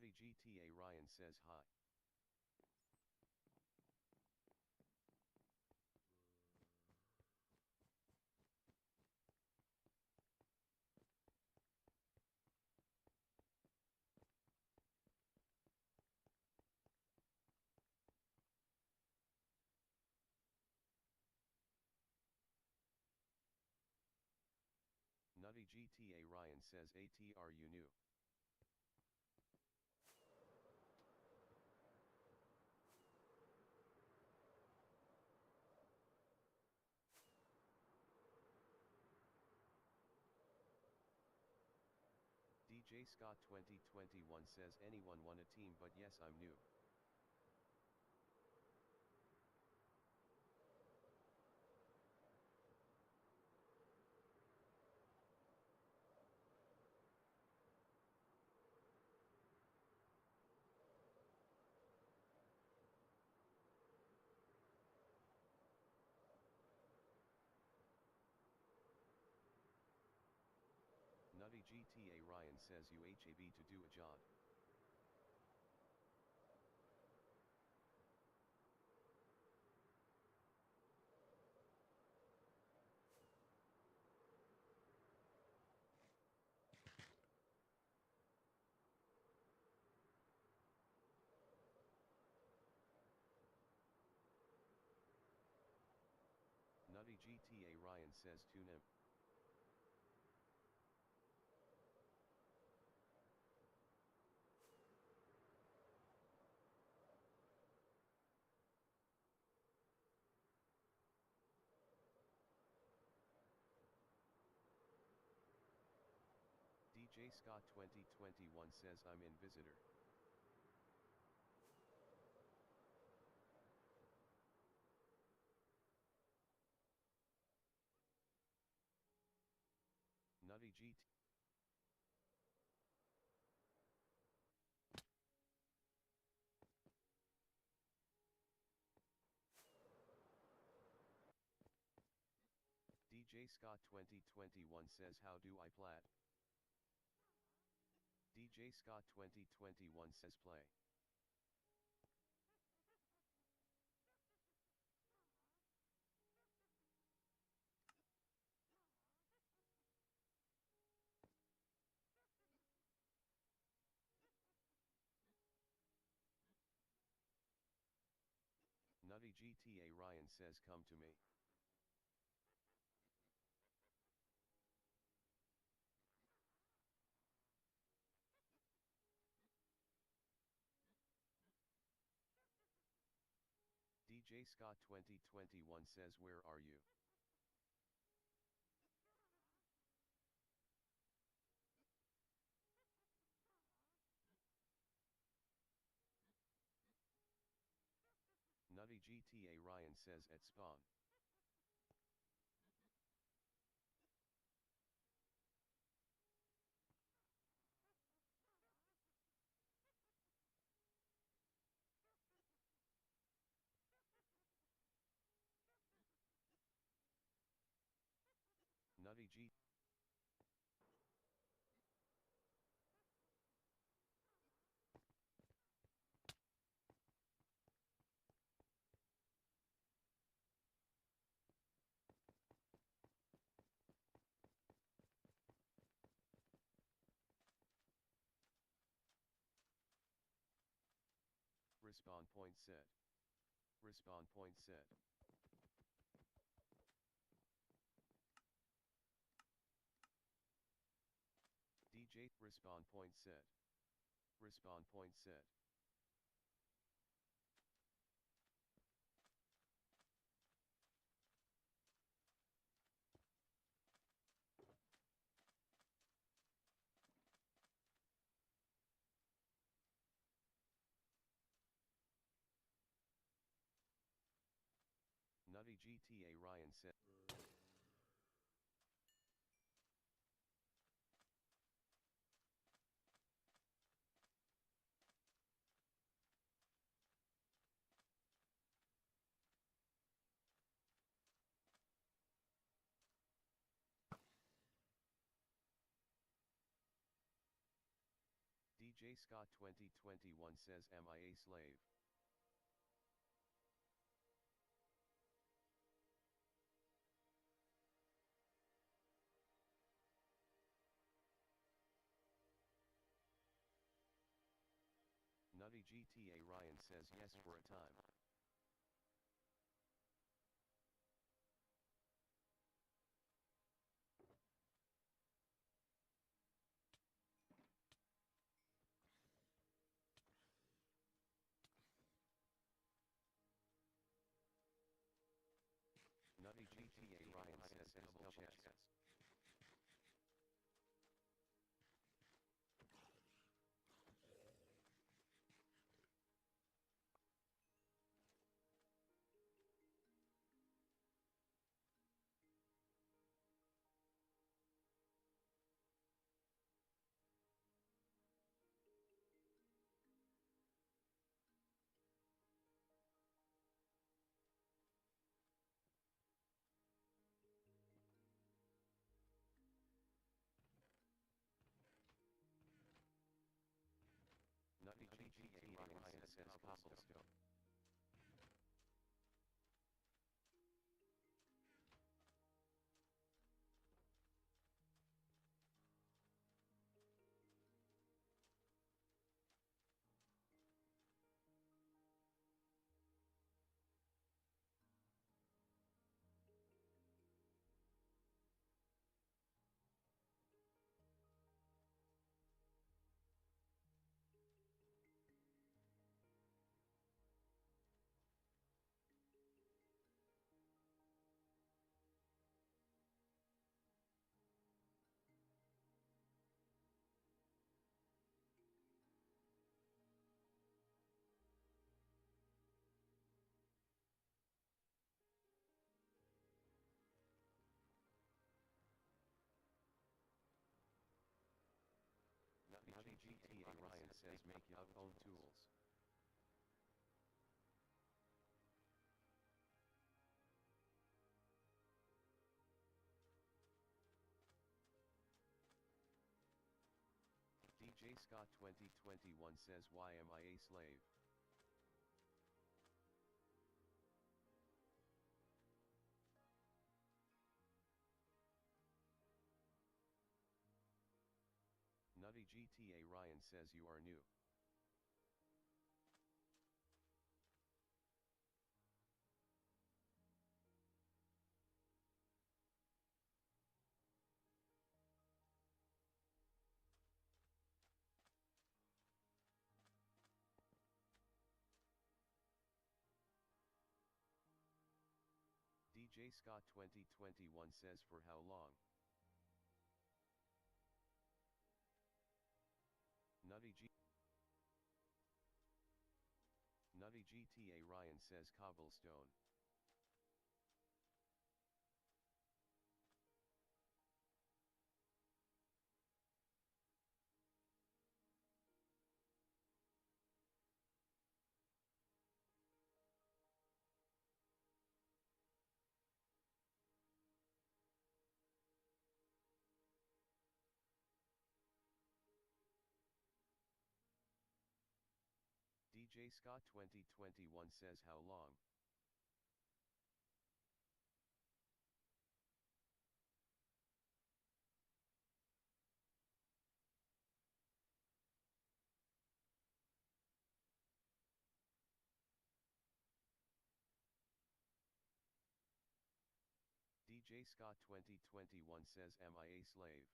Nutty GTA Ryan says hi. Nutty GTA Ryan says ATR you new. DJ Scott 2021 says anyone want a team but yes I'm new. Nutty GTA Ryan says UHAB to do a job. Nutty GTA Ryan says tune him. DJ Scott 2021 says I'm in visitor. Nutty GT. DJ Scott 2021 says how do I plat? DJ Scott 2021 says play. Nutty GTA Ryan says come to me. DJ Scott 2021 says where are you? Nutty GTA Ryan says at spawn. Nutty G. Respawn point set. Respawn point set. DJ respawn point set. Respawn point set. Nutty GTA Ryan said. DJ DJ Scott 2021 says, am I a slave? Nutty GTA Ryan says yes for a time. Nutty GTA Ryan says double chest. Nutty GTA Ryan says cobblestone. Nutty GTA Ryan says make your own tools. DJ Scott 2021 says why am I a slave? Nutty GTA Ryan says you are new. DJ Scott 2021 says for how long? Nutty GTA Ryan says cobblestone. DJ Scott 2021 says how long? DJ Scott 2021 says am I a slave?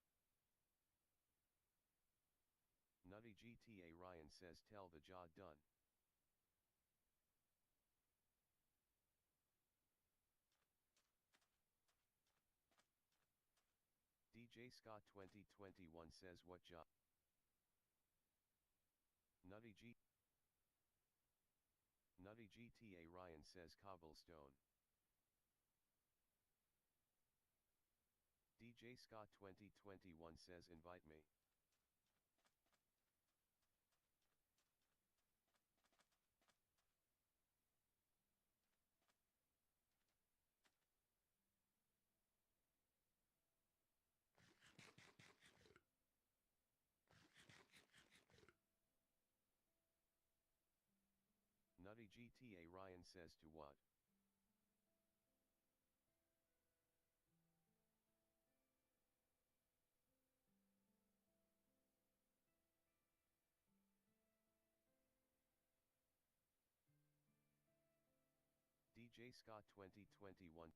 Nutty GTA Ryan says tell the job done. DJ Scott 2021 says what job? Nutty GTA Ryan says cobblestone. DJ Scott 2021 says invite me. Howdy GTA Ryan says to what? DJ Scott 2021.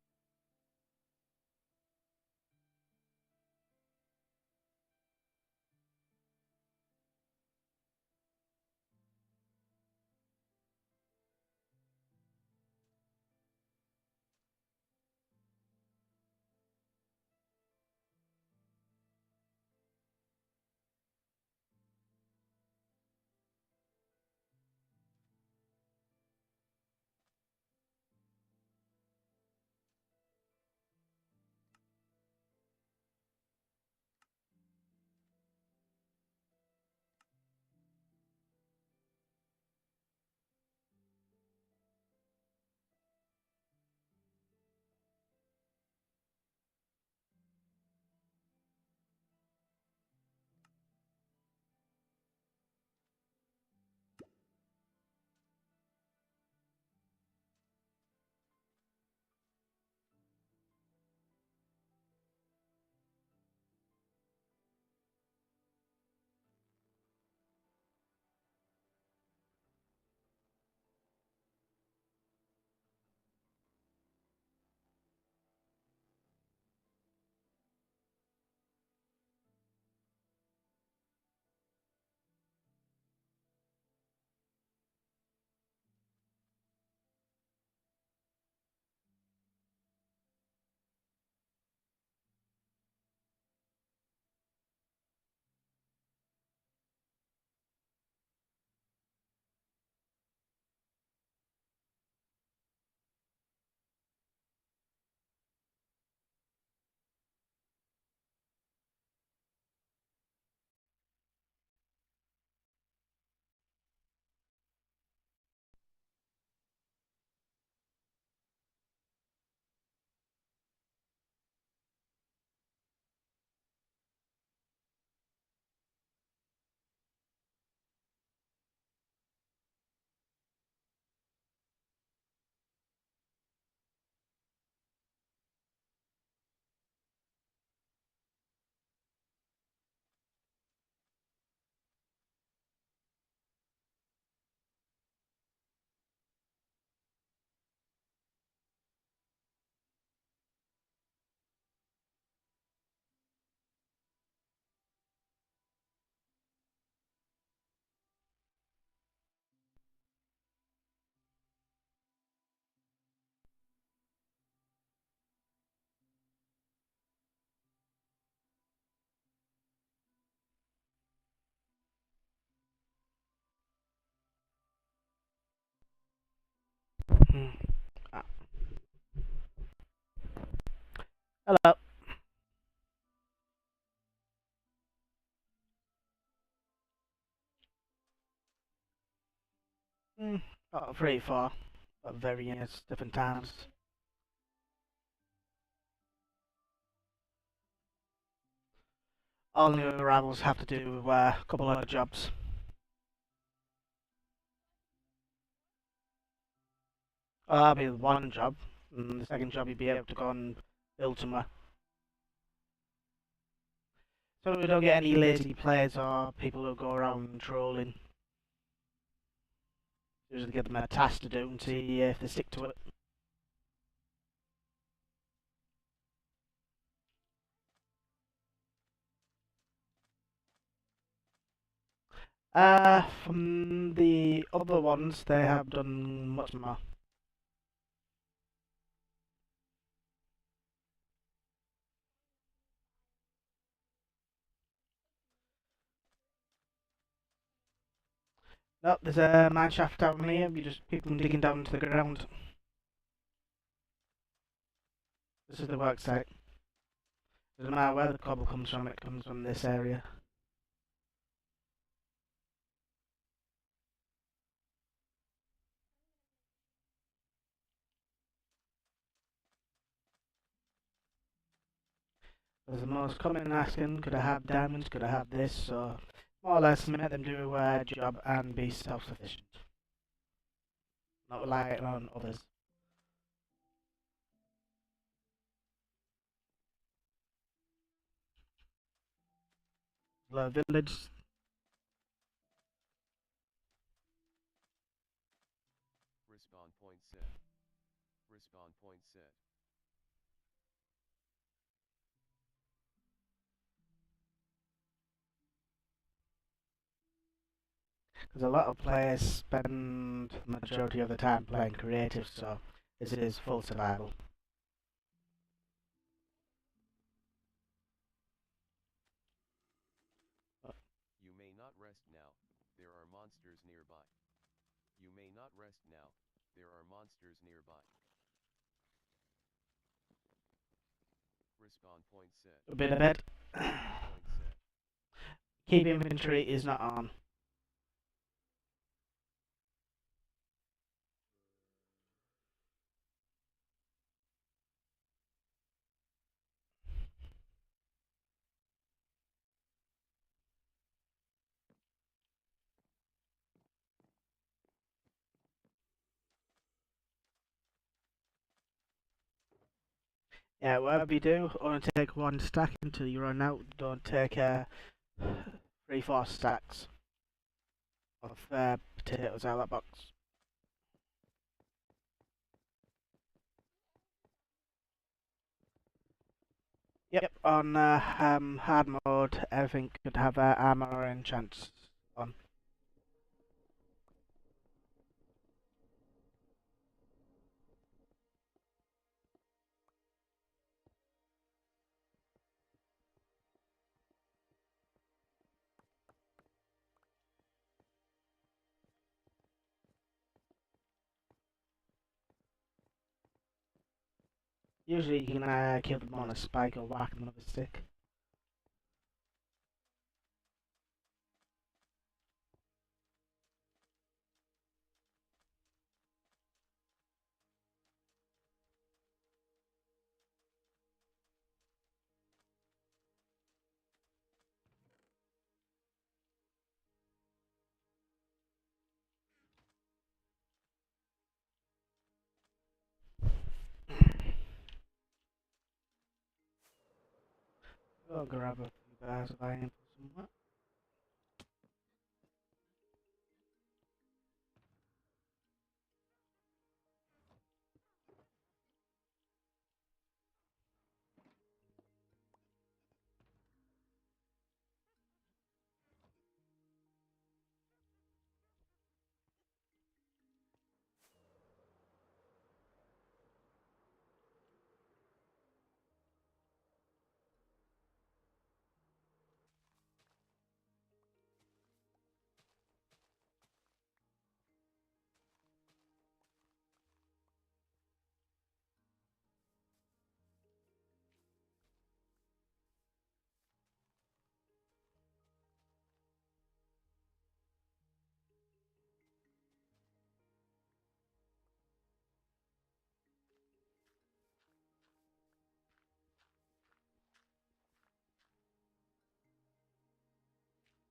Hmm. Uh, Hello. Mm, Very far, at various different times. All new arrivals have to do a couple of jobs. That'll be one job, and the second job you'd be able to go and build somewhere. So we don't get any lazy players or people who go around trolling. Usually give them a task to do and see if they stick to it. From the other ones, they have done much more. No, there's a mine shaft down here. You just keep them digging down to the ground. This is the work site. Doesn't matter where the cobble comes from, it comes from this area. As the most common asking, could I have diamonds, could I have this, so more or less make them do a job and be self-sufficient. not relying on others. The village. Respawn point set. Respawn point set. Because a lot of players spend the majority of the time playing creative, so this is full survival. You may not rest now, there are monsters nearby. You may not rest now, there are monsters nearby. Respawn point set. A bit of it. Point set. Keep inventory is not on. Yeah, whatever you do, only take one stack until you run out. Don't take 3-4 stacks of potatoes out of that box. Yep, on hard mode, everything could have armor or enchants on. Usually you can kill them on a spike or whack them with a stick. I'll grab a few bars of iron for somewhere.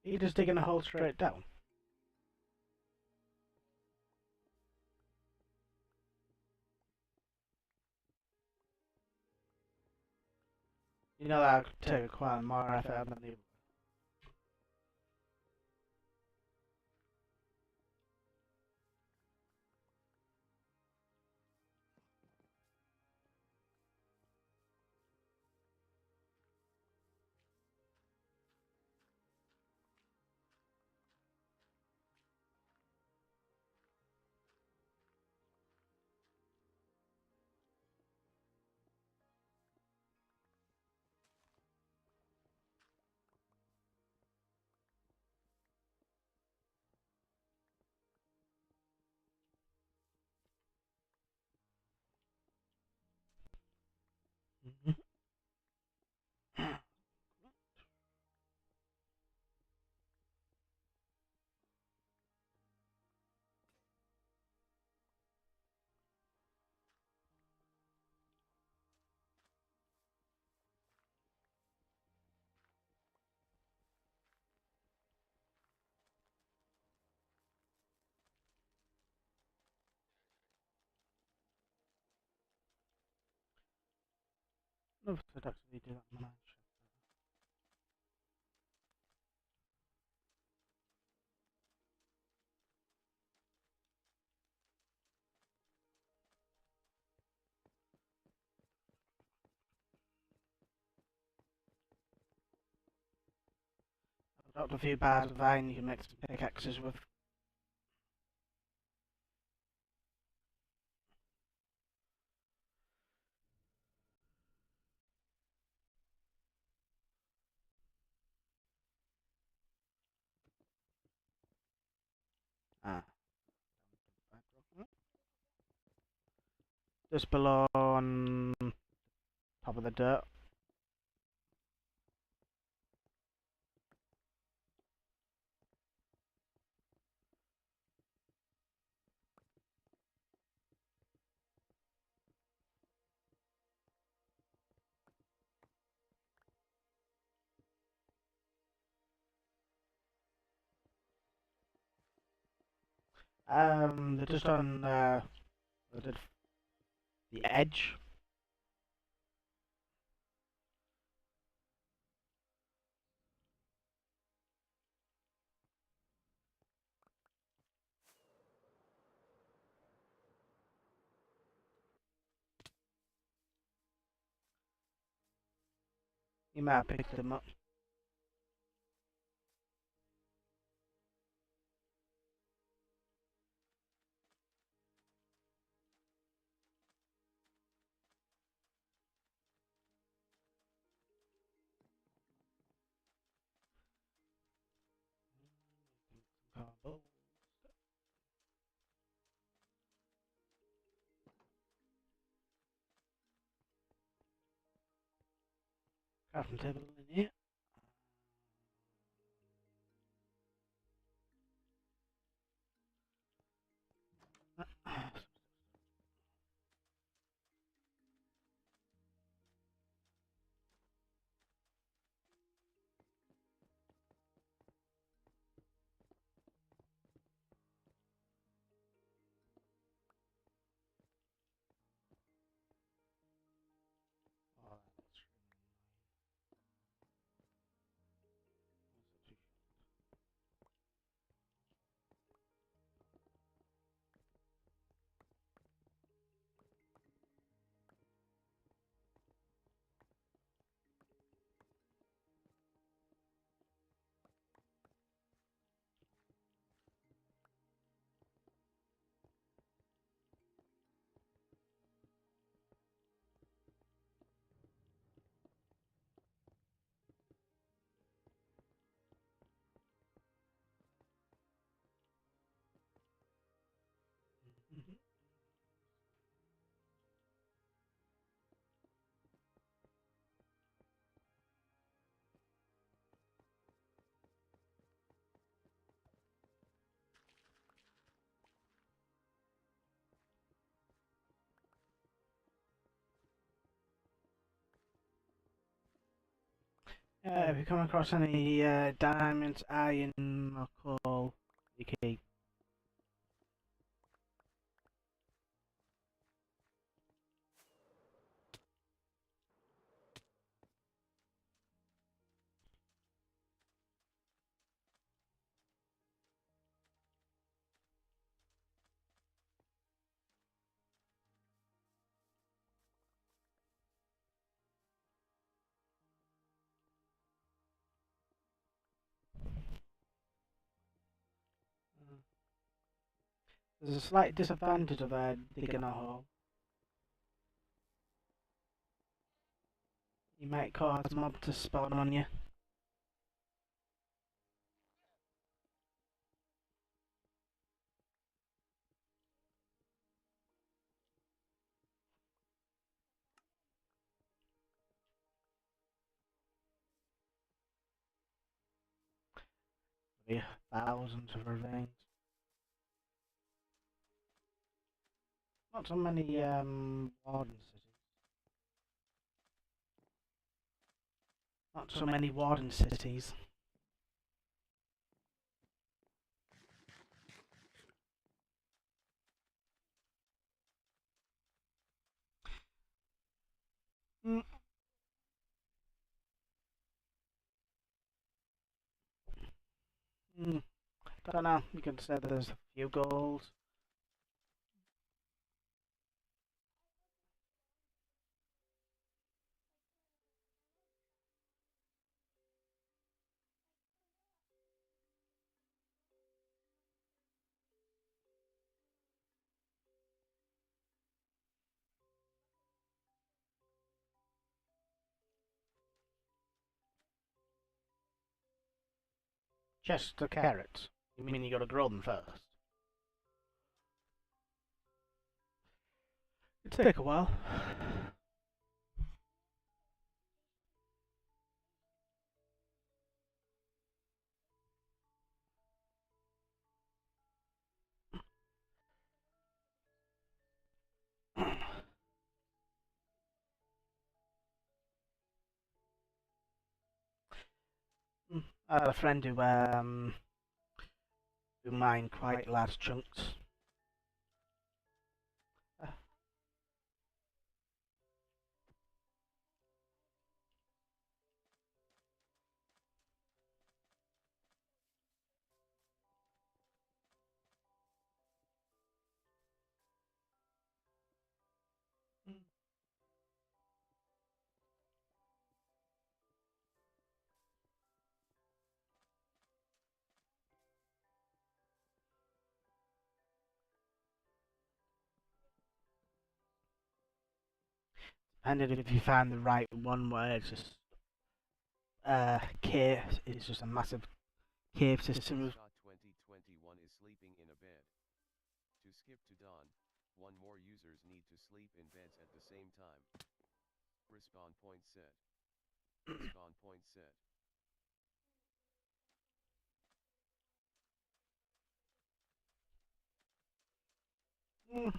Are you just digging a hole straight down? You know that would take quite more effort than the. No, I could actually do that on my ship. I've dropped a few bars of iron you can make some pickaxes with. Ah. Just below on top of the dirt. They're just on the edge. You might have picked them up. Oh, crafting table in here. Oh, if you come across any diamonds, iron, or coal, you keep. There's a slight disadvantage of digging a hole. You might cause mob to spawn on you. There'll be thousands of ravines. Not so many warden cities. Not so many warden cities. Mm, don't know. You can say there's a few goals. Just the carrots. You mean you gotta grow them first? It'd take a while. I had a friend who mined quite large chunks. Uh, and if you find the right one where it's just cave, it's just a massive cave system. Scott 2021 is sleeping in a bed. To skip to dawn, one more users need to sleep in beds at the same time. Respawn point set. Respawn point set. Mm,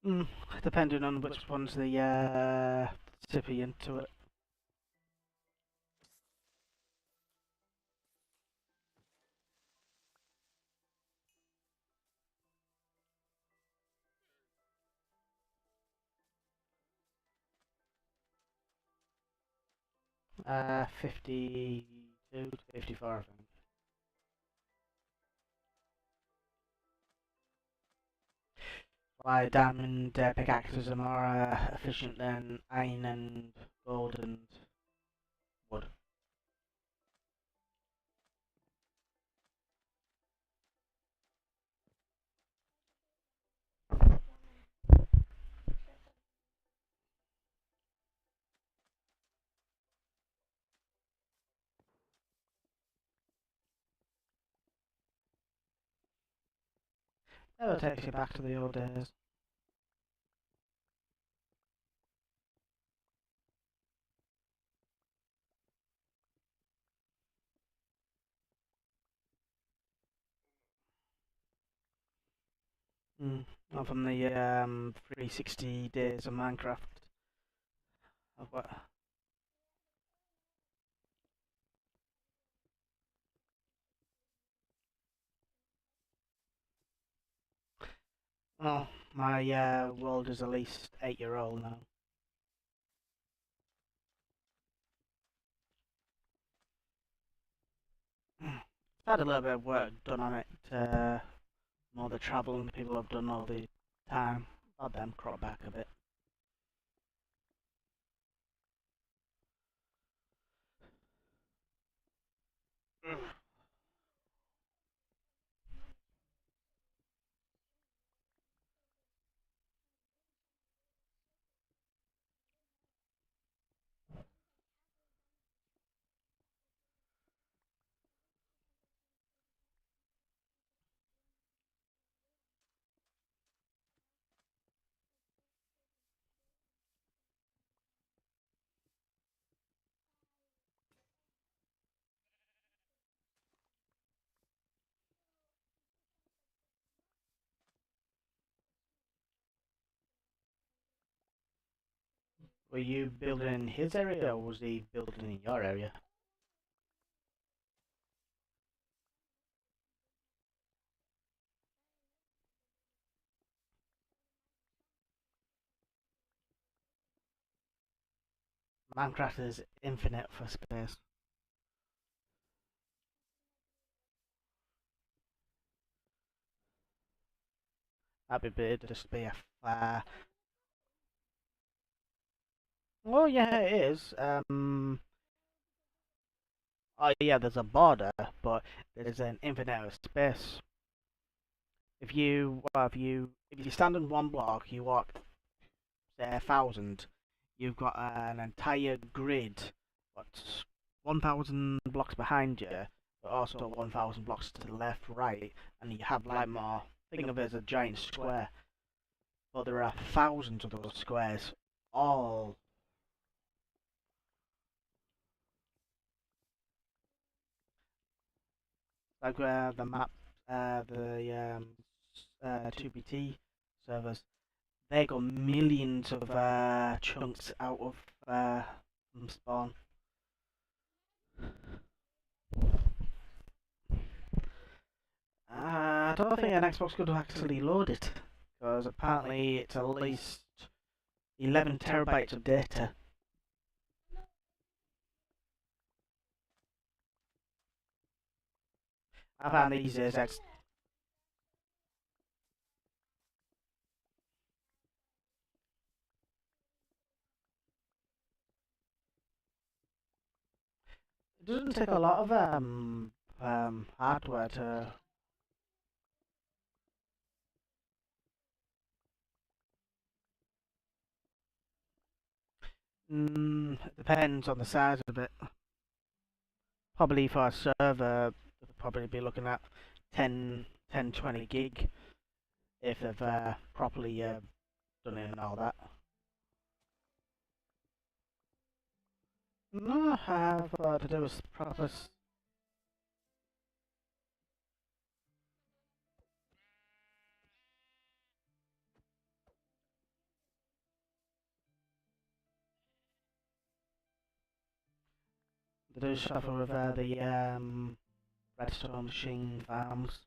mm, depending on which one's the recipient to it. Uh, 52 to 54, I think. Why diamond pickaxes are more efficient than iron and gold and wood. Never takes you back to the old days. Mm. Not from the 360 days of Minecraft. Of what? Well, my world is at least 8-year old now. Had a little bit of work done on it. More the travelling people have done all the time. Let them crop back a bit. Were you building in his area or was he building in your area? Minecraft is infinite for space. That'd be just be a oh yeah, it is. Oh yeah, there's a border, but there's an infinite space. If you stand on one block, you walk say 1,000. You've got an entire grid, what's 1,000 blocks behind you, but also 1,000 blocks to the left, right, and you have like more. Think of it as a giant square, but there are thousands of those squares, all like the map, the 2BT servers. They got millions of chunks out of from spawn. I don't think an Xbox could actually load it, because apparently it's at least 11 terabytes of data. I found these days it doesn't take a lot of hardware to. Depends on the size of it. Probably for a server, probably be looking at 20 gig if they've properly done it and all that. No, I have to do with proper. They do suffer with the redstone machine farms.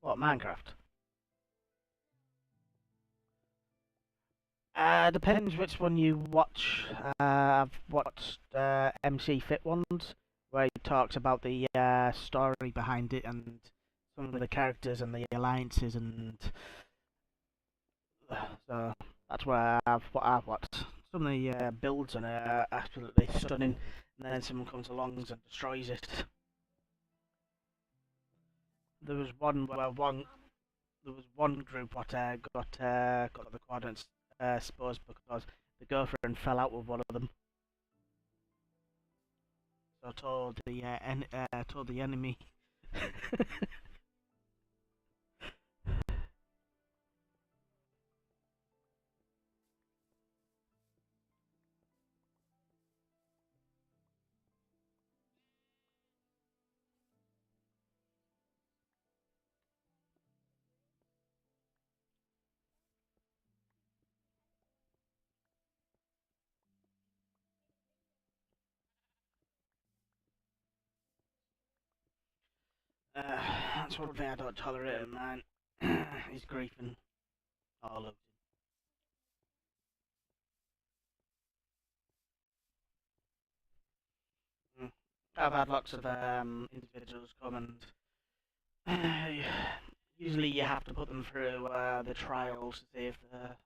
What, Minecraft? Depends which one you watch. I've watched MC Fit ones, where he talks about the story behind it and some of the characters and the alliances, and so that's what I've watched. Some of the builds on it are absolutely stunning, and then someone comes along and destroys it. There was one group what got the coordinates supposed because the girlfriend fell out with one of them. So told the enemy. That's one thing I don't tolerate in mine. He's griefing all of. Mm. I've had lots of individuals come and usually you have to put them through the trials to see if they're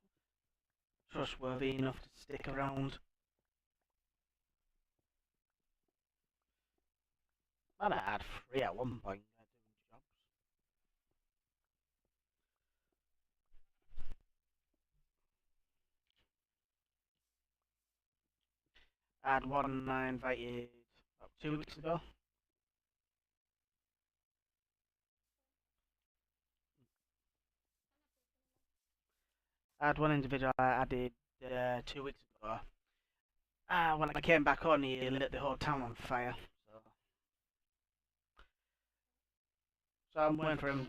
trustworthy enough to stick around. Man, I had three at one point doing jobs. I had one I invited about 2 weeks ago. I had one individual I added 2 weeks ago. When I came back on, he lit the whole town on fire. So I'm waiting for him.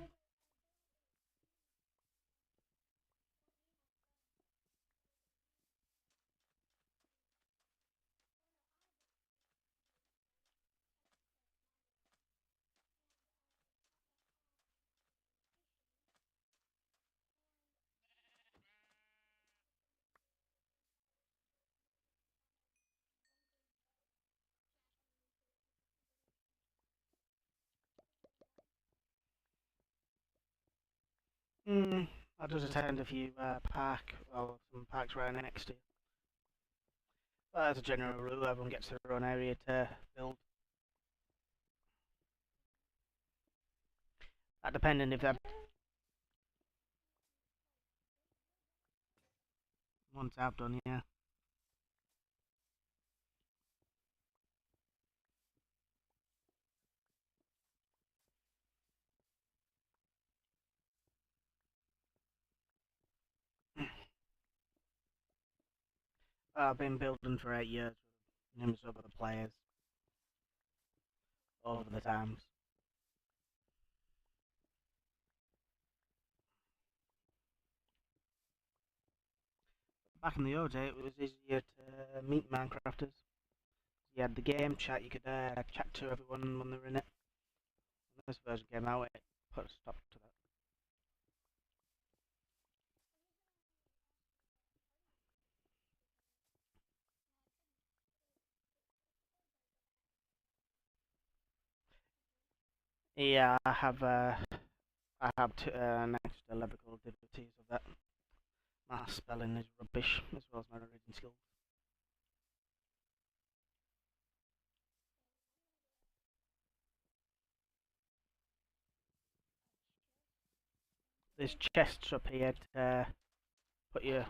I just attend a few some parks right next to you. But as a general rule, everyone gets their own area to build. That depending if they're once I've done, yeah. I've been building for 8 years with numerous other players over the times. Back in the old day, it was easier to meet Minecrafters. You had the game chat, you could chat to everyone when they were in it. When this version came out, it put a stop to that. Yeah, I have an extra level difficulties of that. My spelling is rubbish, as well as my reading skills. There's chests up here to put your...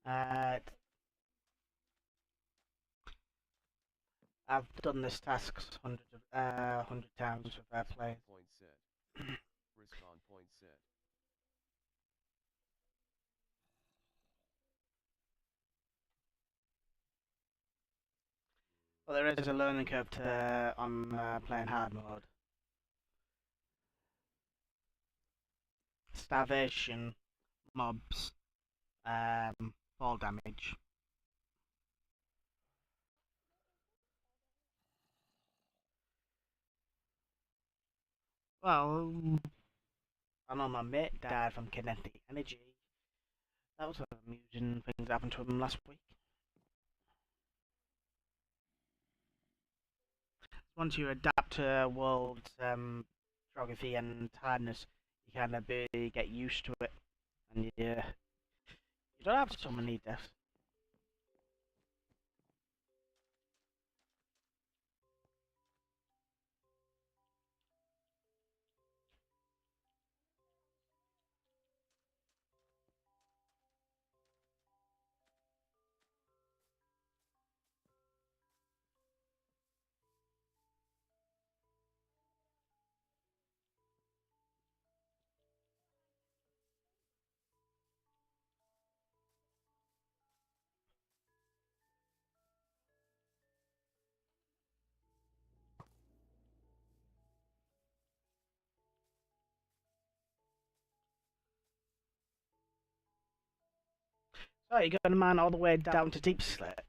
Uh, I've done this task hundred times with players. Point set. Respawn point set. But there is a learning curve to, on playing hard mode. Starvation, mobs, fall damage. Well, I know my mate died from kinetic energy. That was amusing things that happened to him last week. Once you adapt to world's geography and hardness, you kind of get used to it, and you don't have so many deaths. So you're going to mine all the way down to deep slit.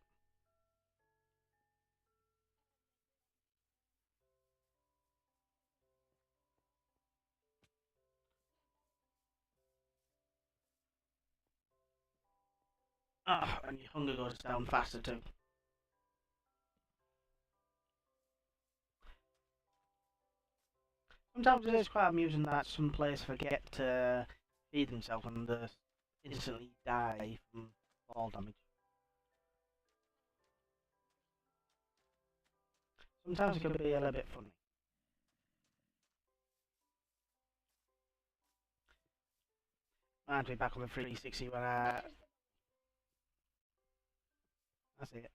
Oh, and your hunger goes down faster too. Sometimes it is quite amusing that some players forget to feed themselves and instantly die from fall damage. Sometimes it can be a little bit funny. Reminds me back on the 360 when I see it.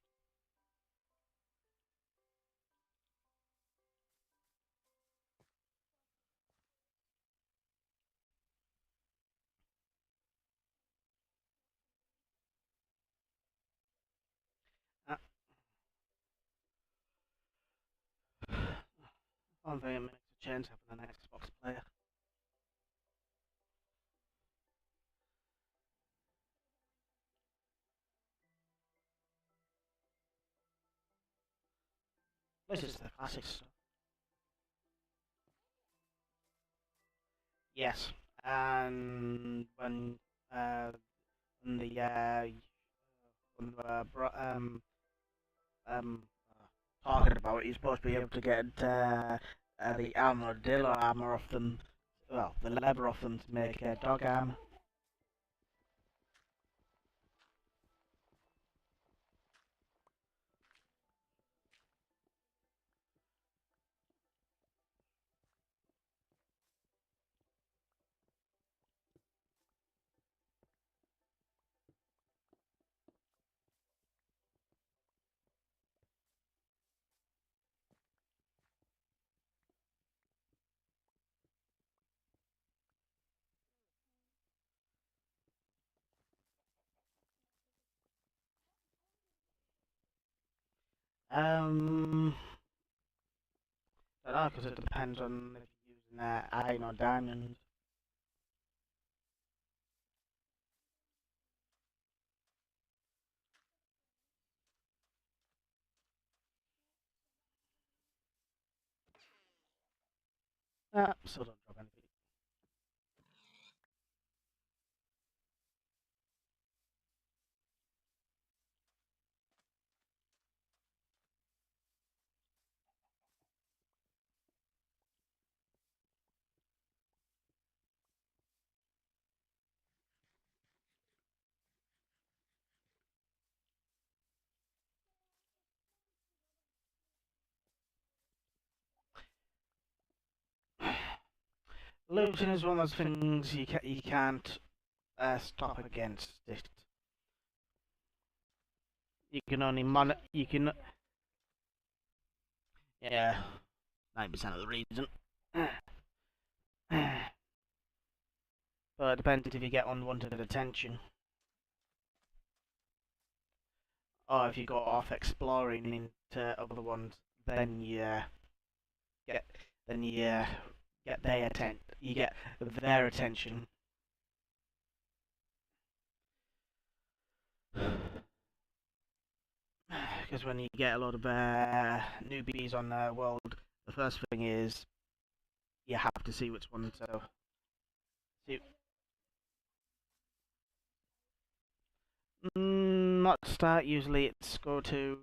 I don't think it makes a change having an Xbox player. This is the classic stuff. Yes, and uh, when the when um talking about it, you're supposed to be able to get the armadillo armor off them, well, the leather off them to make dog armor. Um, I don't know, because it depends on if you're using iron or diamond. Still don't drop anything. Looting is one of those things you can't stop against it. You can only you can, yeah, 90% of the reason. But it depends if you get unwanted attention, or if you go off exploring into other ones, then get you get you get their attention. Because when you get a lot of newbies on the world, the first thing is you have to see which one. So, see, not start. Usually, it's go to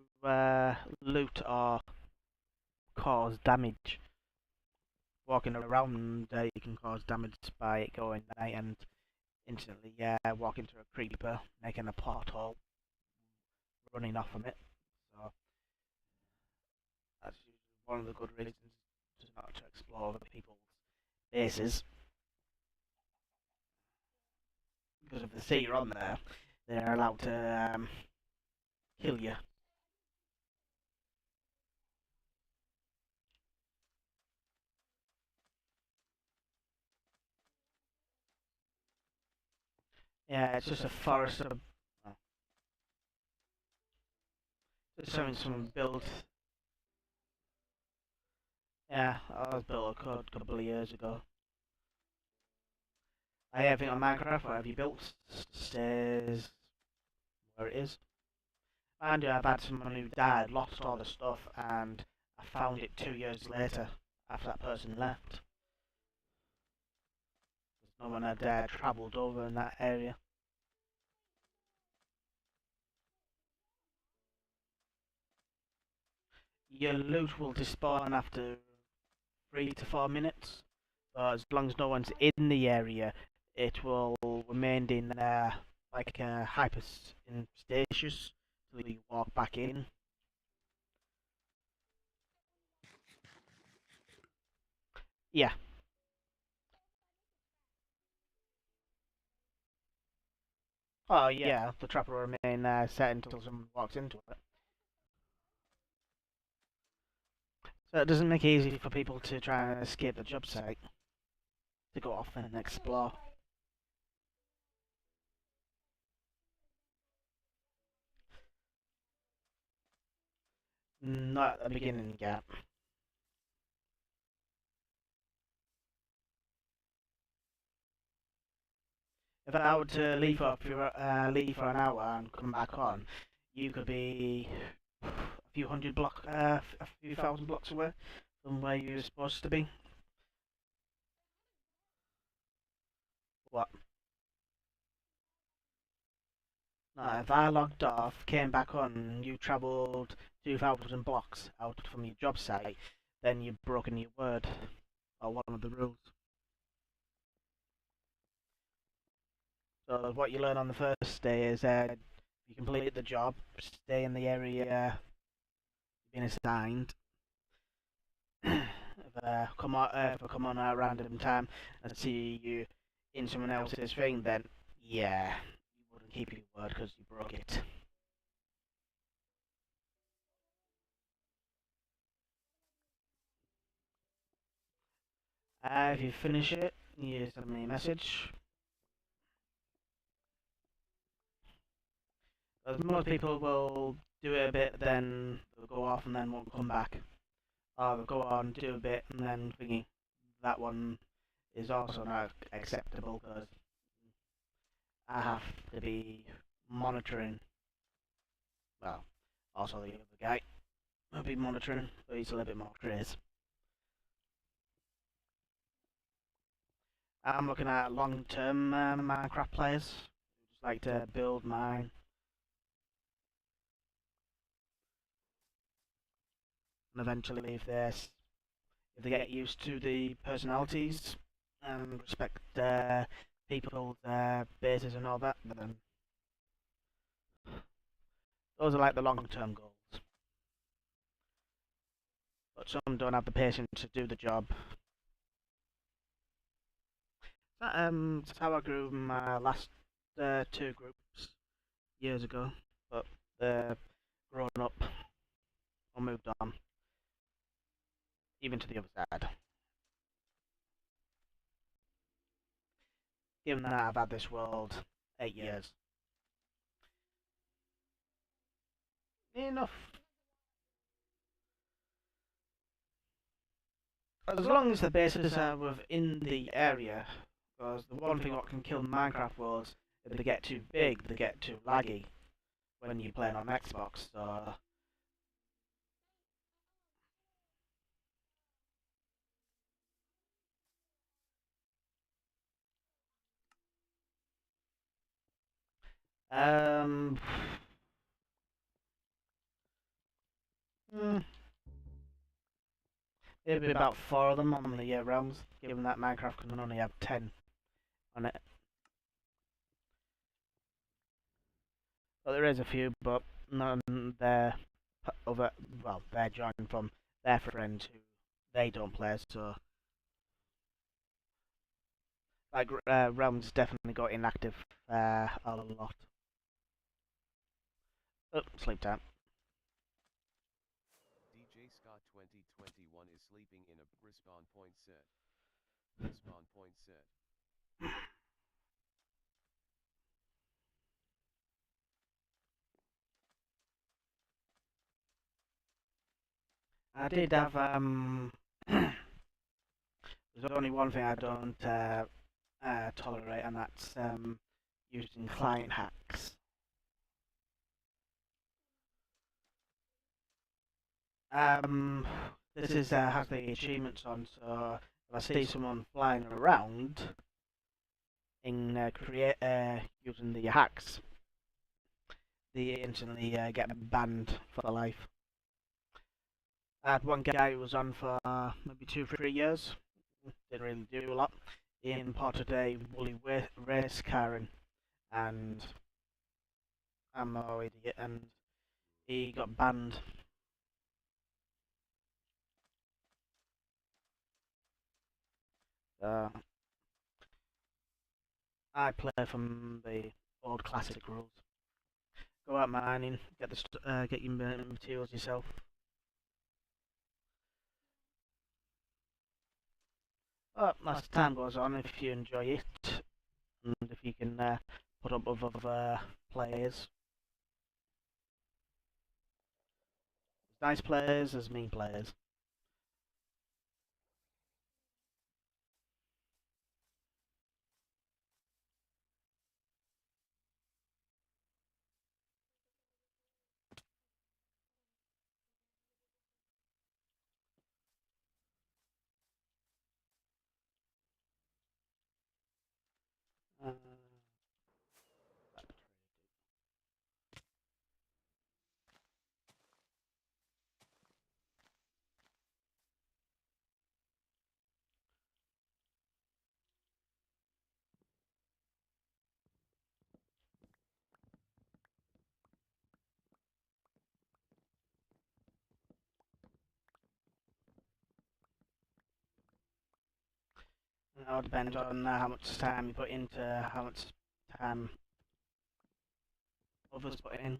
loot or cause damage. Walking around, you can cause damage by going night and instantly walk into a creeper, making a porthole, running off from it. So that's usually one of the good reasons to not to explore other people's bases. Because if they see you're on there, they're allowed to kill you. Yeah, it's just a forest of. Oh, just having some built. Yeah, I was built a code a couple of years ago. I have it on Minecraft. What have you built? Stairs. Where it is. And I've had someone who died, lost all the stuff, and I found it 2 years later after that person left. No one had travelled over in that area. Your loot will despawn after 3 to 4 minutes. As long as no one's in the area, it will remain in like hyper in stasis till you walk back in. Yeah. Oh yeah, the trap will remain set until someone walks into it. So it doesn't make it easy for people to try and escape the job site, to go off and explore. Not at the beginning yet. if I were to leave for an hour and come back on, you could be a a few thousand blocks away from where you're supposed to be. What? No, if I logged off, came back on, and you travelled 2,000 blocks out from your job site, then you've broken your word, or one of the rules. So what you learn on the first day is you complete the job, stay in the area you've been assigned. if I come on at a random time and see you in someone else's thing, then yeah, you wouldn't keep your word because you broke it. If you finish it, you send me a message. As most people will do it a bit, then they'll go off and then won't come back. Or they'll go on, do a bit, and then thinking that one is also not acceptable because I have to be monitoring. Well, also the other guy will be monitoring, but he's a little bit more crazy. I'm looking at long-term Minecraft players who just like to build, mine, and eventually if they get used to the personalities and respect people's bases and all that, then those are like the long-term goals. But some don't have the patience to do the job. That's how I grew my last two groups years ago, but they're grown up or moved on, even to the other side. Given that I've had this world 8 years. Enough. As long as the bases are within the area, because the one thing what can kill Minecraft worlds, if they get too big, they get too laggy when you're playing on Xbox, so um hmm, maybe about 4 of them on the realms, given that Minecraft can only have 10 on it. Well, there is a few, but none they're other well, they're joined from their friends who they don't play, so like realms definitely got inactive a lot. Oh, sleep time. DJ Scott 2021 is sleeping in a respawn point set. Respawn point set. I did have there's only one thing I don't tolerate, and that's using client hacks. Um, this is has the achievements on, so if I see someone flying around in create using the hacks, they instantly get banned for life. I had one guy who was on for maybe 2, 3 years. Didn't really do a lot. He imported a woolly race car in, and I'm no idiot, and he got banned. Uh, I play from the old classic rules. Go out mining, get your materials yourself. But as time goes on, if you enjoy it, and if you can put up with other players, there's nice players, there's mean players. It all depends on how much time you put into how much time others put in.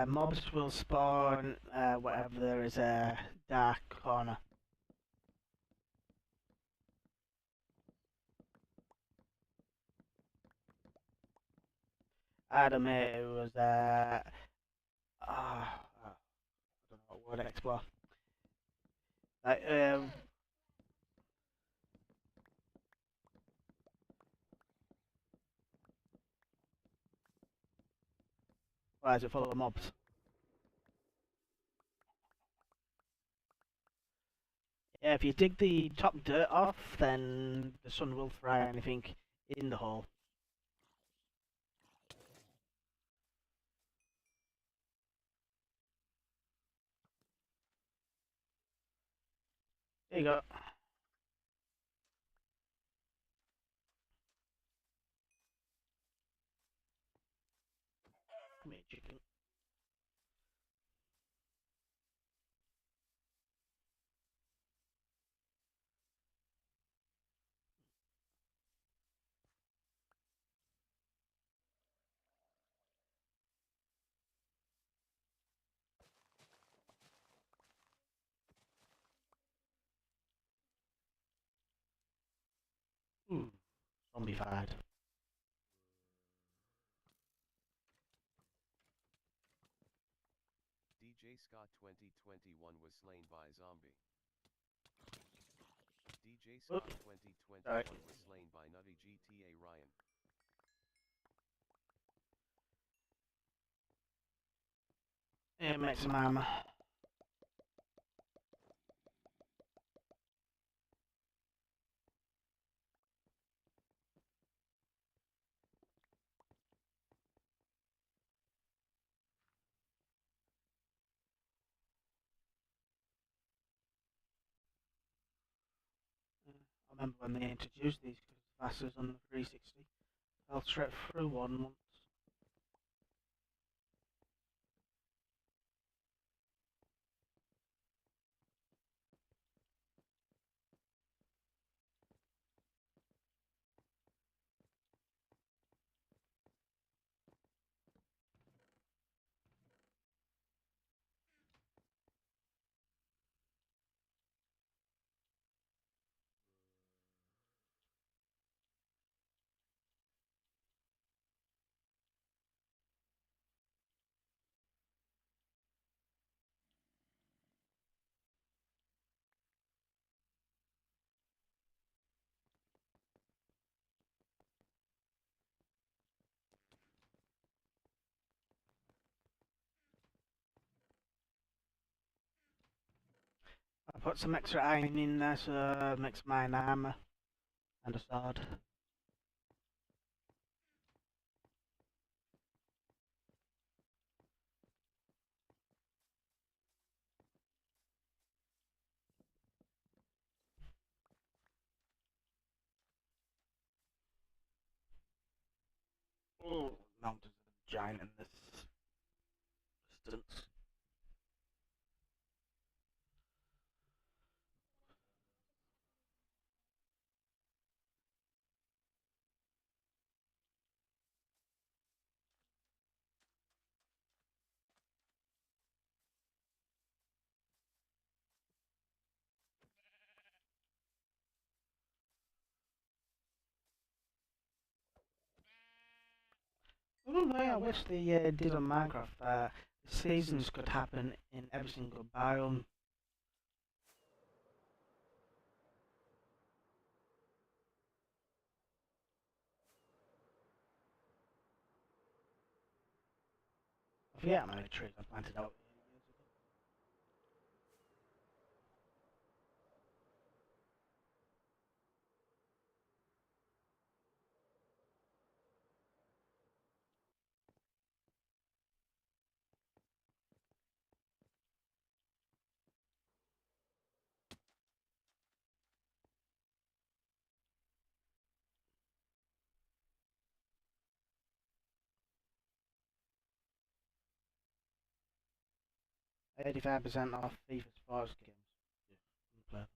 Mobs will spawn whatever there is a dark corner. I had a mate who was I don't know what word explore. Like why is it full of mobs? Yeah, if you dig the top dirt off, then the sun will fry anything in the hole. There you go. Come here, chicken. Zombified. DJ Scott 2021 was slain by zombie. DJ Scott 2021 Sorry. was slain by Nutty GTA Ryan. Yeah, make some armor. I remember when they introduced these classes on the 360. Fell straight through one once. I put some extra iron in there so it makes mine armor and a sword. Oh, mountains are giant in this distance. Oh no, I wish they did on Minecraft. Seasons could happen in every single biome. I forget how many trees I planted out. 85% off FIFA sports games. Yeah, play them.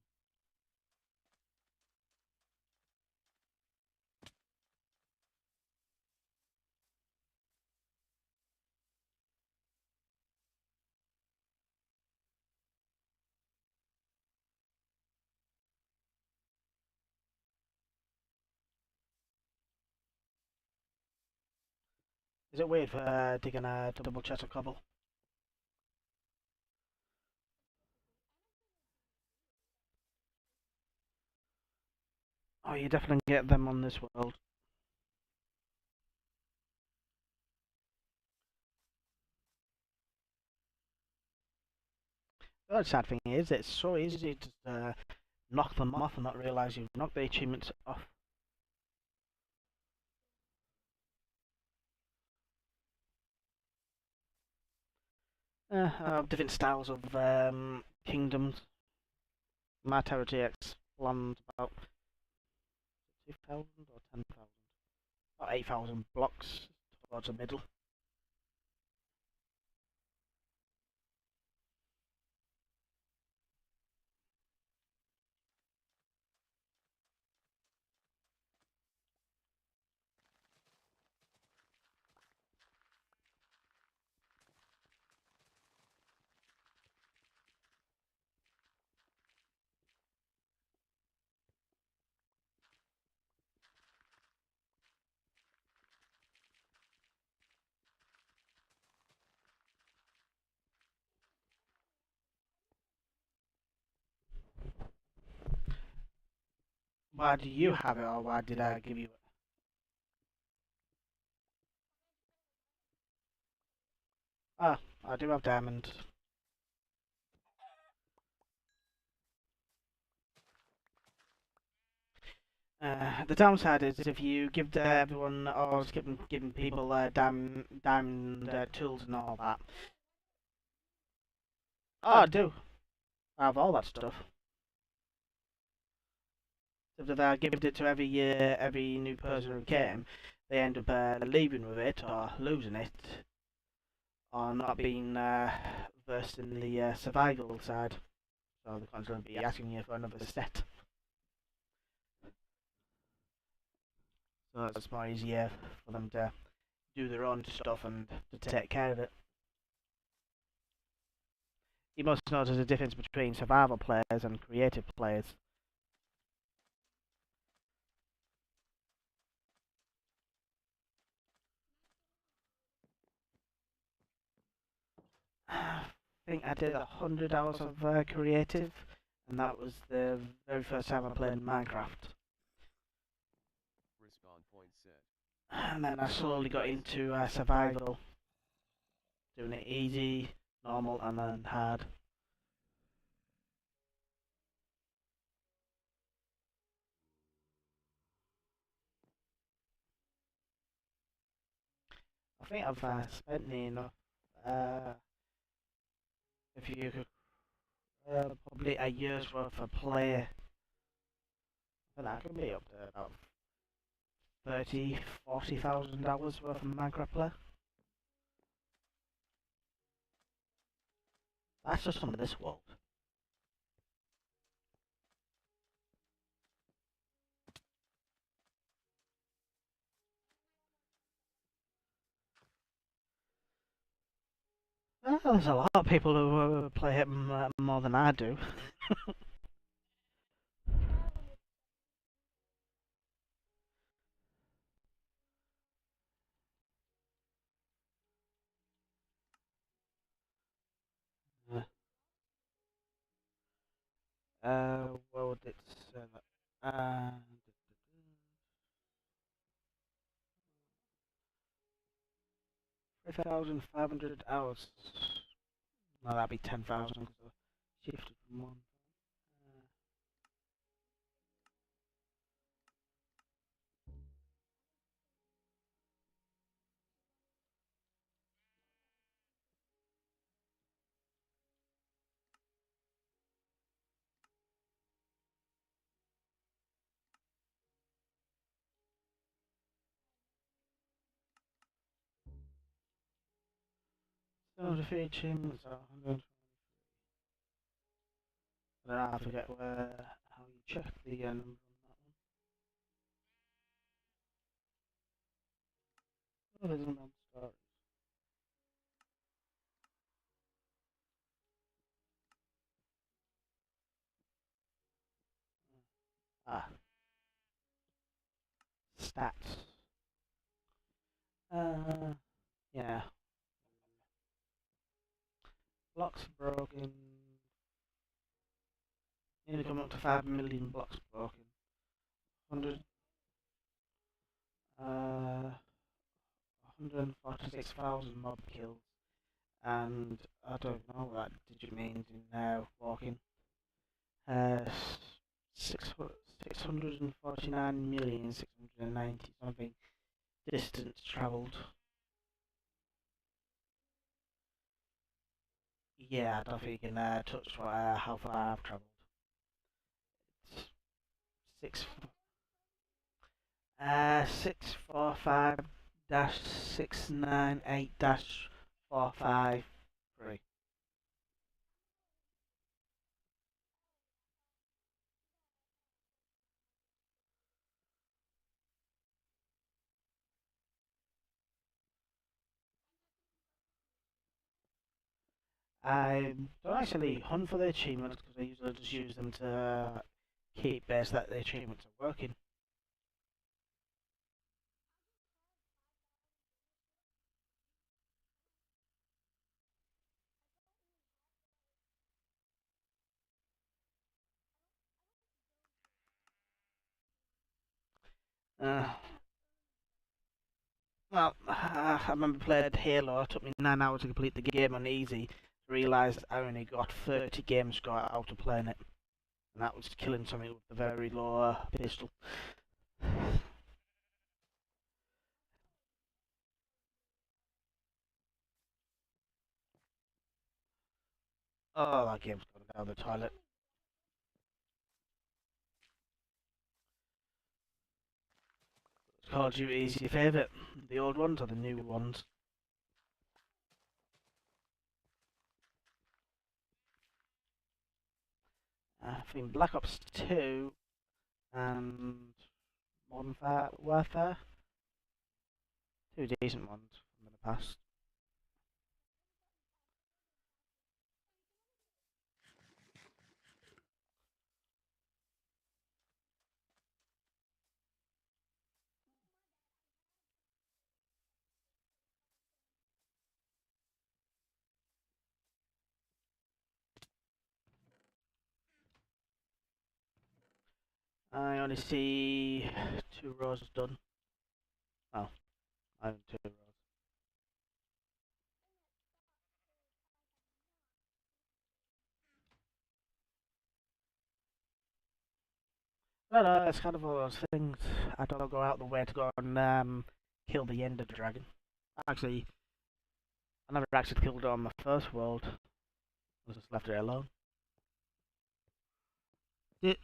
Is it weird for digging a double chest of cobble? Oh, you definitely get them on this world. The other sad thing is, it's so easy to knock them off and not realise you've knocked the achievements off. Different styles of kingdoms. My territory expands about 2,000 or 10,000. About 8,000 blocks towards the middle. Why do you have it, or why did I give you it? Ah, I do have diamond. The downside is if you give everyone or giving people diamond tools and all that. Oh, I do. I have all that stuff. If I give it to every new person who came, they end up leaving with it or losing it, or not being versed in the survival side. So they're constantly be asking you for another set. So it's more easier for them to do their own stuff and to take care of it. You must notice the difference between survival players and creative players. I think I did 100 hours of creative, and that was the very first time I played Minecraft. Respawn point set. And then I slowly got into survival, doing it easy, normal, and then hard. I think I've spent near enough, uh, if you could, probably a year's worth of play. And that could be up to about 30, 40,000 hours worth of Minecraft play. That's just some of this world. Well, there's a lot of people who play it more than I do. Where would it say that? 3,500 hours. No, that'd be 10,000 because I shifted from one. Uh, 750 achievements, 100. But I forget how you check the number on that one. Oh, there's another story. Ah, stats. Yeah. Blocks broken. Nearly come up to 5 million blocks broken. 100. 146,000 mob kills. And I don't know what that digit means in walking. Uh, 649,690 something distance travelled. Yeah, I don't think you can touch how far I've travelled. Six 645 dash 698 dash 453. I don't actually hunt for the achievements because I usually just use them to keep base that the achievements are working. Uh, well, I remember playing Halo. It took me 9 hours to complete the game on easy. Realised I only got 30 game score out of playing it, and that was killing something with a very low pistol. Oh, that game's gone down the toilet. Call of Duty is your favourite? The old ones or the new ones? I think Black Ops 2 and Modern Warfare. Two decent ones from the past. I only see 2 rows done. Oh, I have 2 rows. No, it's kind of one of those things. I don't go out the way to go and kill the Ender Dragon. Actually, I never actually killed it on my first world. I just left it alone. The,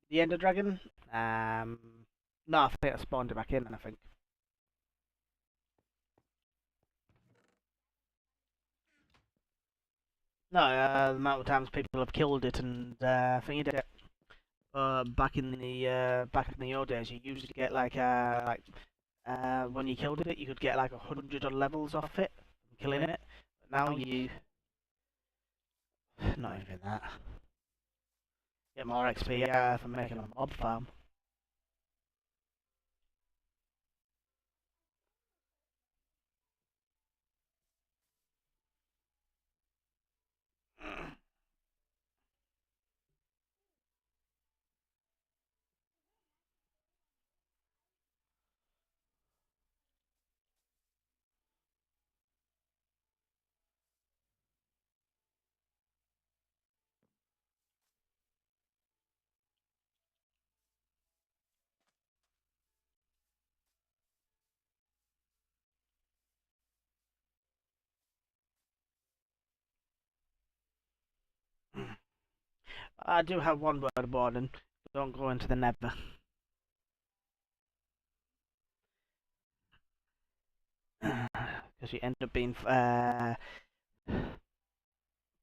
the Ender Dragon? Um, no, I think I spawned it back in, I think. No, the amount of times people have killed it and thingied it. Back in the old days, you used to get when you killed it, you could get like 100 levels off it, killing it. But now you, not even that. Get more XP for making a mob farm. I do have one word of warning. Don't go into the Nether. Because you end up being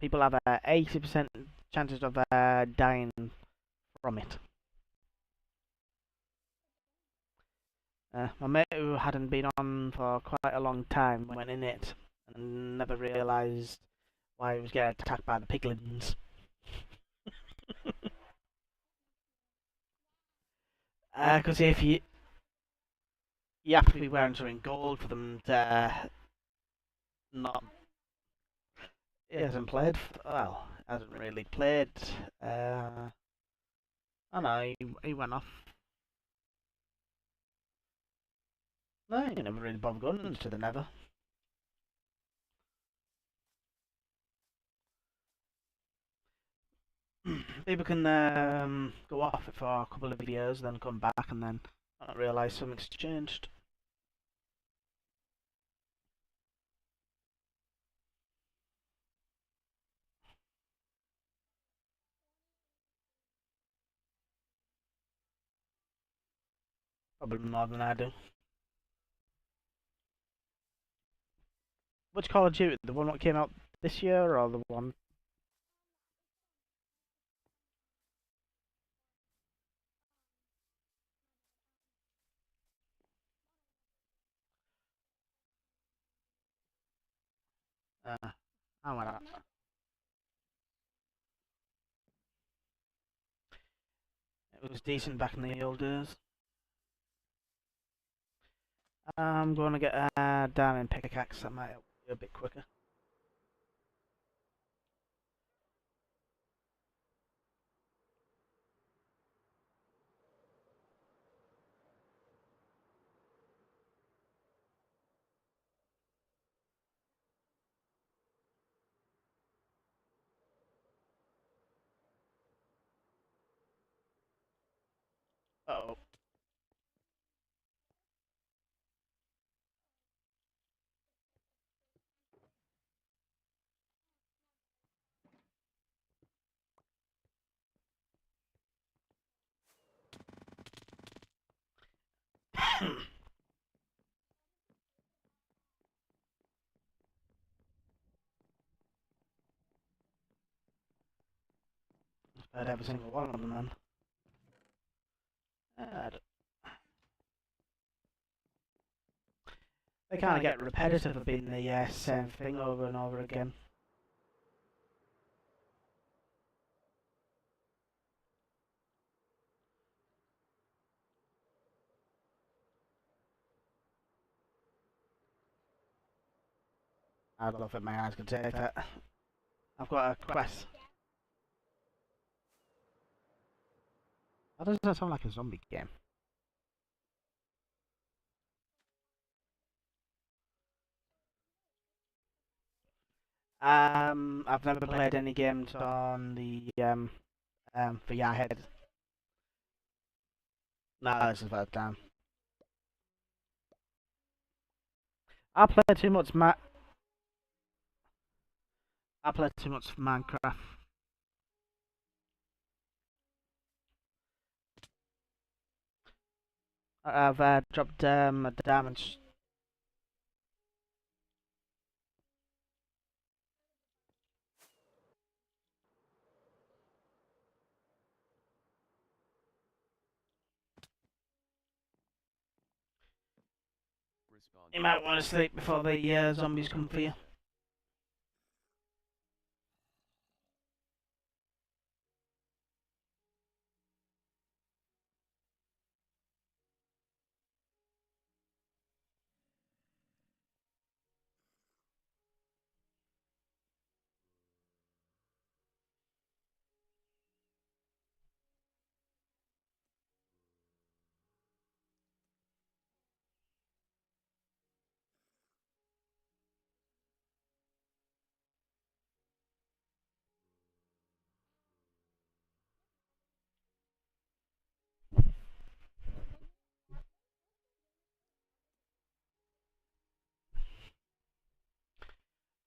people have a 80% chances of dying from it. My mate who hadn't been on for quite a long time went in it and never realised why he was getting attacked by the piglins. Because if you have to be wearing something gold for them to not. He hasn't played. Well, hasn't really played. I know he went off. No, he never really bothered going into the Nether. People can go off it for a couple of years, then come back, and then not realise something's changed. Probably more than I do. Which Call of Duty? The one that came out this year, or the one? I went out. It was decent back in the old days. I'm going to get a diamond pickaxe. That might help you a bit quicker. Uh oh. I'd every single one of them then. They kind of get repetitive of being the same thing over and over again. I don't know if my eyes can take that. I've got a quest. That doesn't sound like a zombie game. I've never played any games on the for Yarhead. No, this is the first time. I play too much I play too much Minecraft. I've dropped a diamond. You might want to sleep before the zombies come for you.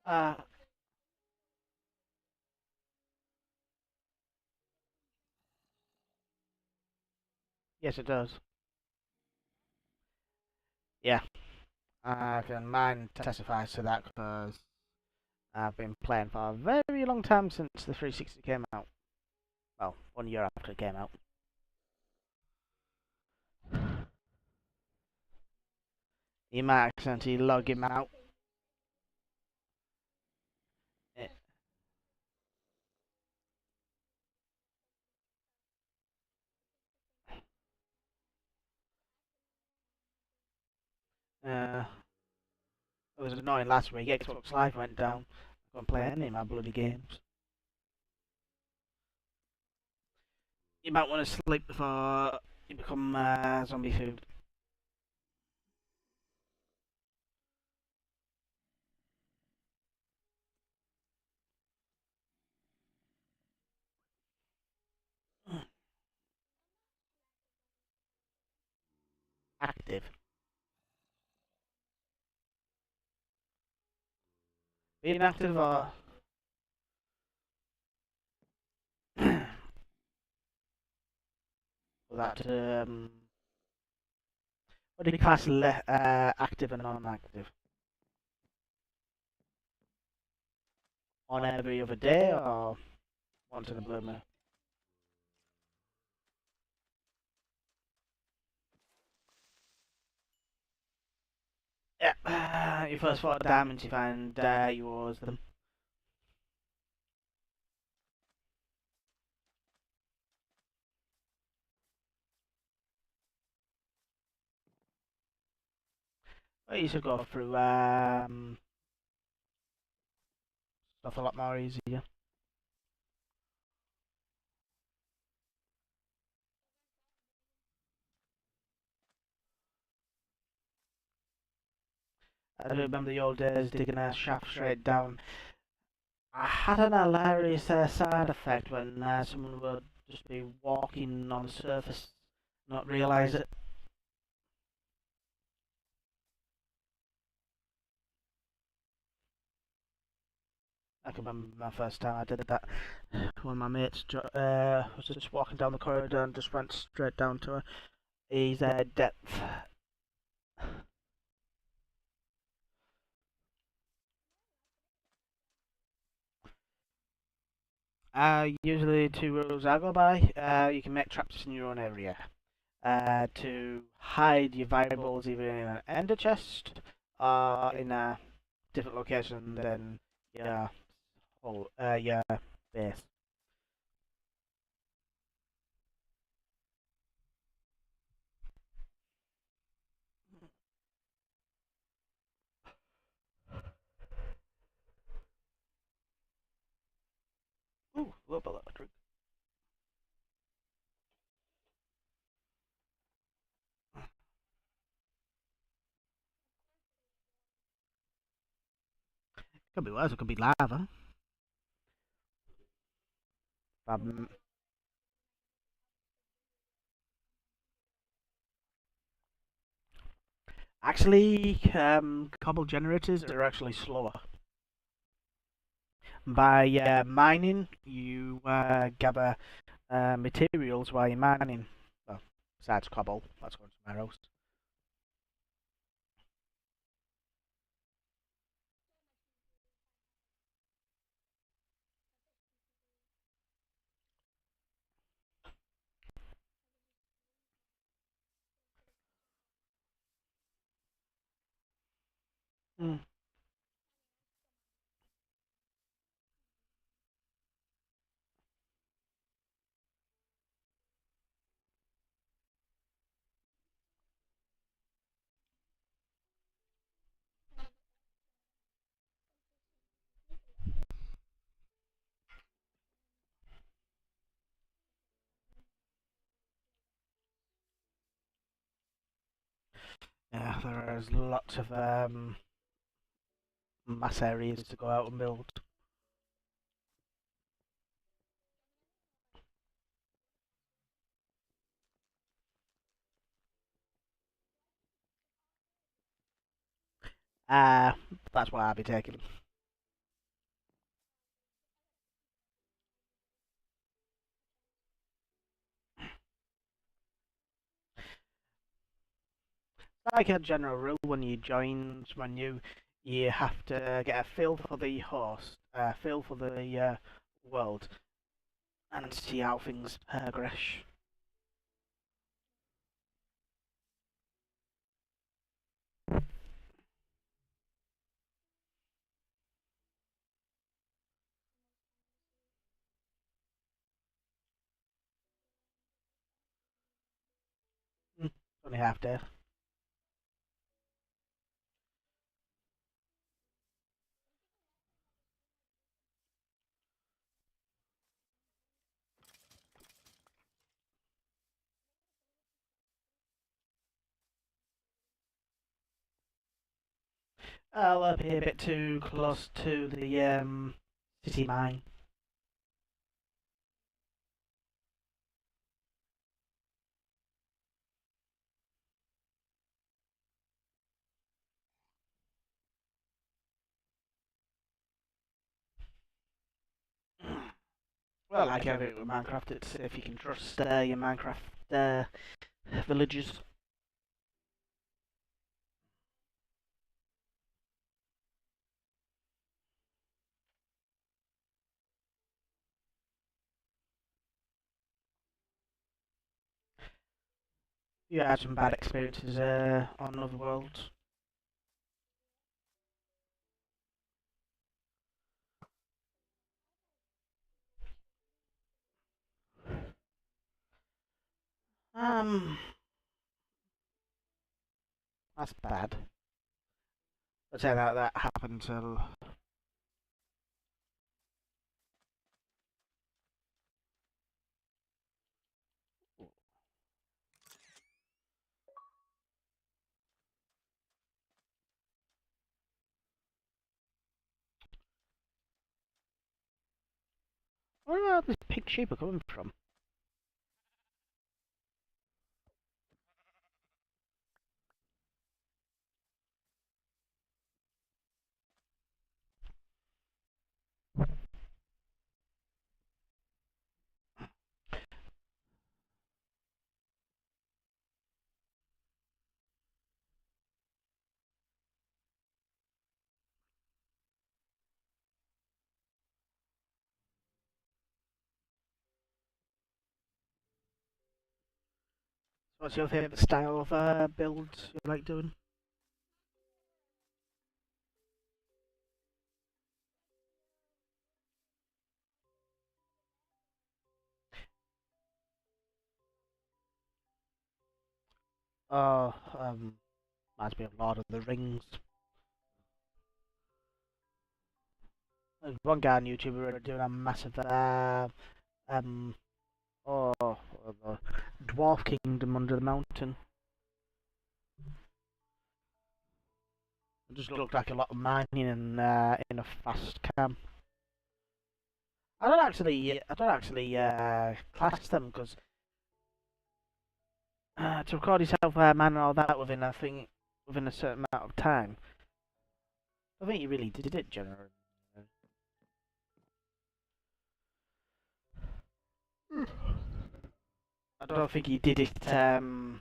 Uh, Yes, it does. Yeah, I can mine testifies to that because I've been playing for a very long time since the 360 came out. Well, 1 year after it came out. You might accidentally log him out. Uh, it was annoying last week. Xbox Live went down. I couldn't play any of my bloody games. You might want to sleep before you become zombie food. Active. Being active or that what do you class active and non-active? On every other day or once in a blue moon? Yeah, your first 4 diamonds you find you owes them. Well, you should go through stuff a lot more easier. I do remember the old days digging a shaft straight down. I had an hilarious side effect when someone would just be walking on the surface, not realise it. I can remember my first time I did that. One of my mates was just walking down the corridor and just went straight down to his depth. Usually 2 rules I go by. You can make traps in your own area. To hide your valuables either in an ender chest or in a different location than your your base. Ooh, a little bit of drink. Could be worse. It could be lava. Um, Actually, cobble generators are actually slower. By mining, you gather materials while you're mining. Well, besides cobble, that's going to arrows. Mm. Yeah, there's lots of mass areas to go out and build. Uh, that's what I'll be taking. like a general rule when you join someone new, you have to get a feel for the host, a feel for the world, and see how things progress. Only half day. I'll be a bit too close to the city mine. Well, like everything with Minecraft, it's if you can trust your Minecraft villagers. You had some bad experiences on other worlds. Um, that's bad. Let's say that happened to. Where are these pink sheep are coming from? What's your favourite style of builds you like doing? Oh, reminds me of Lord of the Rings. There's one guy on YouTube who doing a massive um oh the Dwarf Kingdom under the mountain. It just looked like a lot of mining in a fast cam. I don't actually class them because to record yourself mining all that within within a certain amount of time. I think you really did it, generally. I don't think he did it. No,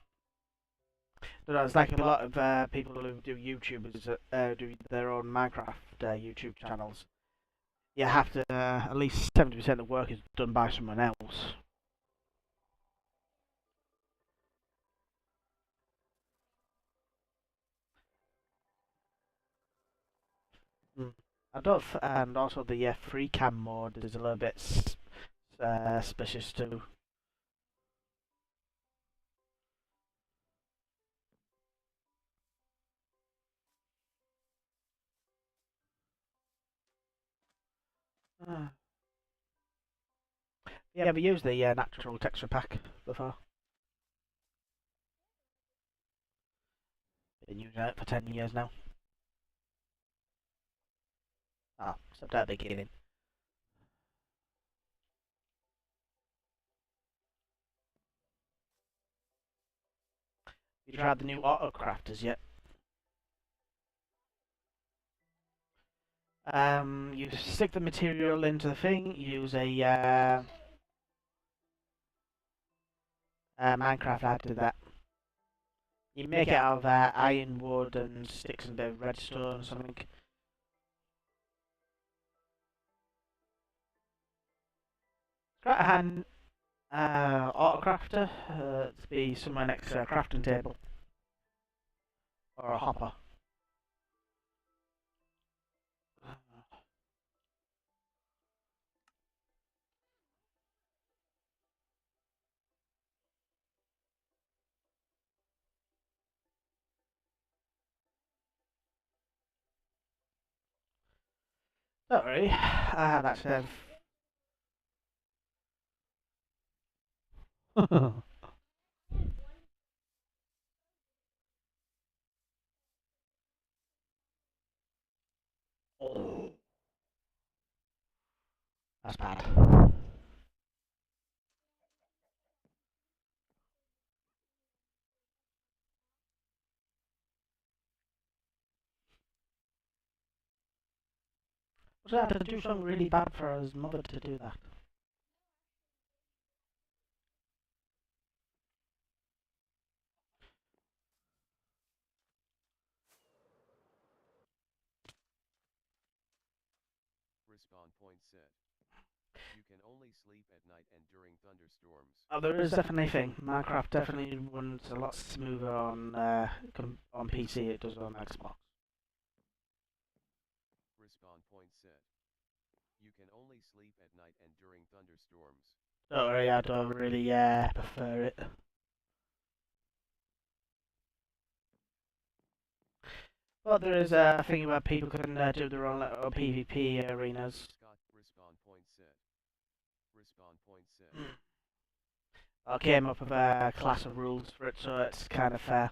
it's like a lot of people who do YouTubers do their own Minecraft YouTube channels. You have to at least 70% of the work is done by someone else. Mm. And also the free cam mode is a little bit suspicious too. Uh, you ever used the natural texture pack before? Been using it for 10 years now. Ah, so at the beginning. You tried the new auto crafters yet? You stick the material into the thing, use a Minecraft add to that. You make it out of ironwood and sticks and a bit of redstone or something. Quite a hand auto crafter to be somewhere next to a crafting table or a hopper. Don't worry, I have that save. Oh, that's bad. Was that to do something really bad for his mother to do that? Respawn point set. You can only sleep at night and during thunderstorms. Oh, there is definitely a thing. Minecraft definitely runs a lot smoother on PC it does on Xbox. Respawn point set. You can only sleep at night and during thunderstorms. Don't worry, I don't really prefer it. But there is a thing where people can do their own little PvP arenas. Scott, respawn point set. Respawn point set. I came up with a class of rules for it, so it's kind of fair.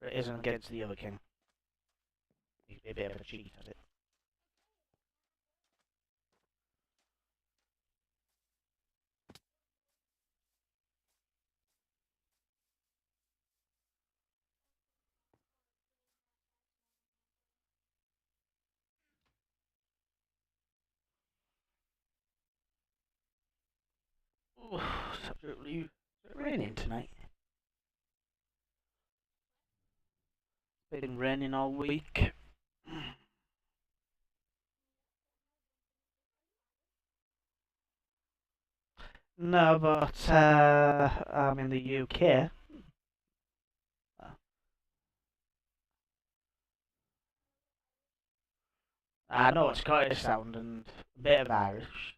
But it isn't against the other king. You can be a bit of a cheat at it. Ooh, it's absolutely raining tonight. It's been raining all week. No, but I'm in the UK. I know it's Scottish sound and a bit of Irish.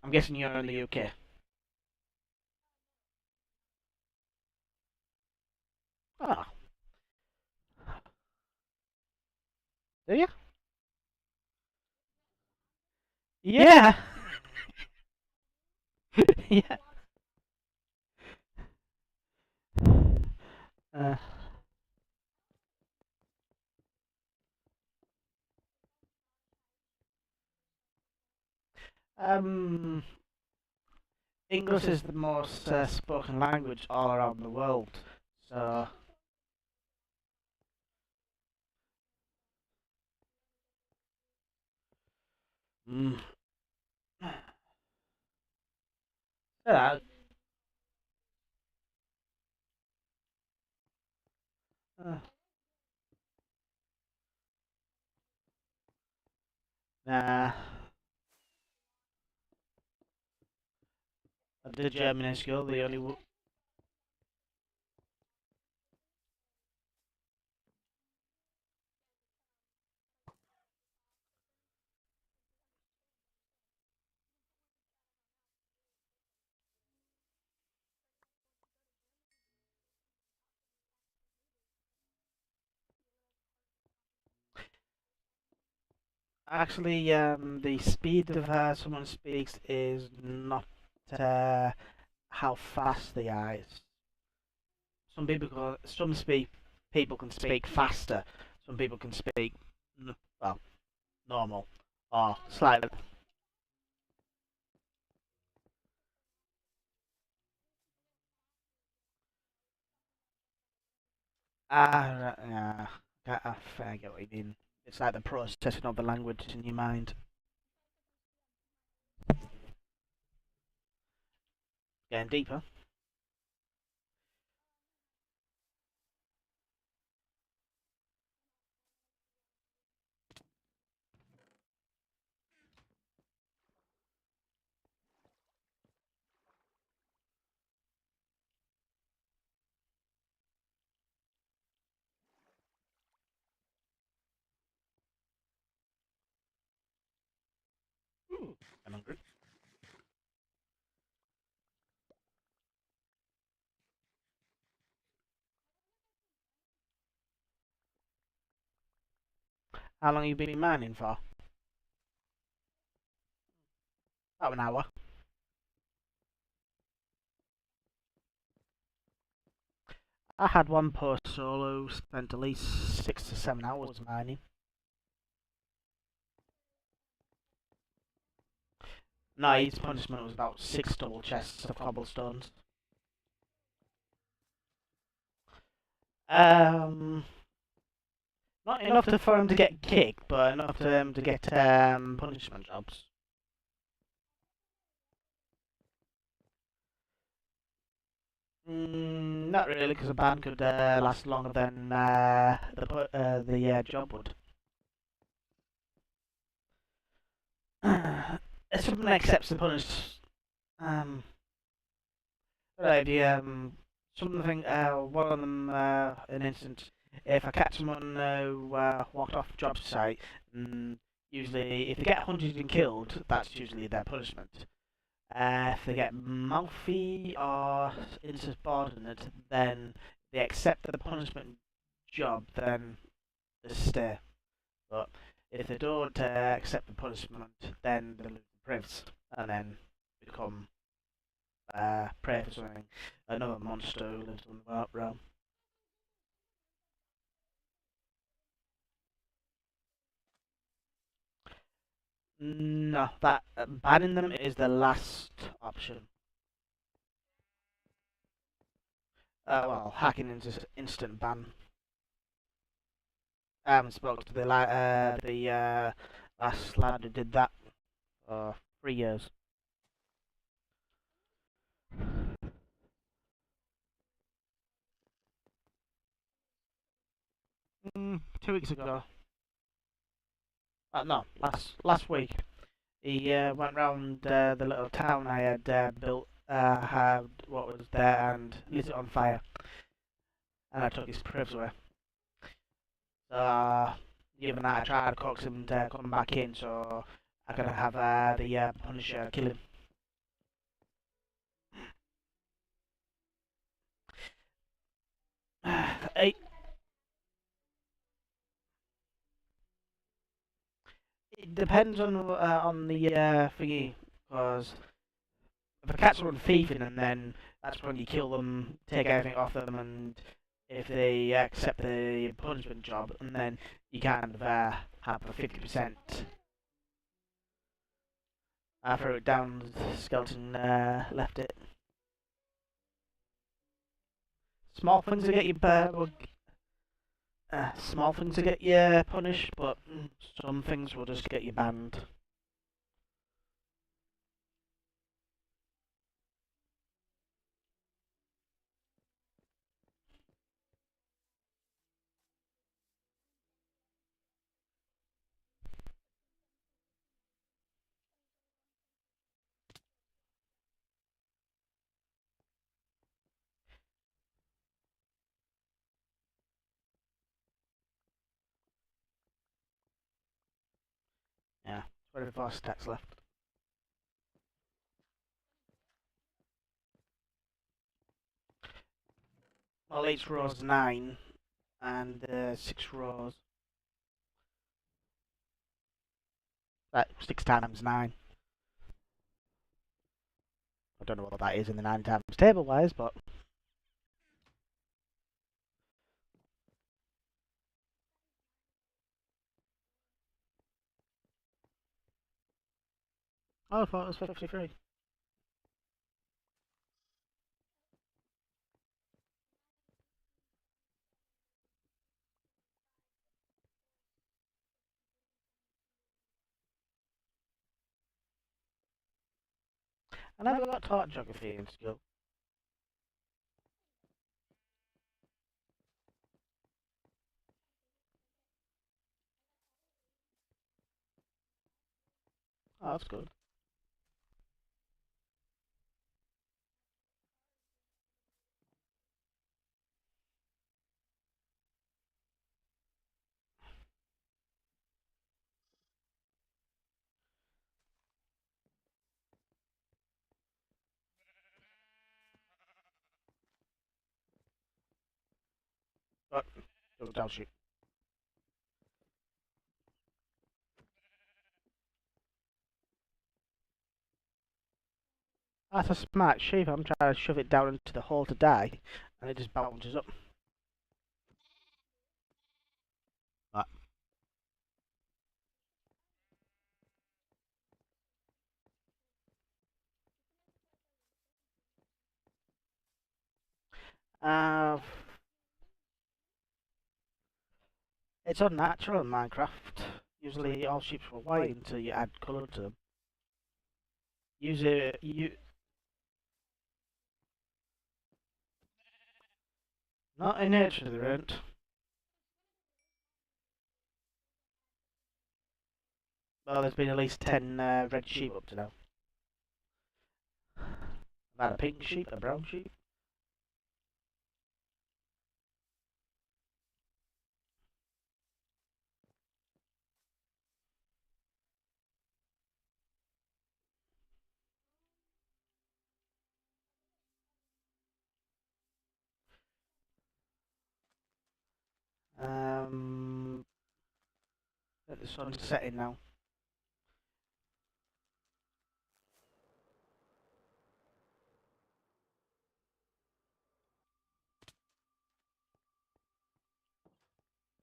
I'm guessing you're in the UK. Ah, do you? Yeah. Yeah. Uh, um, English is the most spoken language all around the world. So, mm, yeah, uh, nah. I did German in school. The only actually the speed of someone speaks is not uh, how fast they are. People can speak faster. Some people can speak well normal or slightly. Yeah, I get what you mean. It's like the processing of the language in your mind. Getting deeper. Ooh, I'm hungry. How long have you been mining for? About an hour. I had one post solo, spent at least 6 to 7 hours mining. No, his punishment was about 6 double chests of cobblestones. Um, Not enough for him to get kicked, but enough for him to get punishment jobs. Not really, because a ban could last longer than the job would. If someone accepts the punish, um, right, the something one of them an instance, if I catch someone who walked off job site, usually if they get hunted and killed, that's usually their punishment. If they get mouthy or insubordinate, then they accept the punishment job, then they stay. But if they don't accept the punishment, then they lose the privs and then become prey for something. Another monster who lives on the realm. No, that banning them is the last option. Well, hacking into instant ban. I haven't spoken to the last lad who did that for 3 years. 2 weeks ago. No, last week. He went round the little town I had built, had what was there, and lit it on fire. And I took his privs away. So, given that, I tried to coax him to come back in so I could have the Punisher kill him. it, it depends on the thingy, because if a cat's run thieving, and then that's when you kill them, take everything off them, and if they accept the punishment job, and then you kind of have a 50%. I threw it down, the skeleton left it. Small things to get you small things to get you punished, but some things will just get you banned. Yeah, 24 stacks left. Well, each row's 9, and 6 rows. 6 times 9. I don't know what that is in the 9 times table wise, but. Oh, I thought it was 53. I never got taught geography in school. Oh, that's good. But don't shoot. That's a smart sheep. I'm trying to shove it down into the hole to die, and it just bounces up. But uh, it's unnatural in Minecraft. Usually all sheep were white until you add colour to them. Usually, not in nature they aren't. Well, there's been at least 10 red sheep up to now. I've had a pink sheep, a brown sheep. Um, the sun's setting now.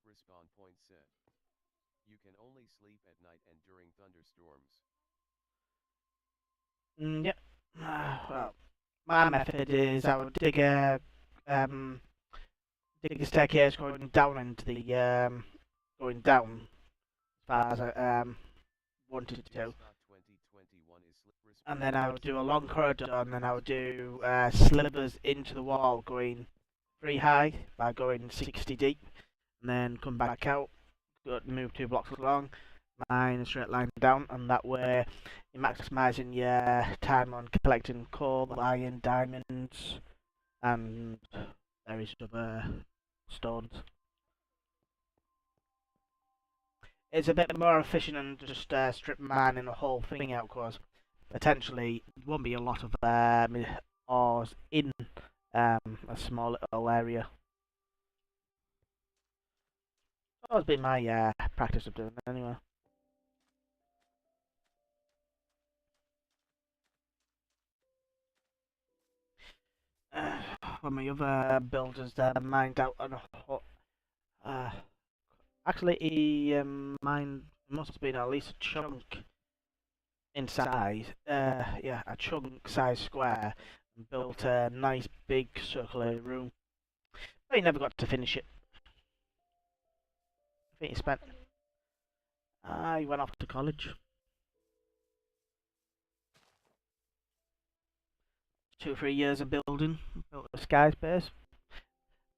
Respawn point set. You can only sleep at night and during thunderstorms. Yep. Well, my method is I would dig a staircase going down into the going down as far as I wanted to, and then I would do a long corridor, and then I would do slivers into the wall going 3 high by going 60 deep, and then come back out, move 2 blocks along, mine a straight line down, and that way you're maximising your time on collecting coal, iron, diamonds, and various other stones. It's a bit more efficient than just strip mining the whole thing out, because potentially there won't be a lot of ores in a small little area. That's been my practice of doing it anyway. When my other builders mined out on a actually he mined must have been at least a chunk in size. Yeah, a chunk size square, and built a nice big circular room. But he never got to finish it. I think he spent. He went off to college. 2 or 3 years of building. Built a skyspace.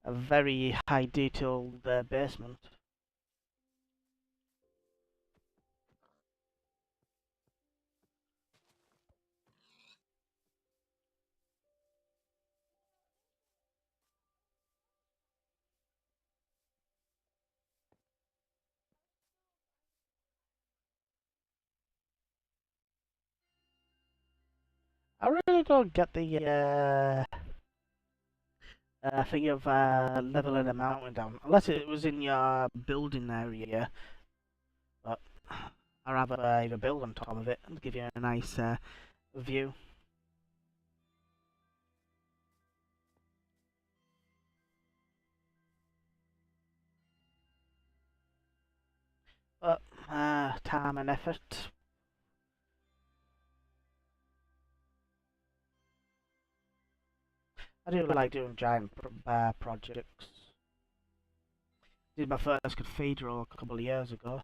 A very high detailed basement. I really don't get the thing of leveling a mountain down, unless it was in your building area. But I'd rather either build on top of it and give you a nice view. But time and effort. I do like doing giant projects. Did my first cathedral a couple of years ago.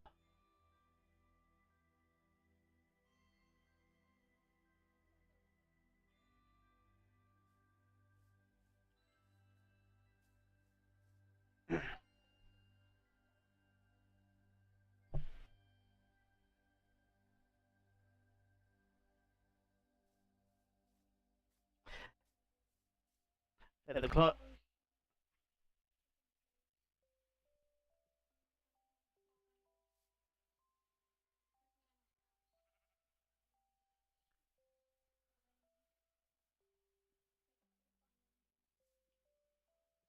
Hit the clutch.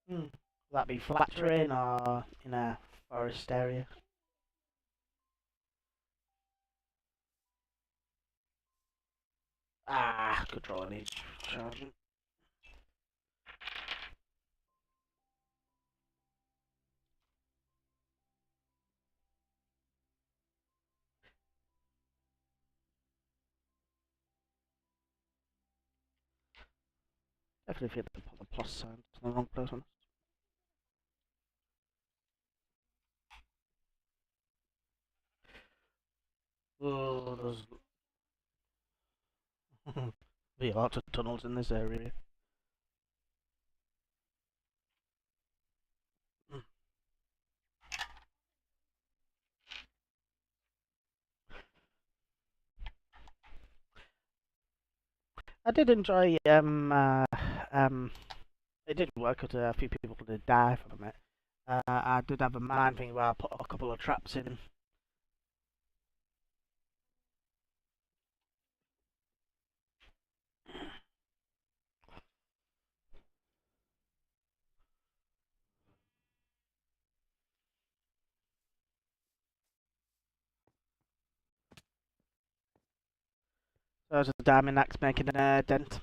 Will that be flat terrain or in a forest area? Ah, control needs charging. Definitely feel the plus sign to the wrong person. Oh, there's be lots of tunnels in this area. I did enjoy it did work because a few people did die from it. I did have a mine thing where I put a couple of traps in. So there's a diamond axe making a dent.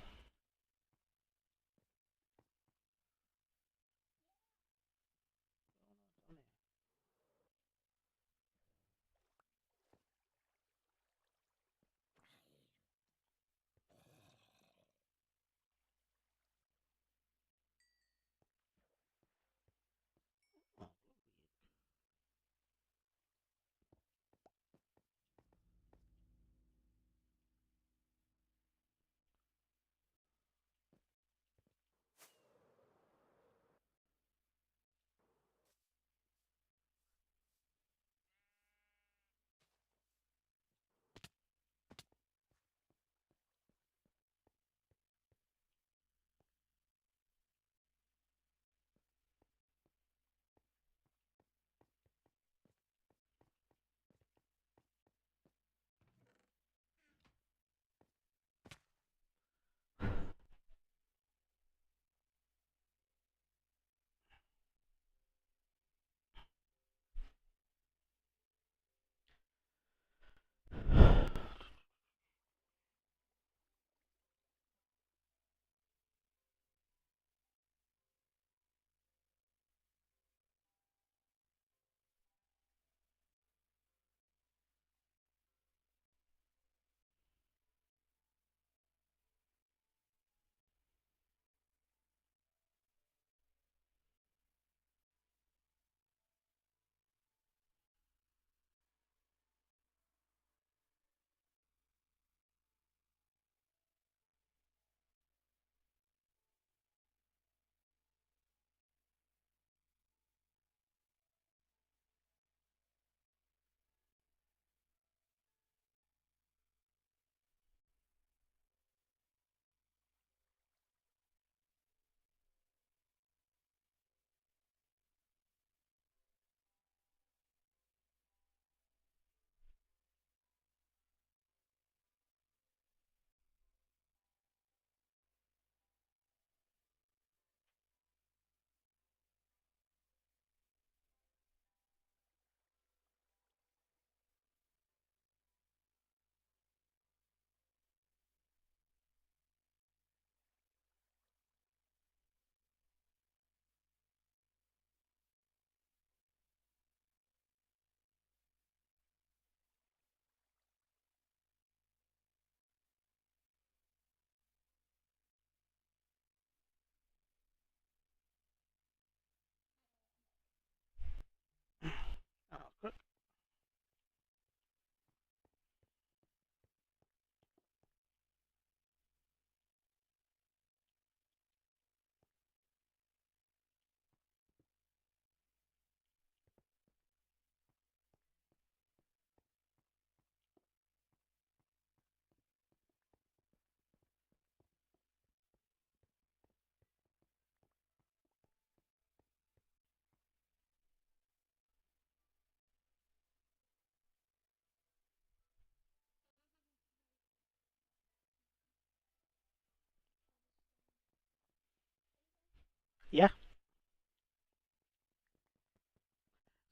Yeah,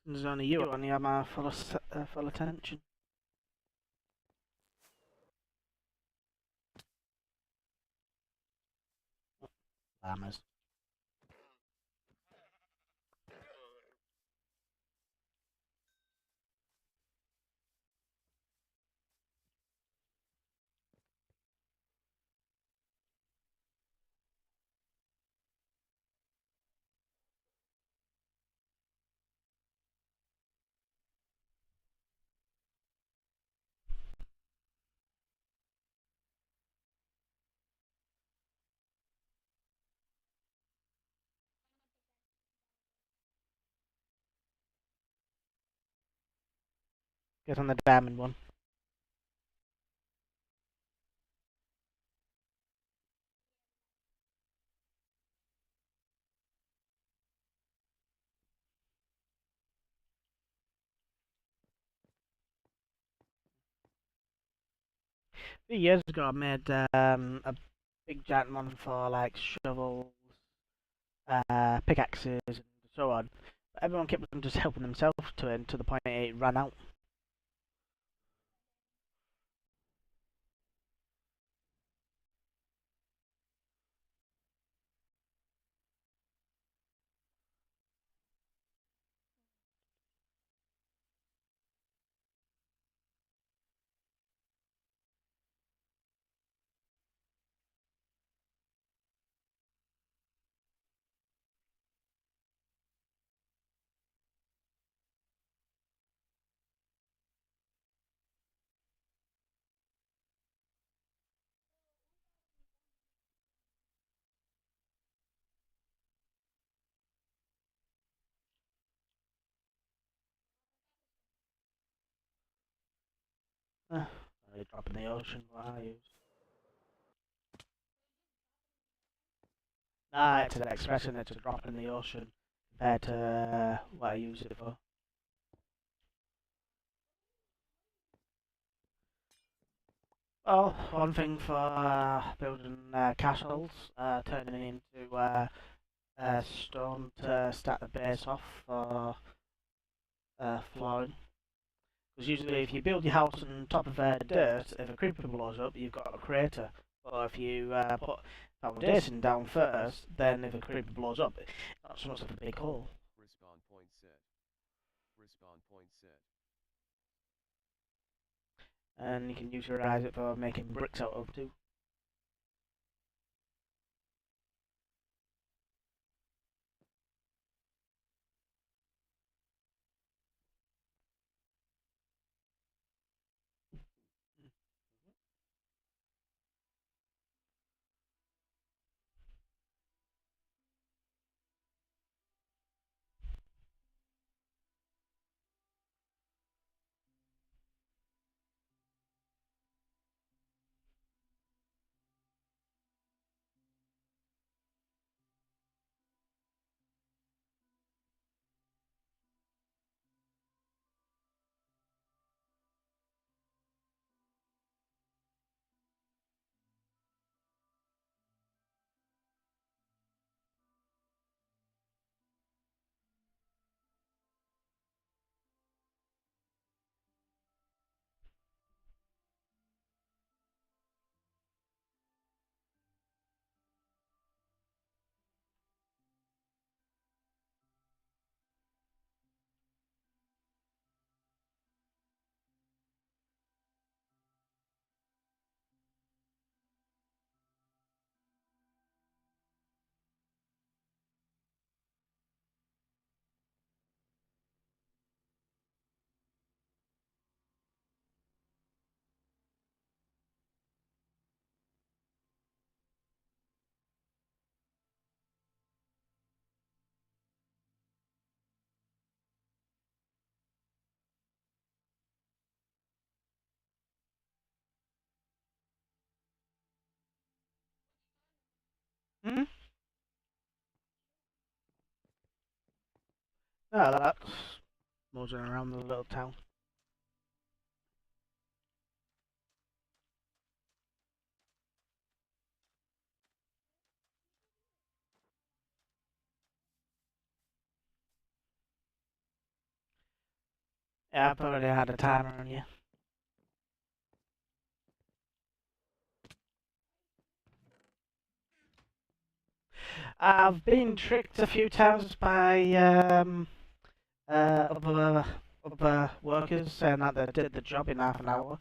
there's only you, and you have my full attention. Farmers. Get on the diamond one. A few years ago, I made a big giant one for like shovels, pickaxes, and so on. But everyone kept on just helping themselves to it, to the point it ran out. They drop in the ocean. What I use. Nah, it's an expression. It's a drop in the ocean compared to what I use it for. Well, one thing for building castles, turning into stone to start the base off for flooring. Because usually if you build your house on top of dirt, if a creeper blows up, you've got a crater. Or if you put foundation down first, then if a creeper blows up, it's not so much of a big hole. Respawn point set. Respawn point set. And you can utilize it for making bricks out of too. Hmm? Oh, that's moseying around the little town. Yeah, I've already had a timer on you. I've been tricked a few times by other workers saying that they did the job in half an hour.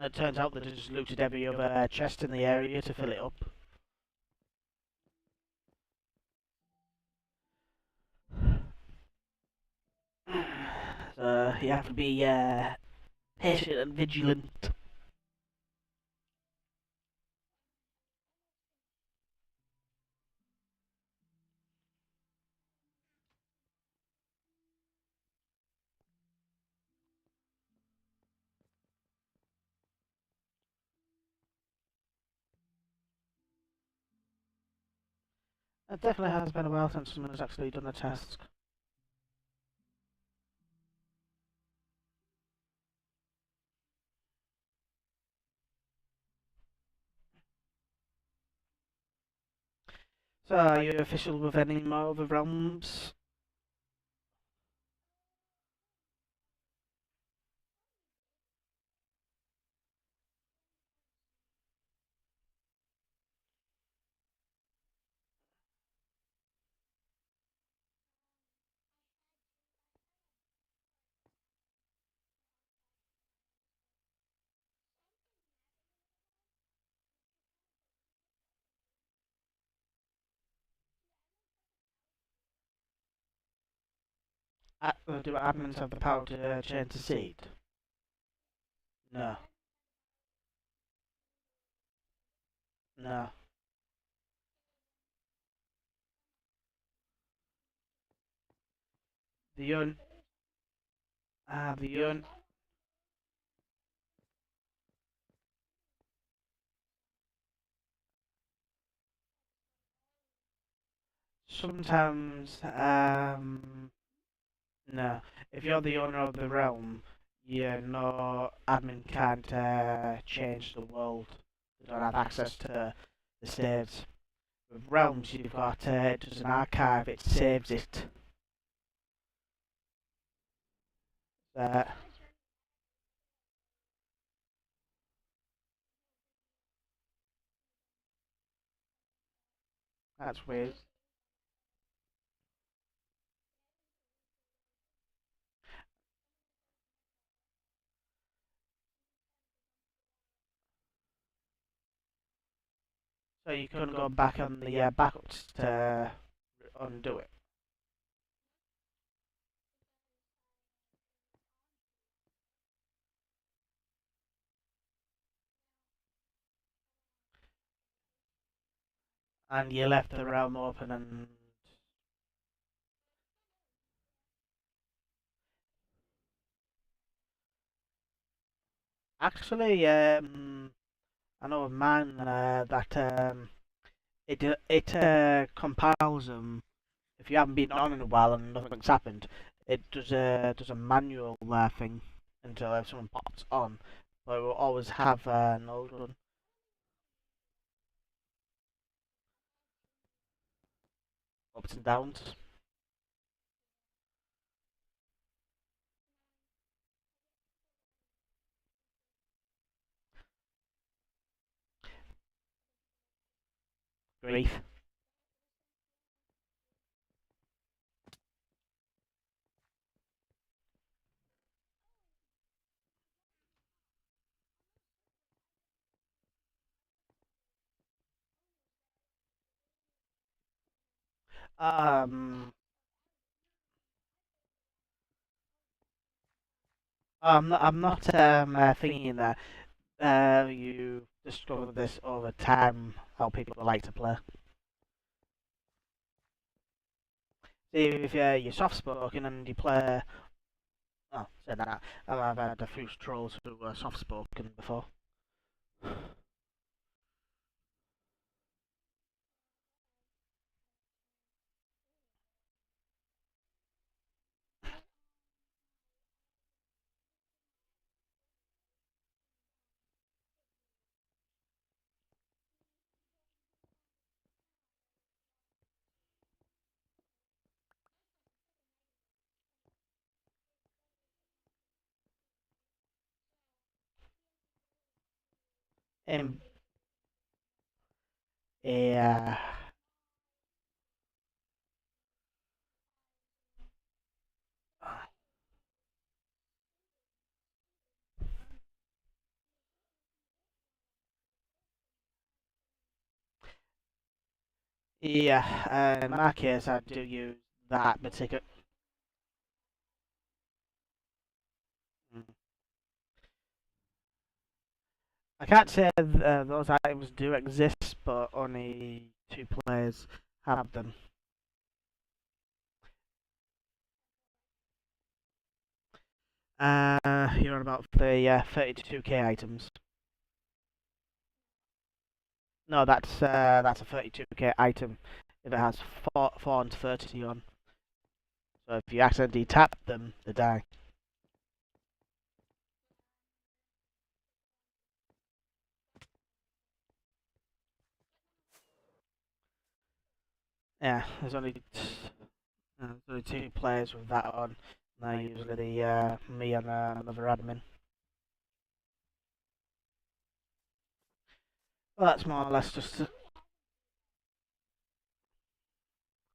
It turns out they just looted every other chest in the area to fill it up. So you have to be patient and vigilant. It definitely has been a while since someone has actually done a task. So are you official with any more of the realms? Do admins have the power to change the seed? No. No. The un... the un... Sometimes, no. If you're the owner of the realm, no admin can't change the world. They don't have access to the saves. With realms, you've got it does an archive. It saves it. Uh, that's weird. So you couldn't go back on the backups to undo it. And you left the realm open and actually, I know of mine that it compiles them if you haven't been on in a while and nothing's happened. It does a manual thing until someone pops on, but it will always have an old one. Ups and downs. Grief. Um, I'm not thinking that you discover this over time how people like to play. See, if you're soft spoken and you play, oh, said that I've had a few trolls who were soft spoken before. Um, yeah. Yeah, in my case, I do use that particular. Mm. I can't say those items do exist, but only two players have them. You're on about the 32k items. No, that's a 32k item if it has 4 and 30 on. So if you accidentally tap them, they die. Yeah, there's only two players with that on. They're usually me and another admin. Well, that's more or less just.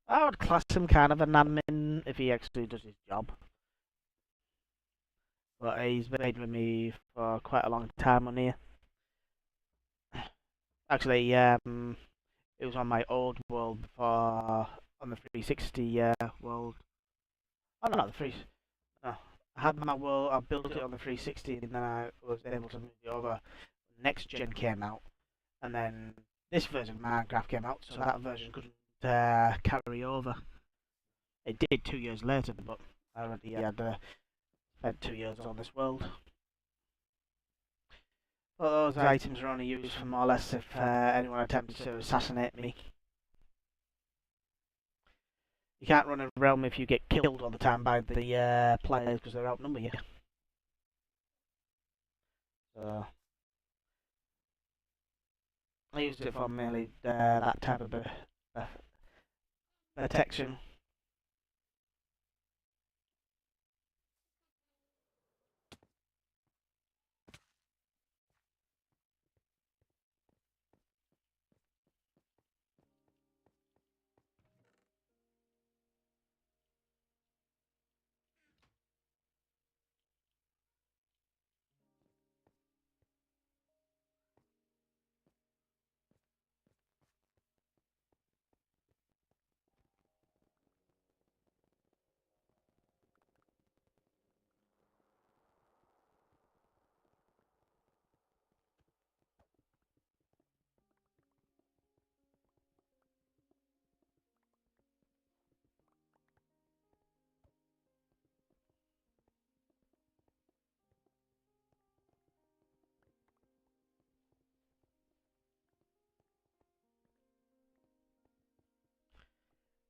I would class him kind of an admin if he actually does his job. But he's been with me for quite a long time on here. Actually, it was on my old world before on the 360 world. Oh no, not the 3. No. I had my world. I built it on the 360, and then I was able to move it over. Next gen came out, and then this version of Minecraft came out, so that version couldn't carry over. It did 2 years later, but I already had spent 2 years on this world. But those items are only used for more or less if anyone attempted to assassinate me. You can't run a realm if you get killed all the time by the players because they outnumber you. So I used it for mainly that type of protection.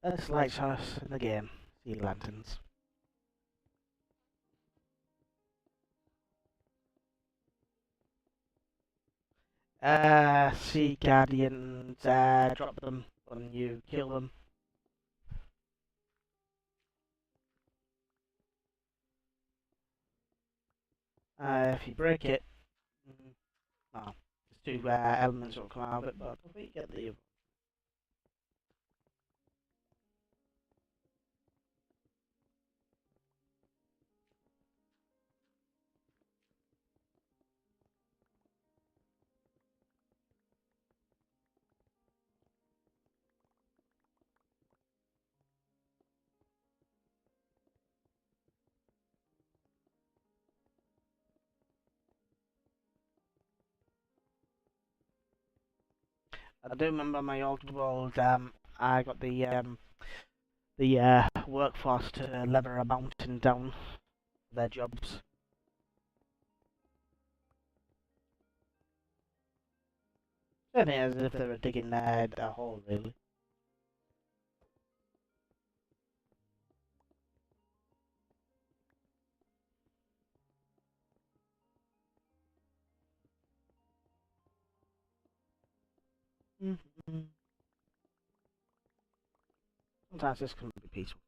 That's light source in the game. Sea lanterns. Sea guardians drop them when you kill them. If you break it, well, there's two elements that will come out of it, but we get the. I do remember my old world. I got the workforce to lever a mountain down for their jobs. Same as if they were digging a hole, really. Mm-hmm. Sometimes this can be peaceful.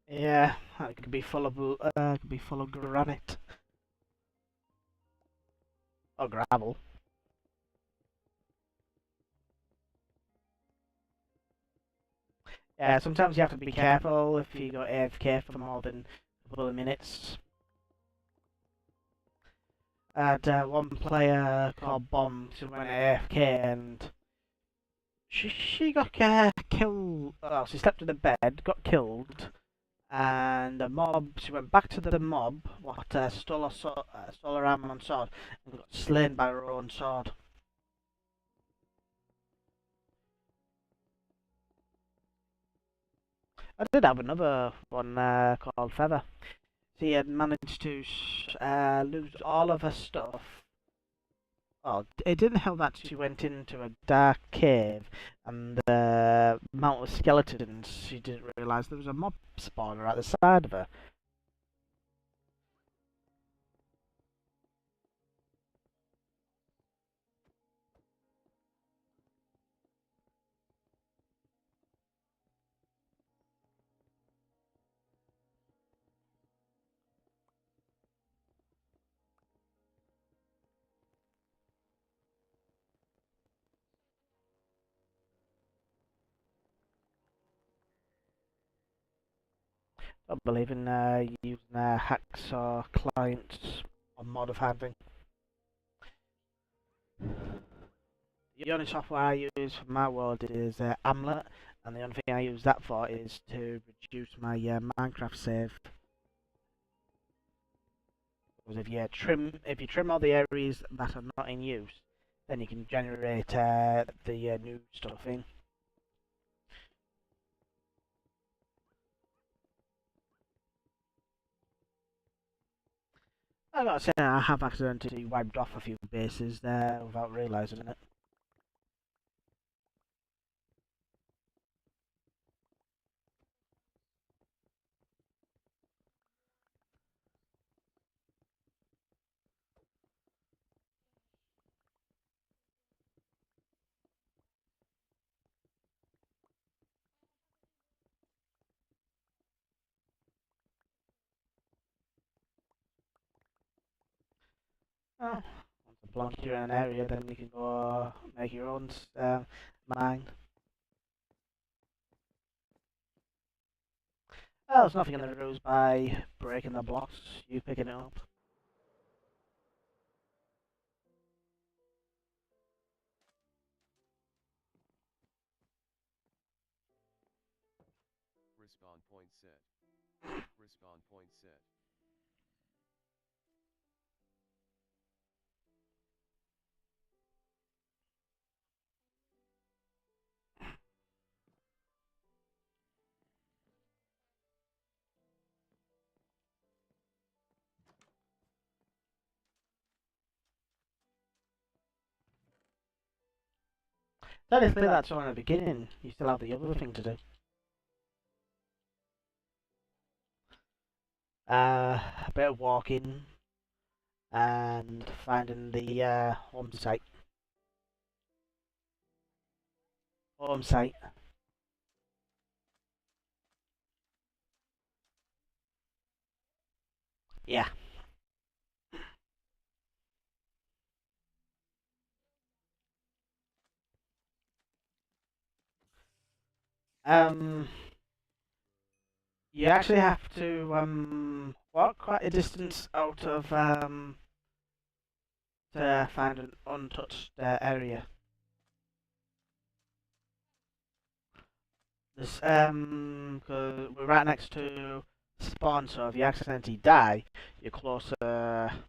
Yeah, it could be full of granite or gravel. Yeah, sometimes you have to be careful if you go AFK for more than a couple of minutes. I had one player called Bomb who went AFK and she got killed. Well, she slept in the bed, got killed, and the mob. She went back to the mob, what stole her armor and sword, and got slain by her own sword. I did have another one called Feather. She had managed to lose all of her stuff. Oh, it didn't help that she went into a dark cave and the amount of skeletons. She didn't realise there was a mob spawner at the side of her. I believe in using hacks or clients or mod of having. The only software I use for my world is Amlet, and the only thing I use that for is to reduce my Minecraft save. Because if you trim all the areas that are not in use, then you can generate the new stuff in. I gotta say, I have accidentally wiped off a few bases there without realising it. Oh, once I plonk you in an area, then you can go make your own mine. Well, there's nothing in the rules by breaking the blocks, you picking it up. Respawn point set. Respawn point set. Technically, that's only the beginning. You still have the other thing to do. A bit of walking and finding the home site. Home site. Yeah. Um, you actually have to walk quite a distance out of to find an untouched area. This 'cause we're right next to spawn, so if you accidentally die, you're closer.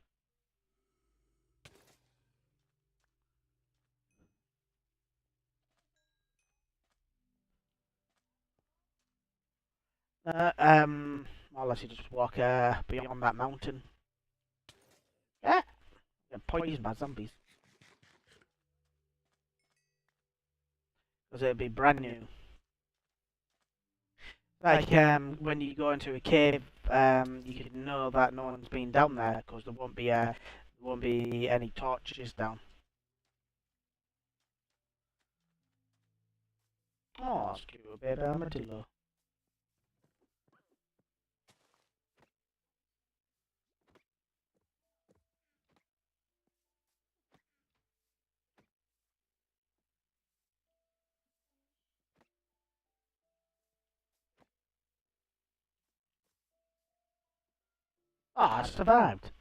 Uh, um, unless you just walk beyond that mountain. Yeah, get poisoned by zombies. Because it'd be brand new. Like when you go into a cave, you can know that no one's been down there because there won't be any torches down. Oh, scuba baby armadillo. Oh, I survived.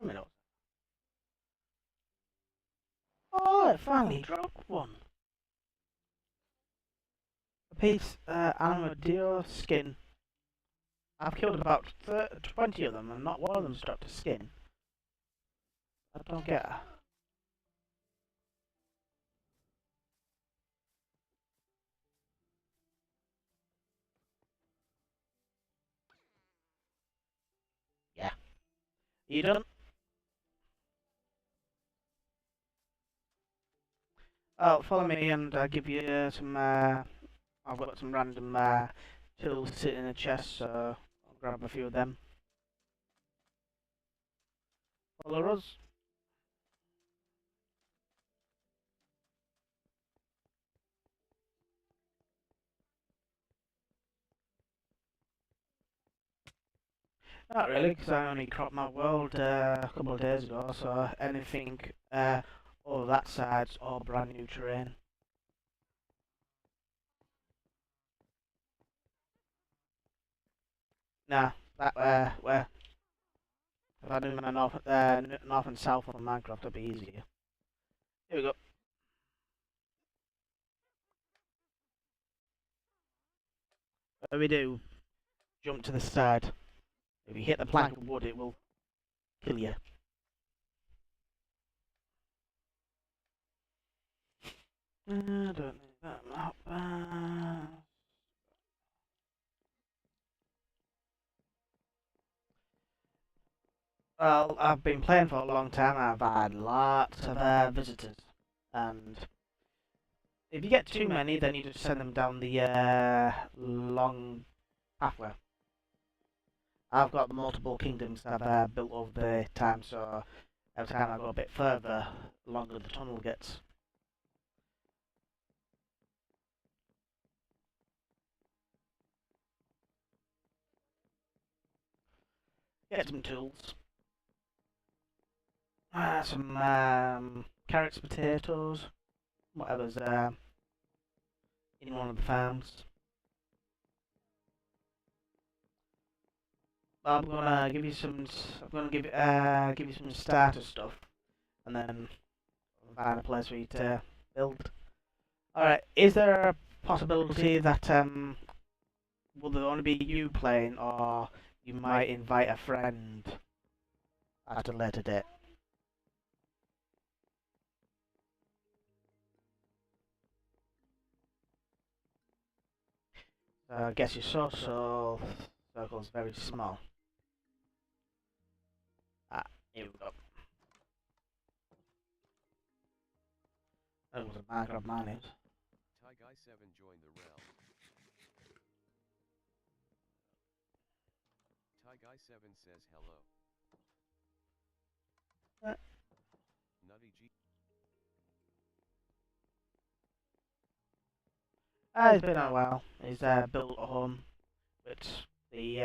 A minute. Oh, it finally dropped one. A piece, armadillo skin. I've killed about 20 of them and not one of them's dropped a skin. I don't get it. Yeah. You done? Oh, follow me and I'll give you some, I've got some random tools sitting in a chest, so I'll grab a few of them. Follow us. Not really, because I only cropped my world a couple of days ago, so anything over that side's all brand new terrain. Nah, that where if I do my north and south on Minecraft, it'll be easier. Here we go. What do we do? Jump to the side. If you hit the plank of wood, it will kill you. I don't need that map. Well, I've been playing for a long time. I've had lots of visitors, and if you get too many, then you just send them down the long pathway. I've got multiple kingdoms that I've built over the time, so every time I go a bit further, the longer the tunnel gets. Get some tools. Some carrots, potatoes, whatever's in one of the farms. I'm gonna give you some. I'm gonna give you some starter stuff, and then find a place for you to build. All right. Is there a possibility that will there only be you playing, or you might invite a friend at a later date? I guess your social circle is very small. Ah, here we go. That was a Minecraft mine. Ty Guy 7 joined the realm. Ty Guy 7 says hello. Nutty G. It's been a while. He's built a home, but the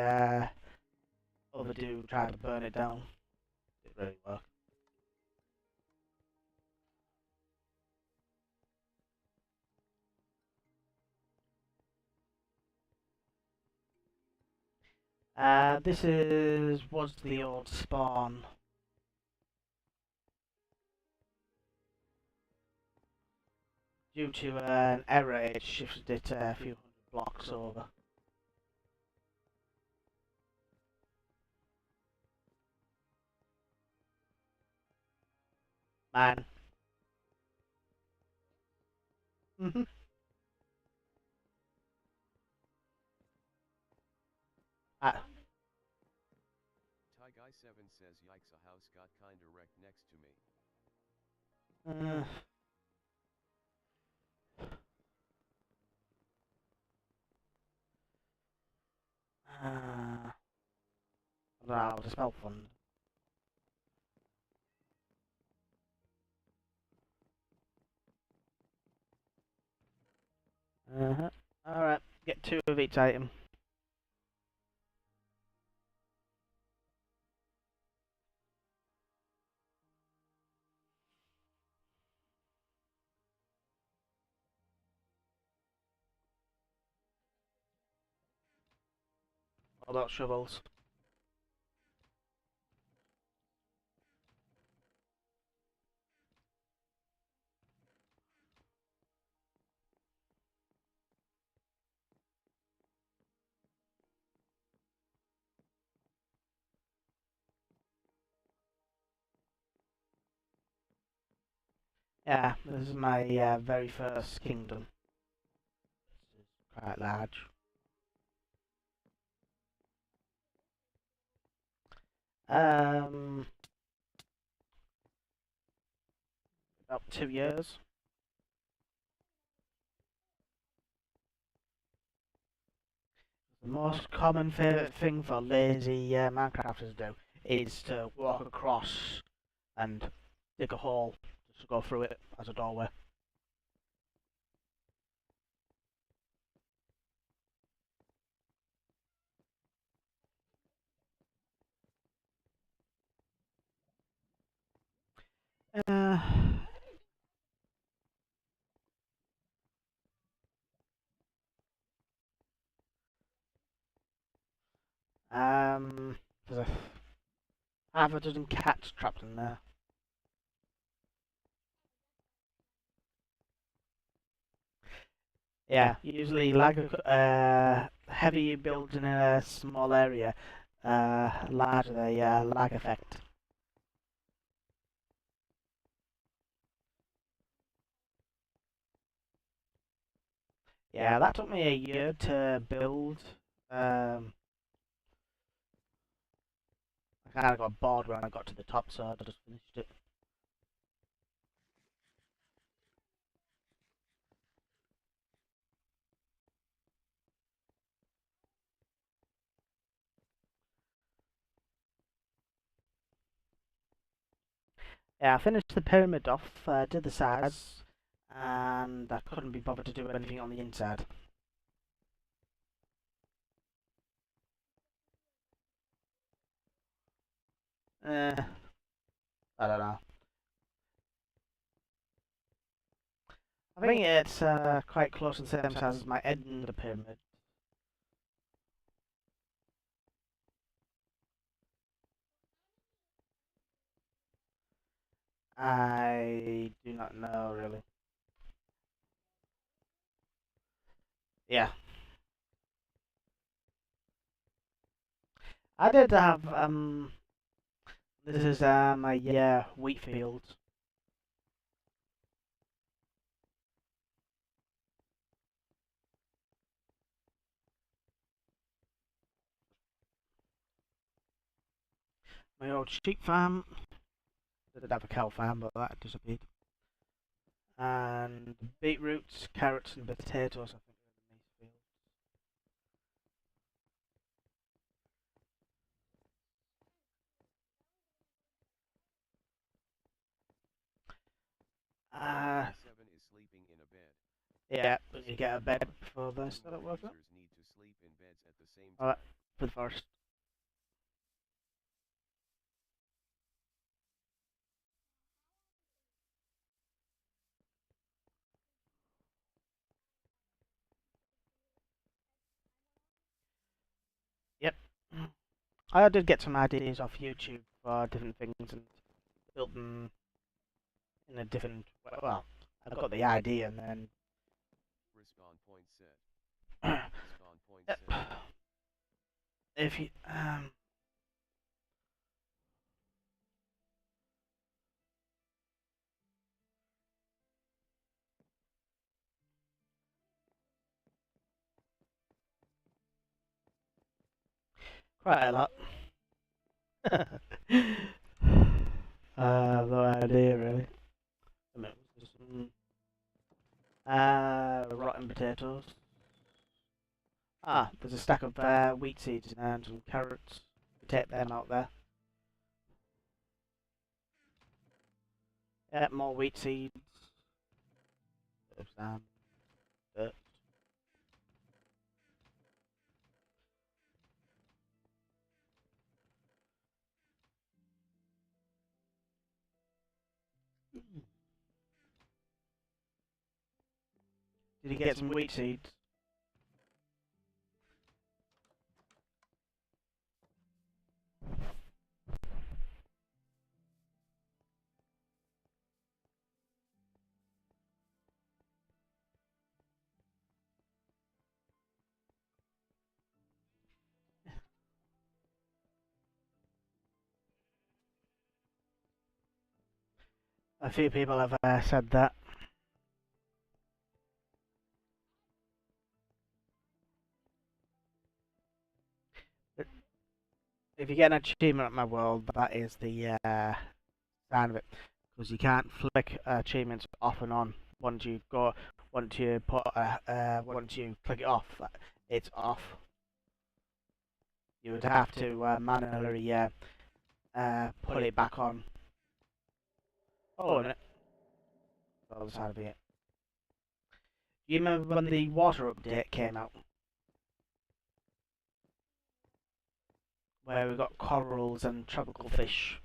other dude tried to burn it down. It really worked. This was the old spawn. Due to an error, it shifted it a few hundred blocks over. Man. Mhm. Uh, Ty Guy 7 says yikes, a house got kinda wrecked next to me. uh, uh, I'll just spell fun. Alright, get 2 of each item. What about shovels? Yeah, this is my very first kingdom. It's quite large. Um, about 2 years. The most common favourite thing for lazy Minecrafters do is to walk across and dig a hole just to go through it as a doorway. Uh, there's a half a dozen cats trapped in there. Yeah, usually heavy you build in a small area, larger the lag effect. Yeah, that took me a year to build. Um, I kind of got bored when I got to the top, so I just finished it. Yeah, I finished the pyramid off, did the sides, and I couldn't be bothered to do anything on the inside. Uh, I don't know. I think it's quite close to the same size as my end of the pyramid. I do not know really. Yeah, I did have This is my wheat field. My old sheep farm. I did have a cow farm, but that disappeared. And beetroots, carrots, and potatoes. I think are in these fields. Uh, Seven is sleeping in a bed. yeah, we need to get a bed before they start working. Users need to sleep in beds at the same Alright, time. for the first. Yep. I did get some ideas off YouTube for different things and built them in a different. Well, I got the idea and then. Respawn point set. Respawn point Yep. set. If you quite a lot. No idea really. Rotten potatoes. Ah, there's a stack of wheat seeds and some carrots. Take them out there. Yeah, more wheat seeds. Bit of sand. Dirt. Did he get some wheat seeds? A few people have said that. If you get an achievement at my world, that is the sign of it, because you can't flick achievements off and on. Once you go, once you click it off, it's off. You would have to manually put it back on. Oh, a minute. The other side of it. Do you remember when the water update came out? Where we got corals and tropical fish.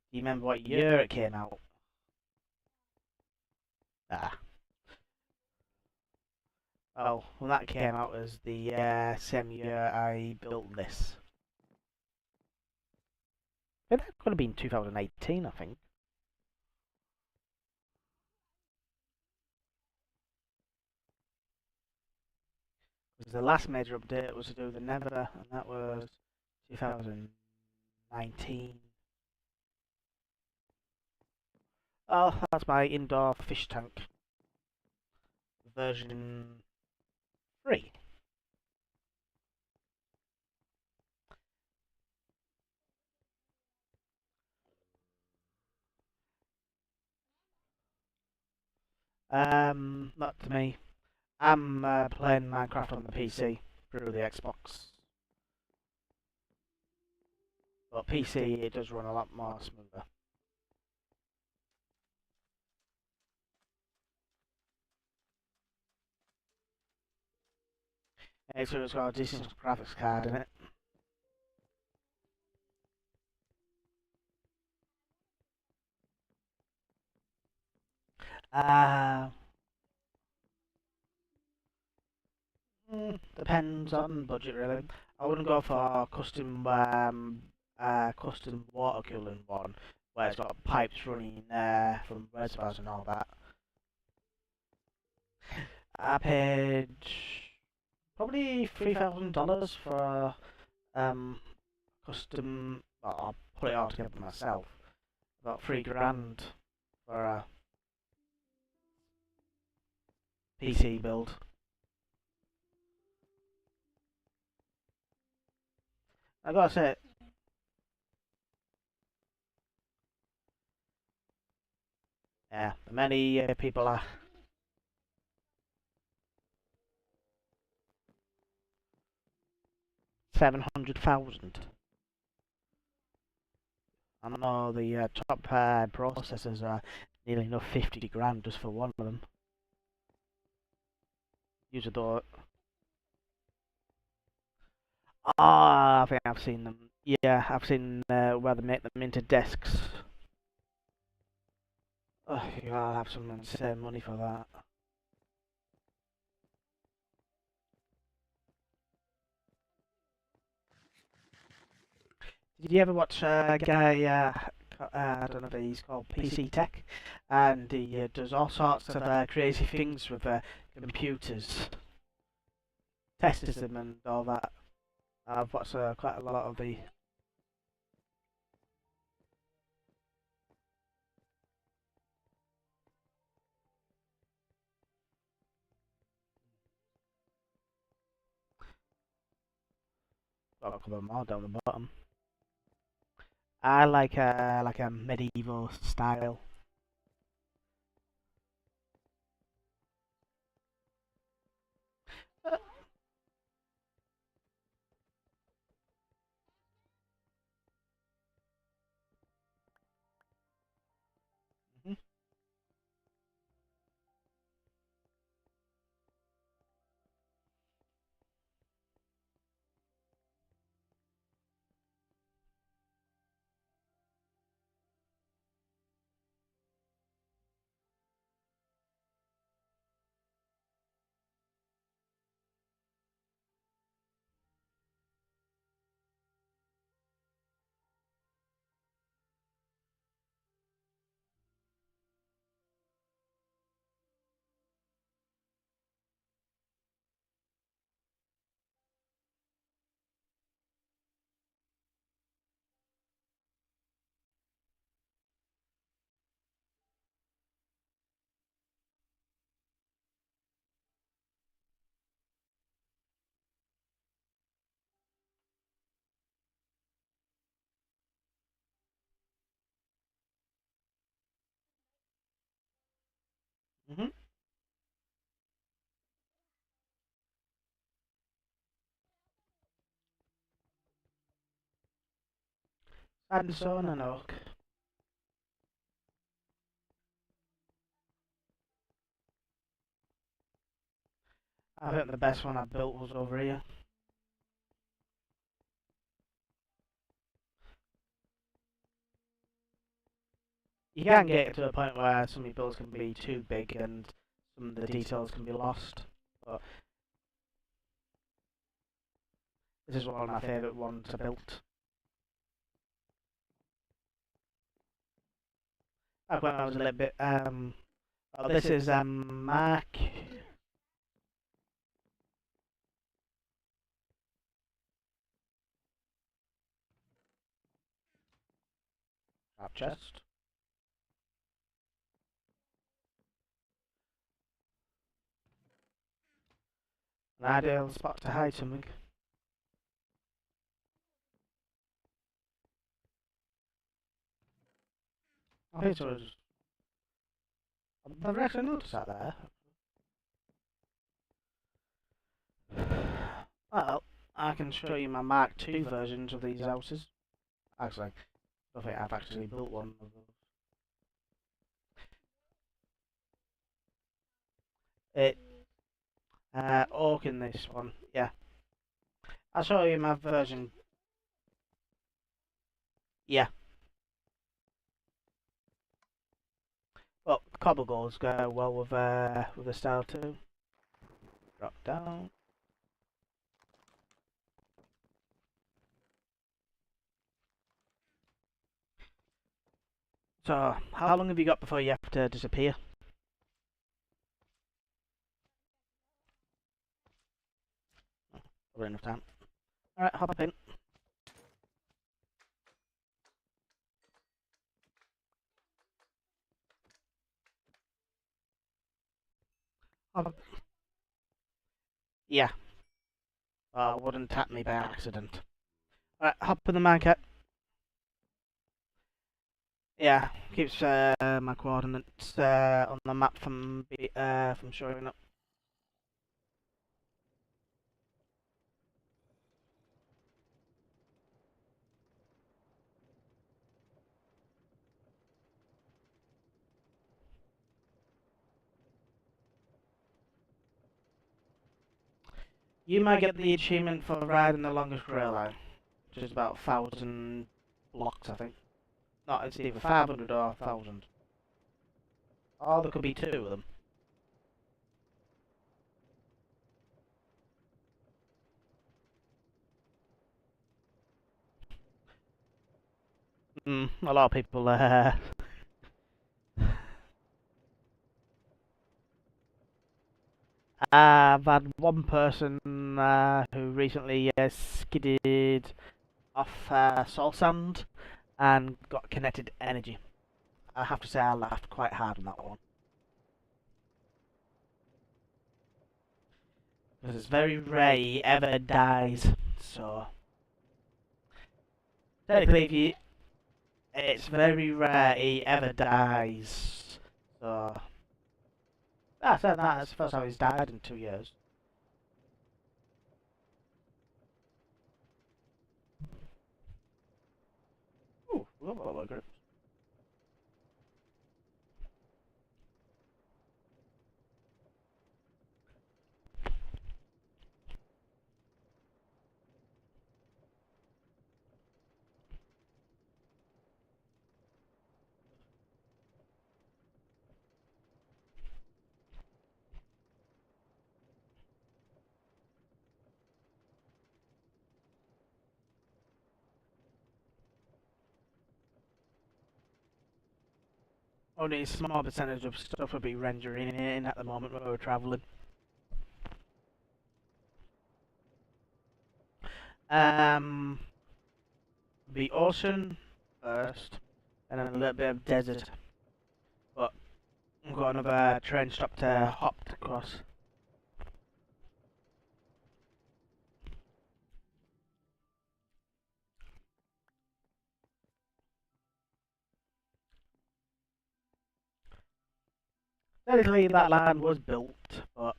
Do you remember what year it came out? Ah. Well, when that came out was the same year I built this. But that could have been 2018, I think. Because the last major update was to do with the Nether, and that was 2019. Oh, that's my indoor fish tank. Version 3. Not to me. I'm playing Minecraft on the PC through the Xbox. But PC, it does run a lot more smoother. It's got a decent graphics card in it. Uh, Depends on budget really. I wouldn't go for a custom water cooling one where it's got pipes running from reservoirs and all that. I paid probably $3,000 for custom. Well, I'll put it all together myself. About $3,000 for a PC build. I gotta say, yeah, many people are 700,000. I know the top processors are nearly enough 50 grand just for one of them. Usually though, I think I've seen them. Yeah, I've seen where they make them into desks. Oh, I'll have some insane money for that. Did you ever watch a guy? I don't know if he's called PC Tech, and he does all sorts of crazy things with computers, tests them and all that. I've watched quite a lot of the. Got a couple more down the bottom. I like a medieval style. Mhm. Mm-hmm. Sandstone and oak. I think the best one I built was over here. You can get it to a point where some of your builds can be too big and some of the details can be lost. But this is one of my favourite ones I built. Back when I was a little bit oh, this is Mark. Up chest. An ideal spot to hide something. I think it was. I've never actually noticed that there. Well, I can show you my Mark II versions of these houses. Actually, I don't think I've actually built one of those. It oak in this one, yeah. I'll show you my version. Yeah. Well, cobble goals go well with the style too. Drop down. So, how long have you got before you have to disappear? Probably enough time. Alright, hop in. Hop. Yeah. Wouldn't tap me by accident. Alright, hop in the market. Yeah, keeps my coordinates on the map from showing up. You might get the achievement for riding the longest rail line, which is about 1,000 blocks, I think. No, it's either 500 or 1,000. Or there could be two of them. A lot of people I've had one person who recently skidded off Soul Sand and got kinetic energy. I have to say I laughed quite hard on that one. Because it's very rare he ever dies. So, technically, if you, it's very rare he ever dies. So, that's the first time he's died in 2 years. Ooh, love all that grip. Only a small percentage of stuff will be rendering in at the moment when we're travelling. Um, the ocean first, and then a little bit of desert. But we've got another train stop to hop across. Technically, that land was built, but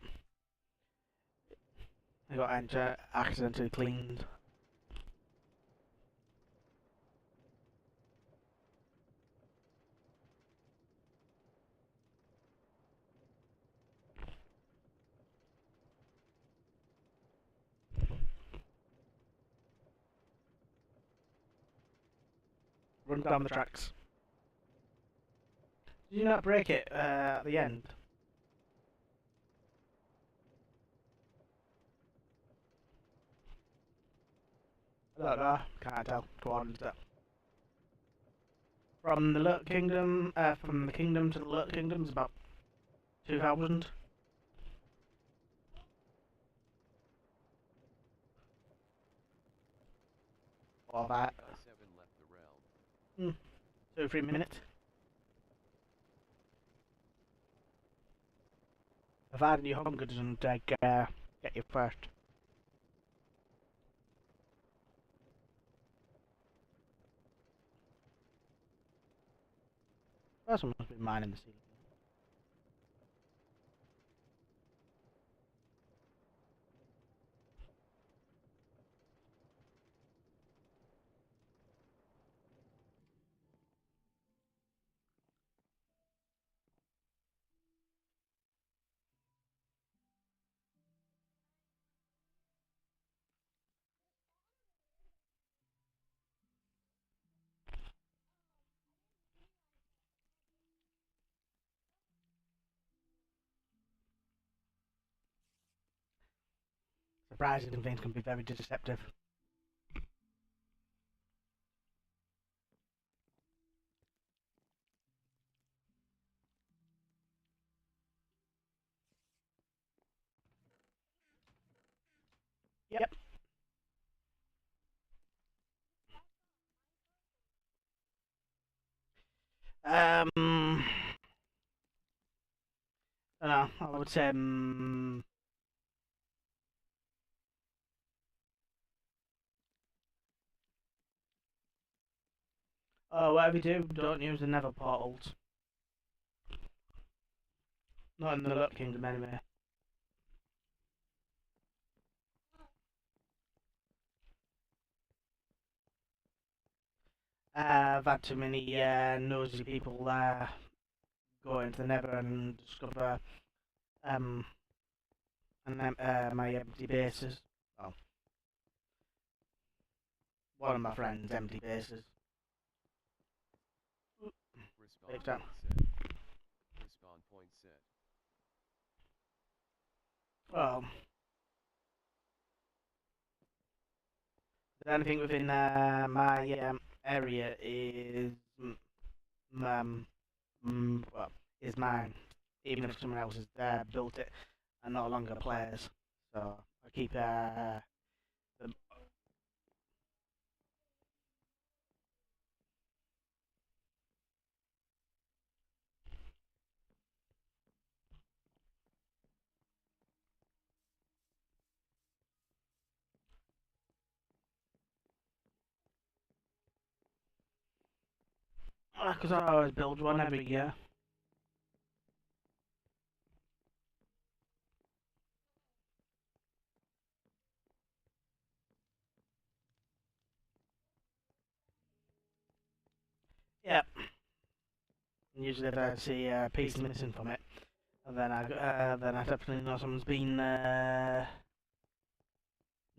it got accidentally cleaned. Run down the tracks. Did you not break it at the end? I don't know. Can't tell. Go on. From the Lurk Kingdom, from the Kingdom to the Lurk Kingdom is about 2,000. Or that. I7 left the realm. 2 or 3 minutes. Providing your hunger doesn't get you first. First one must be mine in the ceiling. Surprises and things can be very deceptive. Yep. I don't know. I would say whatever you do, don't use the Nether portals. Not in the Lurk Kingdom anyway. I've had too many nosy people go into the Nether and discover my empty bases. Well, one of my friends' empty bases. Respawn point set. Well, anything within my area is well, is mine. Even if someone else has built it and no longer plays, so I keep them. Because I always build one every year. Yep. And usually if I see a piece missing from it, then I definitely know someone's been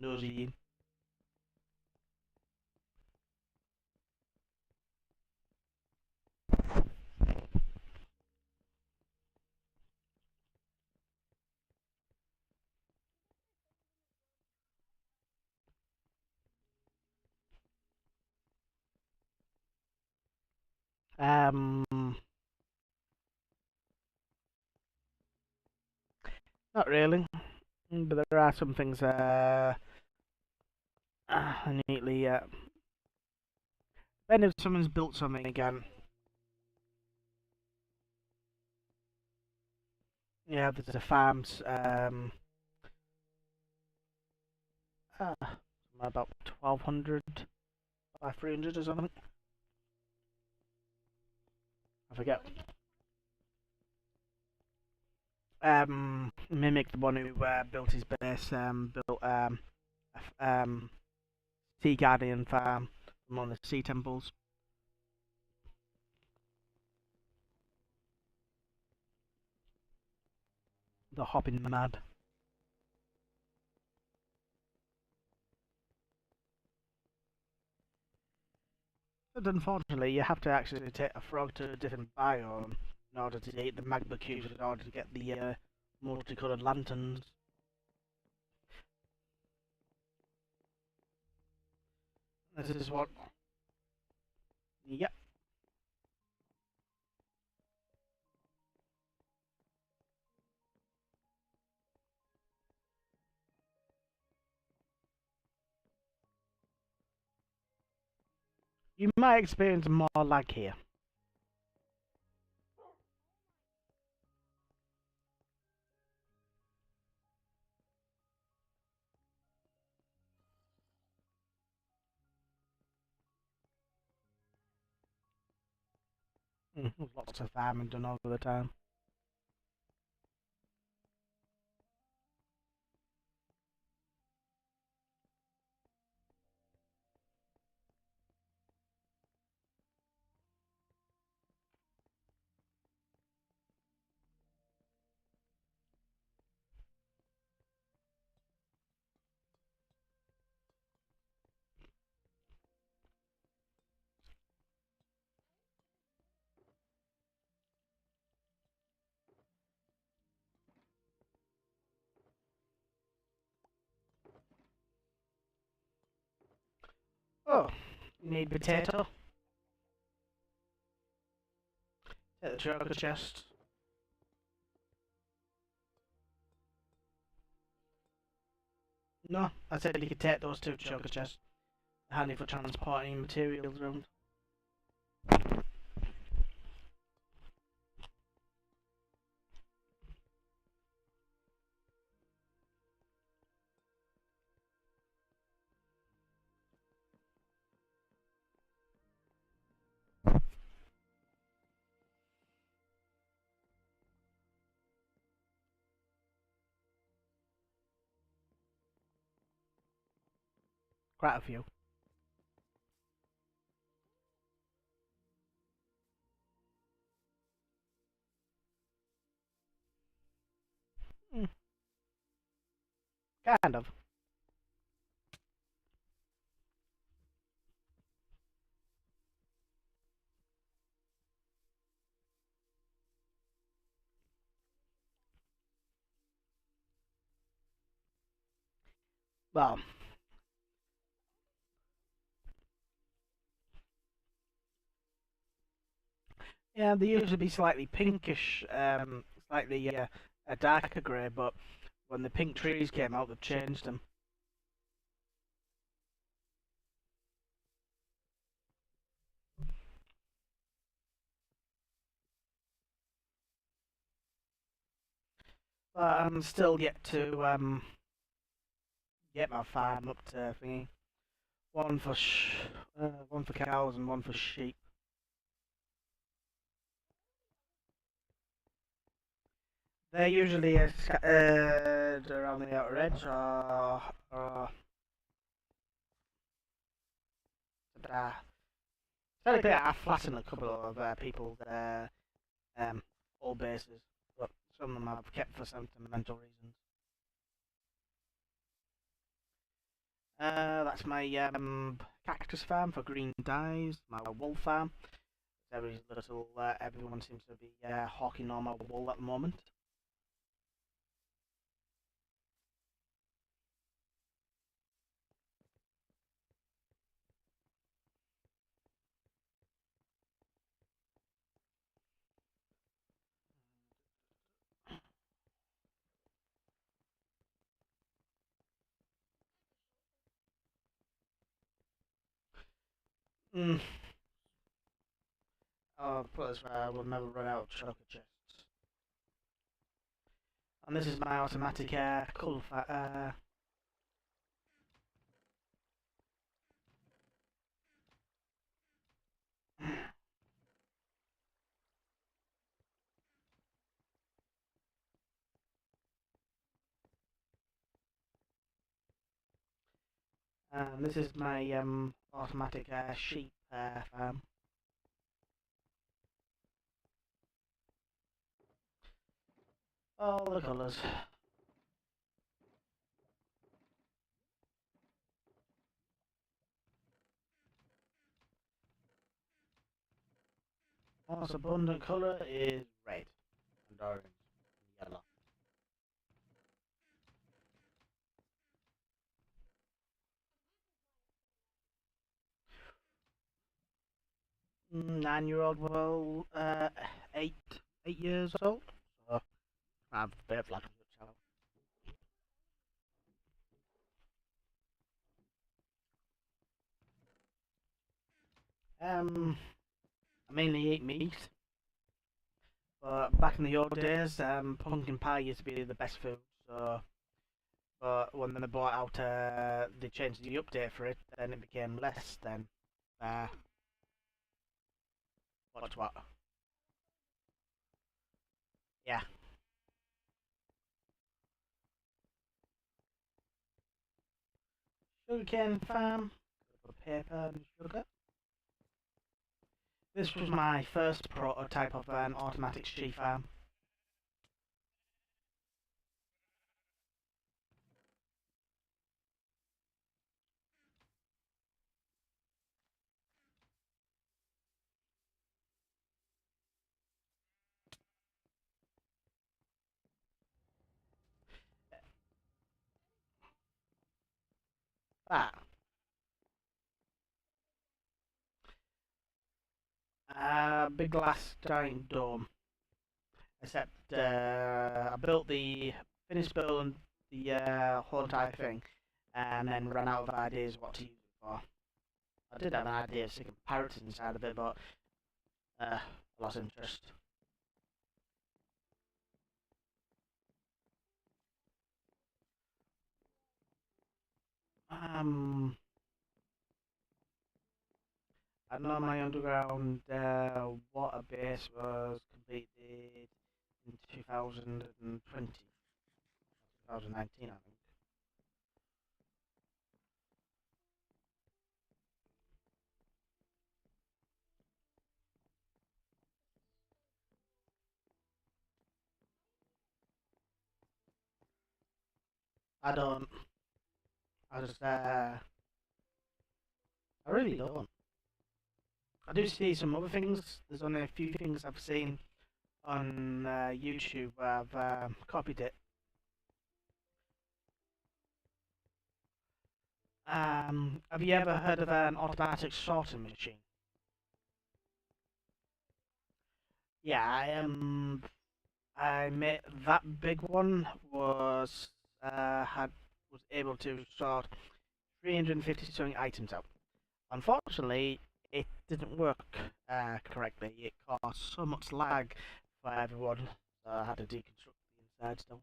nosy. Not really, but there are some things neatly. Then if someone's built something again, yeah, there's the farms. About 1,200 by 300 or something. I forget. mimic the one who built his base, built Sea Guardian farm from one of the sea temples. The hopping mad. But unfortunately, you have to actually take a frog to a different biome in order to eat the magma cubes in order to get the multicoloured lanterns. This is what. Yep. You might experience more lag here. Lots of farming done over the time. Oh, you need potato? Take the choker chest. No, I said you could take those two choker chests. Handy for transporting materials around. Quite a few. Mm, kind of. Well, yeah, they used to be slightly pinkish, slightly a darker grey, but when the pink trees came out, they've changed them. But I'm still yet to get my farm up to thingy. One for cows and one for sheep. They're usually scattered around the outer edge, or technically I flattened a couple of people's old bases, but some of them I've kept for sentimental reasons. That's my cactus farm for green dyes, my wool farm. Everyone seems to be hawking all my wool at the moment. Mm. Oh, put this way, I will never run out of chocolate chests. And this is my automatic And this is my automatic sheep farm. All the colours. Most abundant colour is red and orange and yellow. Nine-year-old, well, 8 years old. So I have a bit of like a child. I mainly eat meat, but back in the old days, pumpkin pie used to be the best food. So, but when they bought out, they changed the update for it, then it became less. Then, uh, what's what? Yeah, sugarcane farm, paper and sugar. This was my first prototype of an automatic sheep farm. That big glass giant dome. Except I built the finished building the whole entire thing, and then ran out of ideas what to use it for. I did have an idea of sticking parrots inside of it, but I lost interest. Um, I know my underground water base was completed in 2020, 2019, I think. I don't. I just. I really don't. I do see some other things. There's only a few things I've seen on YouTube where I've copied it. Have you ever heard of an automatic sorting machine? Yeah, I made that big one was able to sort 350 something items out. Unfortunately, it didn't work correctly. It caused so much lag for everyone, so I had to deconstruct the inside still.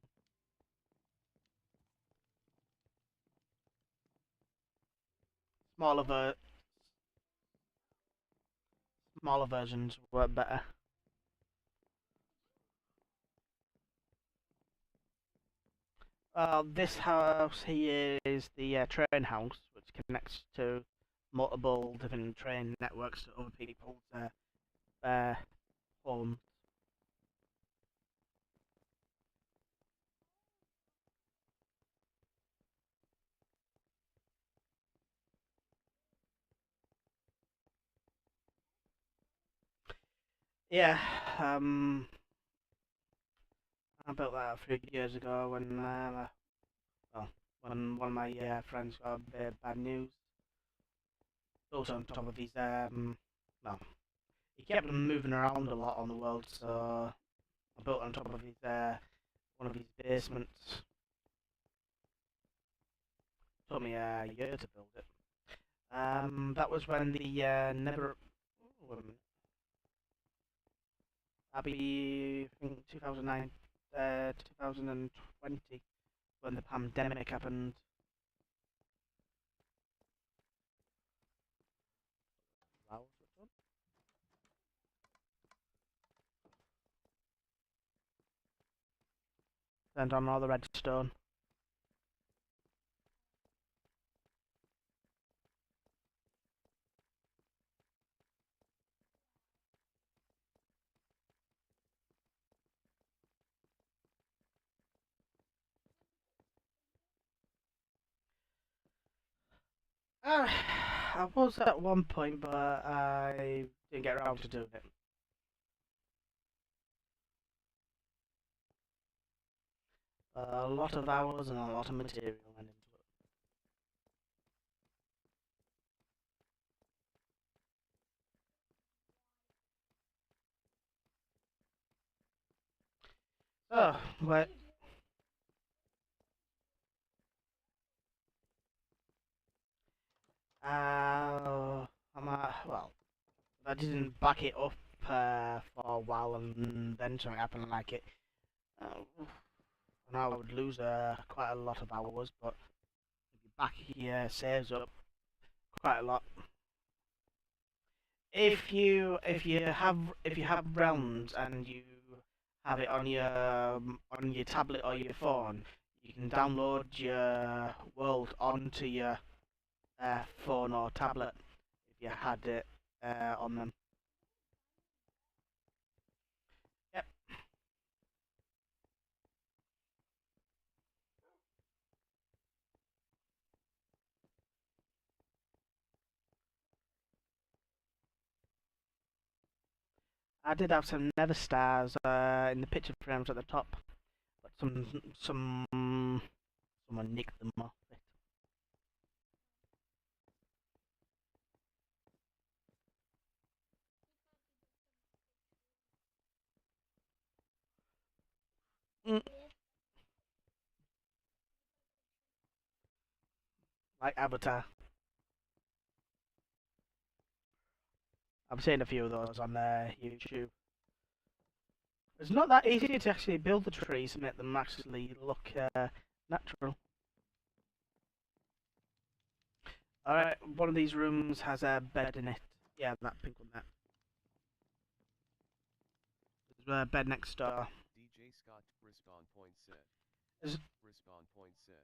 Smaller ver smaller versions were better. This house here is the train house, which connects to multiple different train networks to other people's uh, homes. Yeah, I built that a few years ago well, when one of my friends got bad news. Also on top of his well, he kept them moving around a lot on the world, so I built on top of his one of his basements. Took me a year to build it. That was when the never. Oh, wait a minute. That'd be I think 2009, 2020 when the pandemic happened. Wow, turned on all the redstone. I was at one point, but I didn't get around to doing it. A lot of hours and a lot of material went into it. Oh, wait. Well, I didn't back it up for a while, and then something happened like it. And I would lose quite a lot of hours, but if you back your saves up quite a lot. If you have realms and you have it on your tablet or your phone, you can download your world onto your phone or tablet if you had it on them. Yep, I did have some nether stars in the picture frames at the top, but someone nicked them off it. Mm, like Avatar. I've seen a few of those on YouTube. It's not that easy to actually build the trees and make them actually look natural. Alright, one of these rooms has a bed in it. Yeah, that pink one there. There's a bed next door. DJ Scott respawn point set. There's- Respawn point set.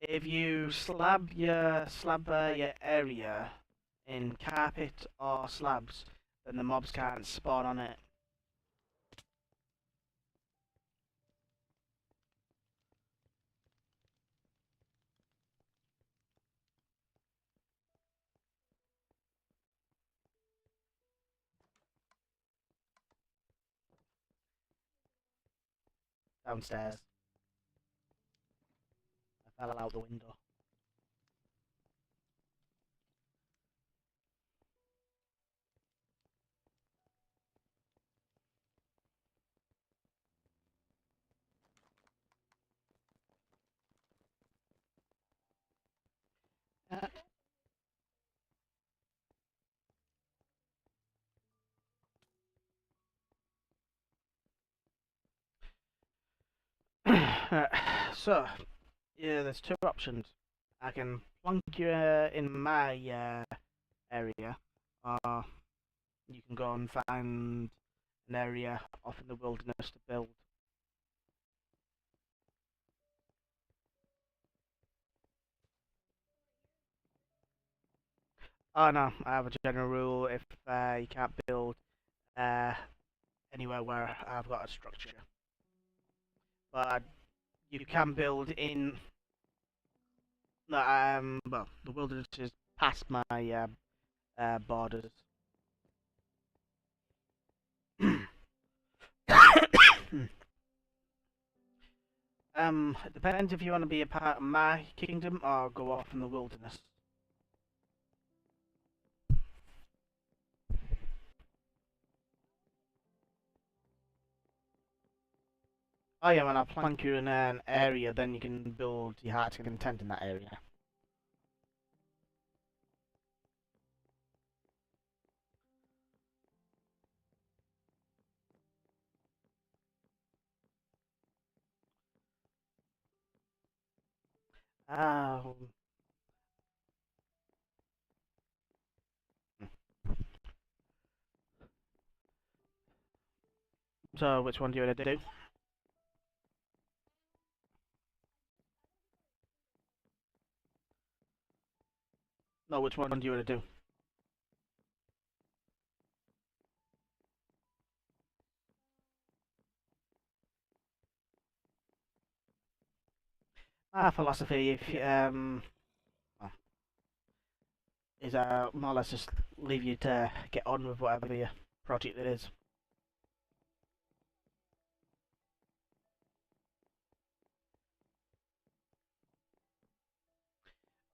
If you slab your area in carpet or slabs, then the mobs can't spawn on it. Downstairs. I fell out the window. So, yeah, there's two options. I can plonk you in my area, or you can go and find an area off in the wilderness to build. Oh no, I have a general rule if you can't build uh, anywhere where I've got a structure. But you can build in. No, well, the wilderness is past my borders. It depends if you want to be a part of my kingdom or go off in the wilderness. Oh yeah, when I plank you in an area, then you can build your heart's content in that area. Um, so which one do you want to do? No, which one do you want to do? our philosophy if well, is more or less just leave you to get on with whatever your project it is.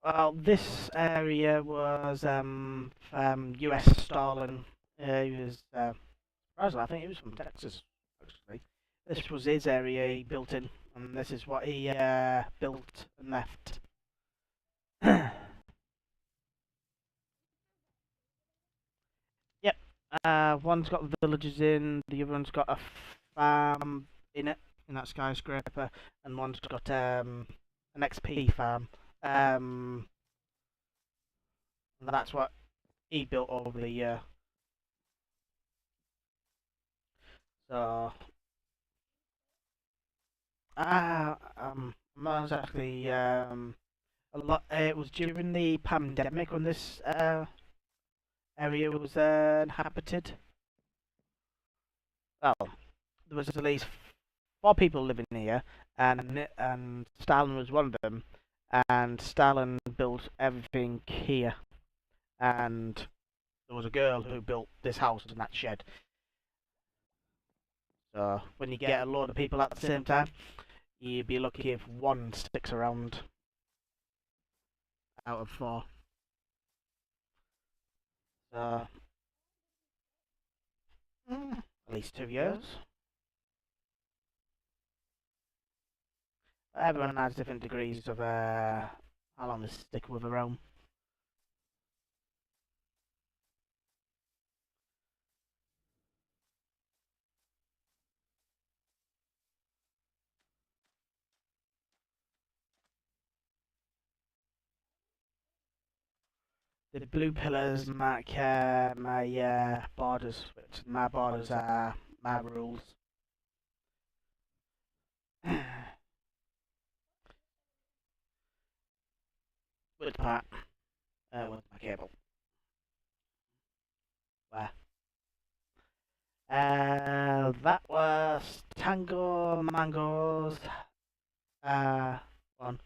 Well, this area was US Stalin. He was surprisingly, I think he was from Texas. Actually, this was his area he built in, and this is what he built and left. Yep. One's got villages in, the other one's got a farm in it, in that skyscraper, and one's got an XP farm. And that's what he built over the year. So, not exactly a lot. It was during the pandemic when this area was inhabited. Well, there was at least 4 people living here, and Stalin was one of them. And Stalin built everything here, and there was a girl who built this house and that shed. So when you get a load of people at the same time, you'd be lucky if one sticks around out of 4. So at least 2 years. Everyone has different degrees of how long they stick with a realm. The blue pillars mark my borders, which my borders are my rules. Which part? With my cable. Where? That was Tango Mango's one.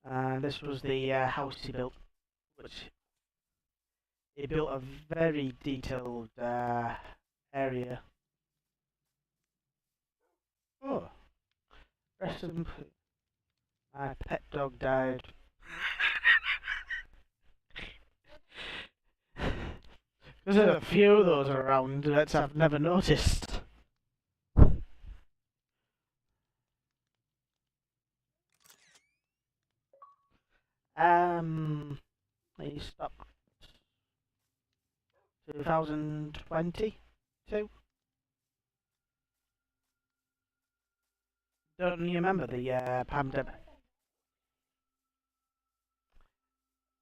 And this was the house he built, which he built a very detailed area. Oh, rest in peace. My pet dog died. There's a few of those around that I've never noticed. He stopped 2022. Don't you remember the pandemic?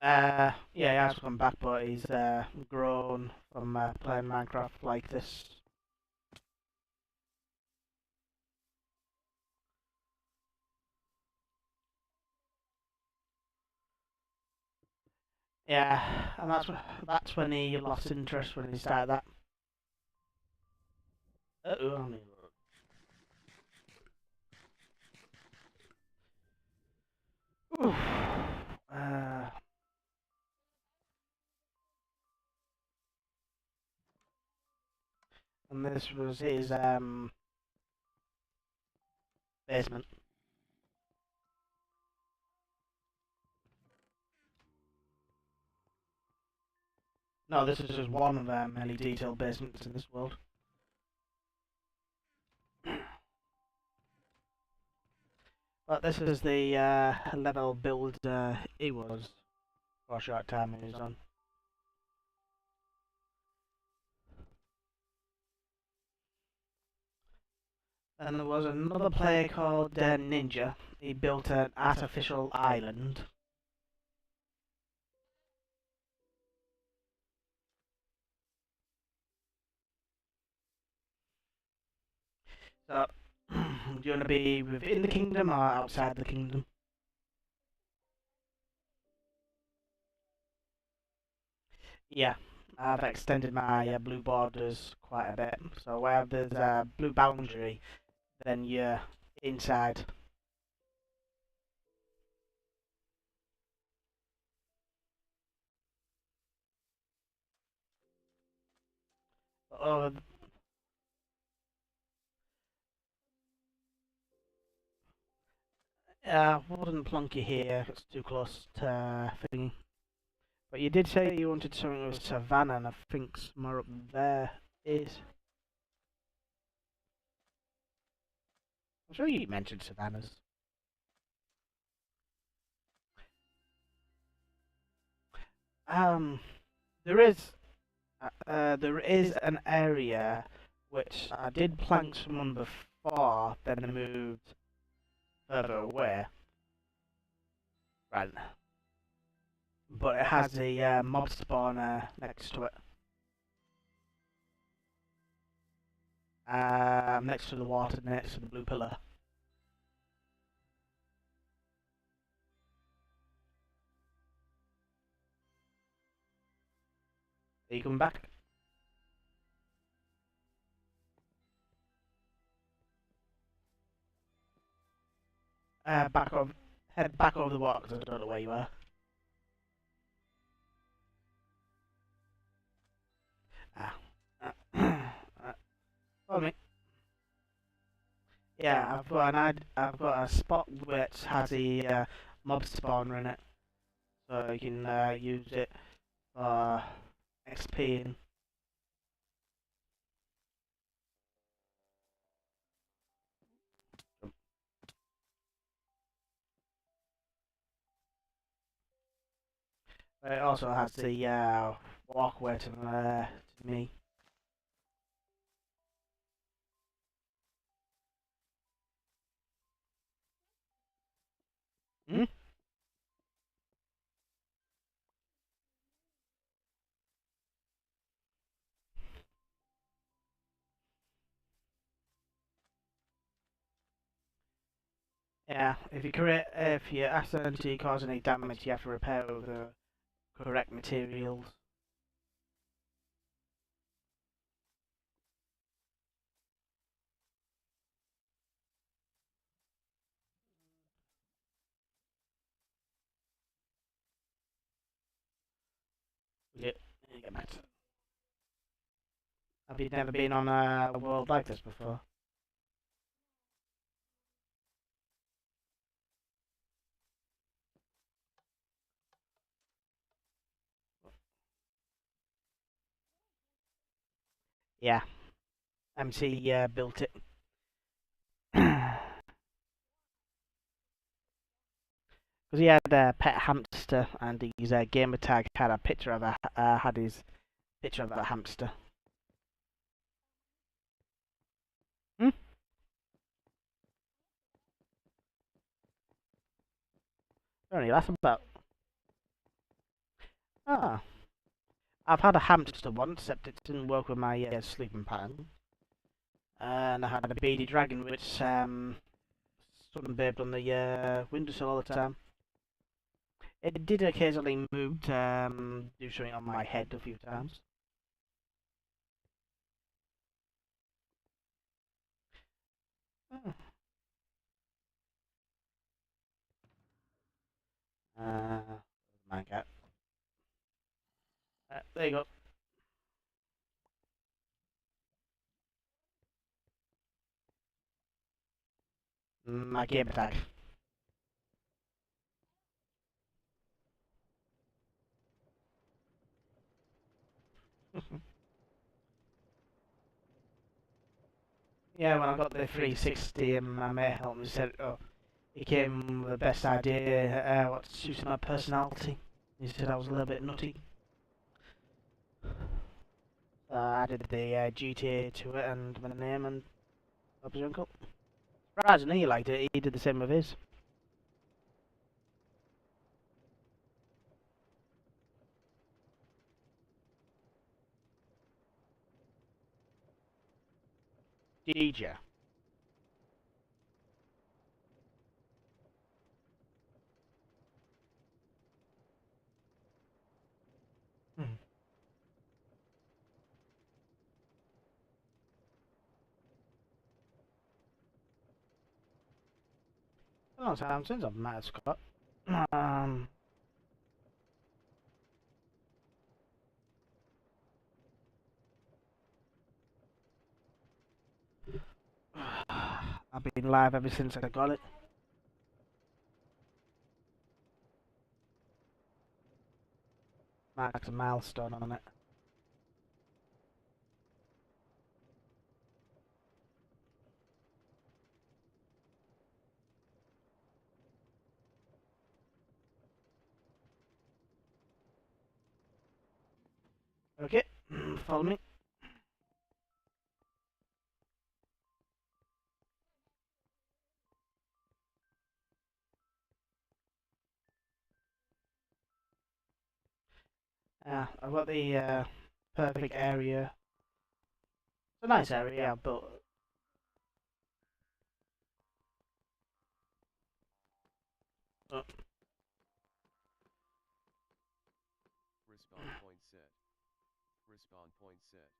Yeah, he has come back, but he's grown from playing Minecraft like this. Yeah, and that's when he lost interest when he started that. Uh-oh. Oof. And this was his basement. No, this is just one of many detailed basements in this world. But this is the level build he was for a short time he was on. And there was another player called Ninja. He built an artificial island. So, do you want to be within the kingdom or outside the kingdom? Yeah, I've extended my blue borders quite a bit. So where there's a blue boundary, then you're inside. Oh, I wouldn't plunk you here. It's too close to thingy. But you did say you wanted something with savannah, and I think somewhere up there is. I'm sure you mentioned savannas. Um, there is an area which I did plank someone before, then they moved further away. Right. But it has a mob spawner next to it. Next to the water, next to the blue pillar. Are you coming back? Back over, head back over the water because I don't know where you are. Follow me. Yeah, I've got a spot which has a mob spawner in it, so you can use it for XP and. It also has the walkway to me. Hmm? Yeah, if you accidentally cause any damage, you have to repair with the correct materials. Yeah, get back to. Have you never been on a world like this before? Yeah, MC built it. Because he had a pet hamster, and his gamer tag had a picture of had his picture of a hamster. Hmm? Only that's about. Ah, I've had a hamster once, except it didn't work with my sleeping pattern. And I had a beady dragon, which sunbathed on the windowsill all the time. It did occasionally move to do something on my head a few times. Oh. My cat. There you go. My game tag. Yeah, when I got the 360 and my mate helped me set it up, he came with the best idea what suited my personality. He said I was a little bit nutty. I added the GTA to it and my name and Bob's your uncle. Surprisingly, he liked it. He did the same with his. DJ. Hmm. a long time since I've met Scott. I've been live ever since I got it. Marks a milestone on it. Okay, follow me. I've got the perfect area. It's a nice area, but Respawn point set. Respawn point set.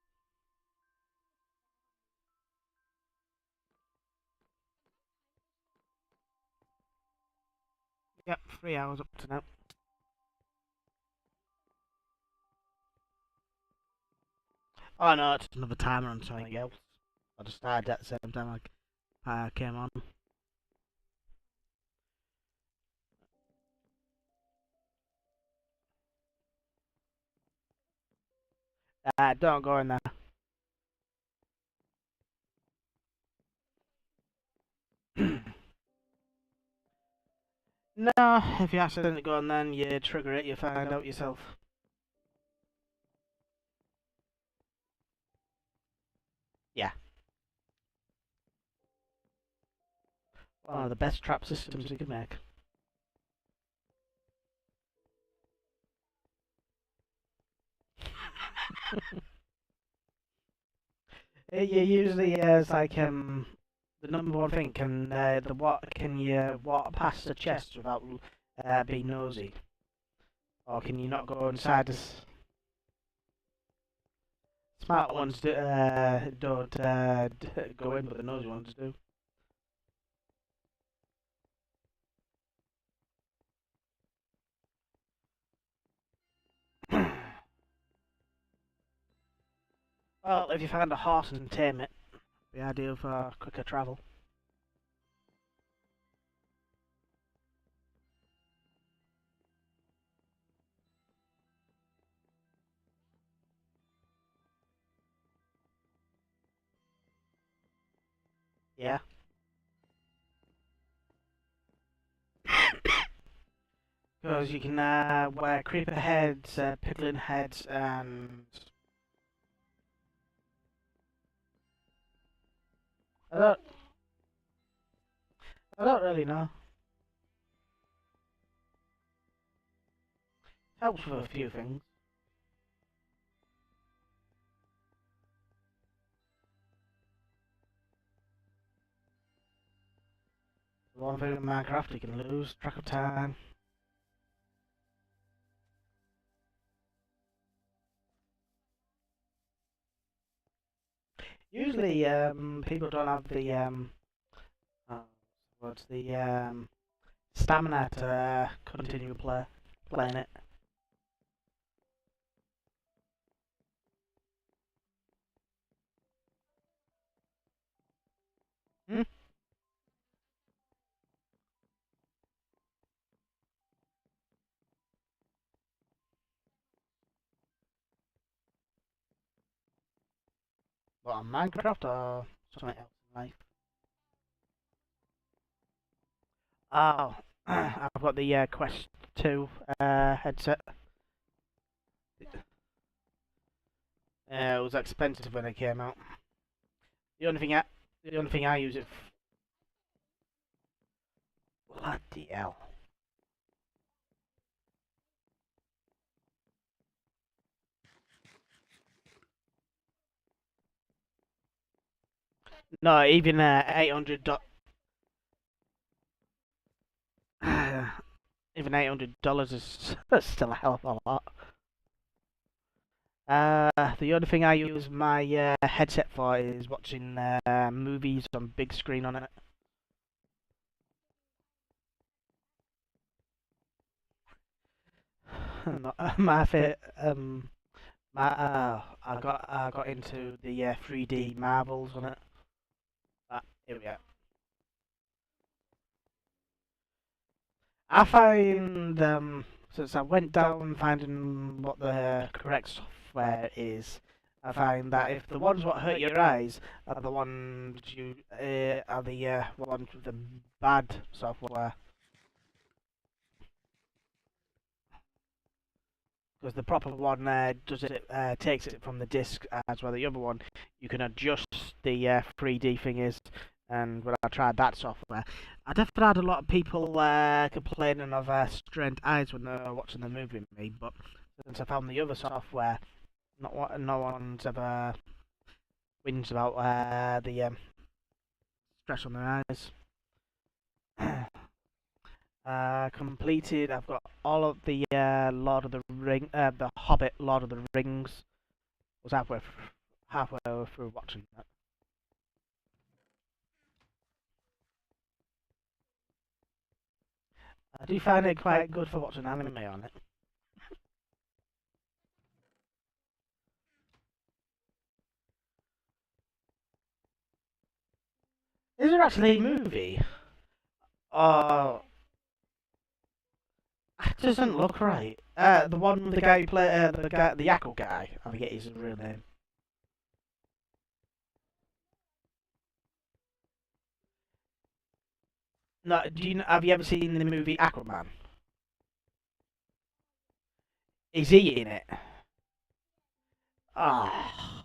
yep, 3 hours up to now. Oh no, it's another timer on something else. I just started at the same time I came on. Don't go in there. No, if you accidentally go in then you trigger it, you find out yourself. Yeah. One of the best trap systems you can make. It usually is like the number one thing, can you walk past the chest without being nosy? Or can you not go inside this? Smart ones don't go in, but the nosy ones do. Well, if you find a horse and tame it, the idea for quicker travel. Yeah. Because you can wear creeper heads, piglin heads, and I don't, I don't really know. Helps with a few things. One thing in Minecraft, you can lose track of time. Usually, people don't have the uh, what's the stamina to continue playing it. Hmm? What, on Minecraft or something else in life? Oh, I've got the Quest 2 headset. It was expensive when it came out. The only thing I use it. Bloody hell! No, even $800. Even $800 is still a hell of a lot. The only thing I use my headset for is watching movies on big screen on it. my fit my I got into the 3D marbles on it. Here we go. I find since I went down finding what the correct software is, I find that if the ones what hurt your eyes are the ones you are the ones with the bad software, because the proper one does it takes it from the disc, as well the other one you can adjust the 3D thing is. And when I tried that software, I definitely had a lot of people complaining of strained eyes when they were watching the movie with me. But since I found the other software, no one's ever whinged about the stress on their eyes. Completed. I've got all of the the Hobbit, Lord of the Rings. Was halfway through watching that. I do find it quite good for watching anime on it. Is there actually a movie? Oh, it doesn't look right. The one with the guy who play the Yakko guy. I forget his real name. No, have you ever seen the movie Aquaman? Is he in it? Ah,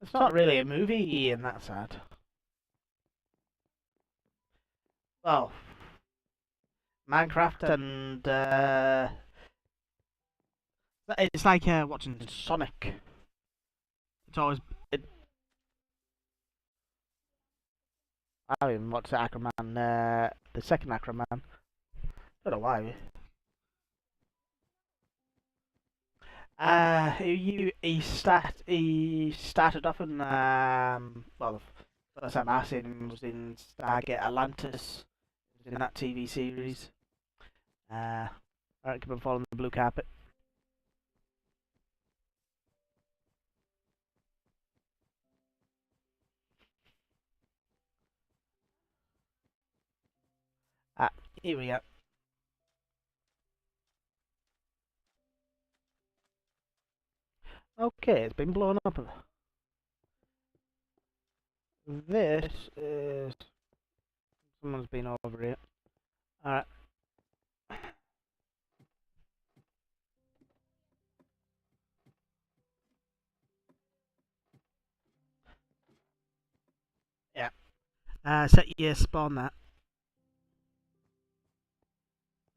it's not really a movie, and that's sad. Well, Minecraft and it's like watching Sonic. It's always I haven't watched Aquaman, the second Aquaman. Don't know why. He started off in well, the first time I seen him was in Stargate Atlantis, in that TV series. I keep on following the blue carpet. Ah, here we go. Okay, it's been blown up. This is someone's been over here. All right. Yeah. Set your spawn that.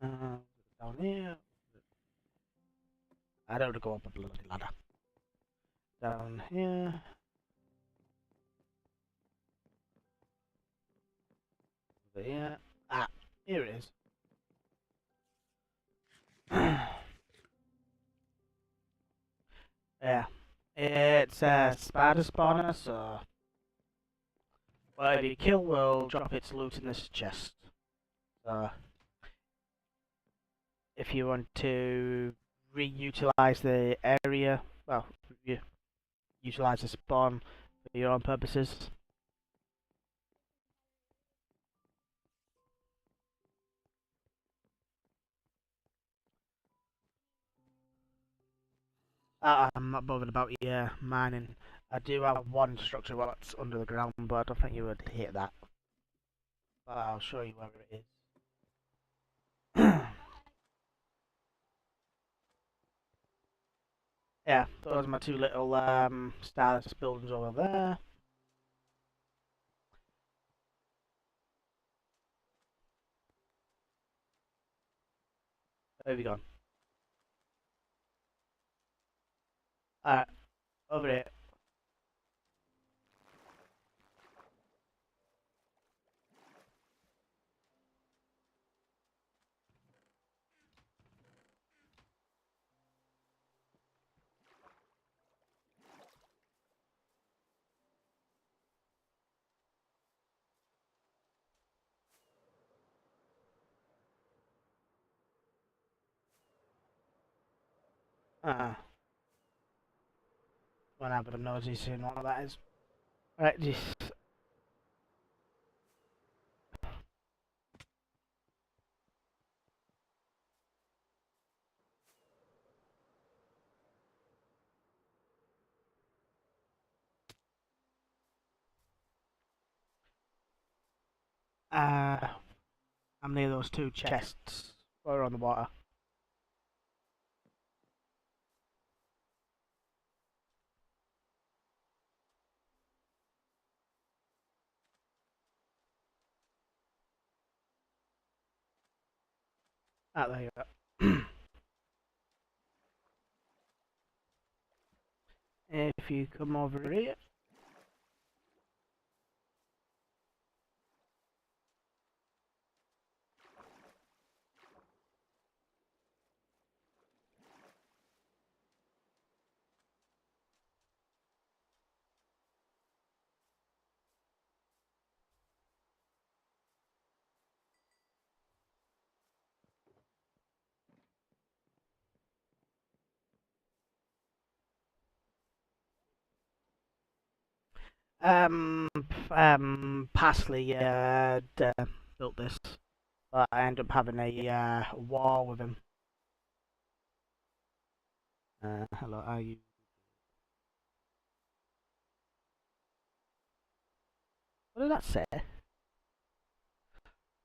Down here. I don't want to go up a bloody ladder. Down here. Over here. Ah, here it is. Yeah. It's a spider spawner, so whatever you kill will drop its loot in this chest. So if you want to reutilize the area, well, you utilize the spawn for your own purposes. I'm not bothered about your mining. I do have one structure that's under the ground, but I don't think you would hit that. But I'll show you where it is. Yeah, those are my two little Starless buildings over there. Where have you gone? Alright, over here. When I have a nosy soon what that is. Right, this I'm near those two chests. Or on the water. Ah, there you go. If you come over here. Pasley built this, but I ended up having a war with him. Hello, are you? What did that say?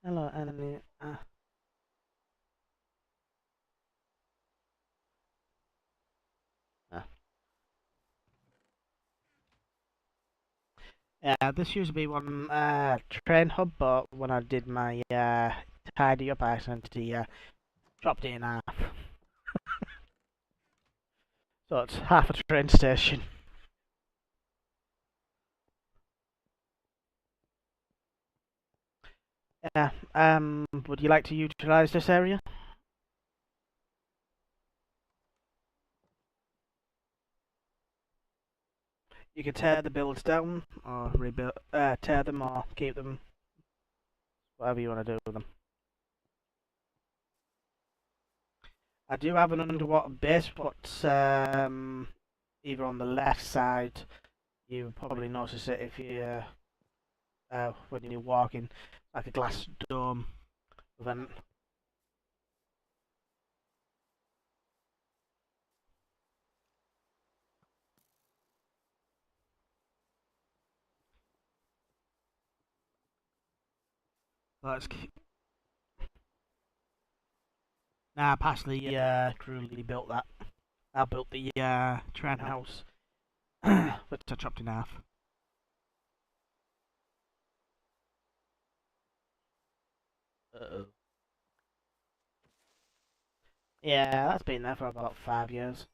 Hello, enemy. Yeah, this used to be one train hub, but when I did my tidy up, I accidentally chopped it in half. So it's half a train station. Yeah. Would you like to utilize this area? You can tear the builds down, or rebuild, tear them, or keep them. Whatever you want to do with them. I do have an underwater base, but either on the left side. You probably notice it if you when you're walking, like a glass dome event. Let's keep... Nah, Pasley crudely built that. I built the train house, but I chopped in half. Uh-oh. Yeah, that's been there for about 5 years.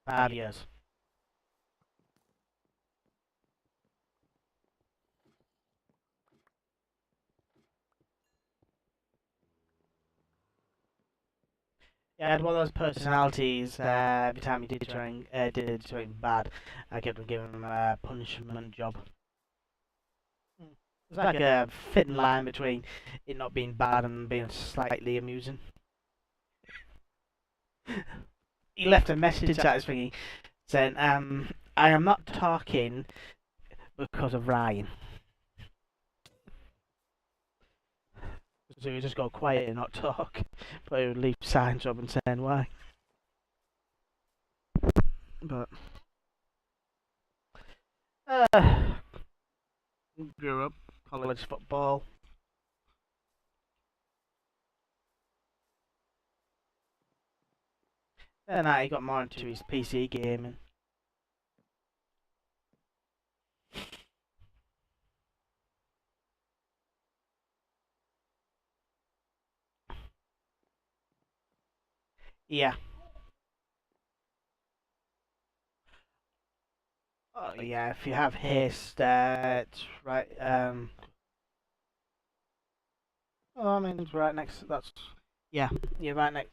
5 years. Yeah, I had one of those personalities. Every time he did something bad, I kept on giving him a punishment job. It's like a thin line between it not being bad and being slightly amusing. He left a message at his thingy saying, I am not talking because of Ryan. So he would just go quiet and not talk, but he would leave signs up and saying why. But grew up college football. And he got more into his PC gaming. Yeah. Oh yeah, if you have haste, it's right. Oh, I mean, it's right next. That's yeah. You're right next.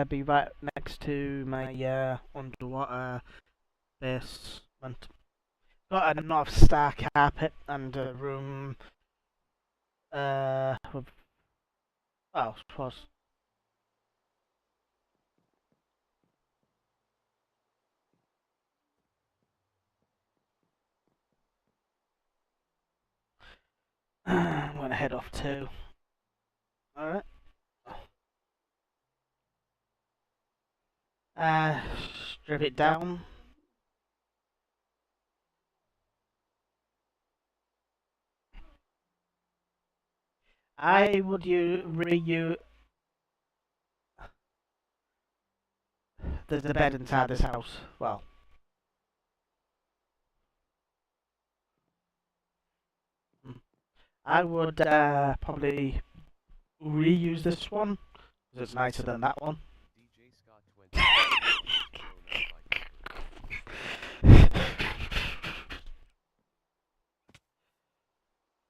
Be right next to my underwater basement. Got a North Star carpet and a room Well, I suppose. I'm gonna head off too. Alright. Strip it down. I would you reuse the bed inside this house. Well, I would probably reuse this one because it's nicer than that one. DJ Scott 20.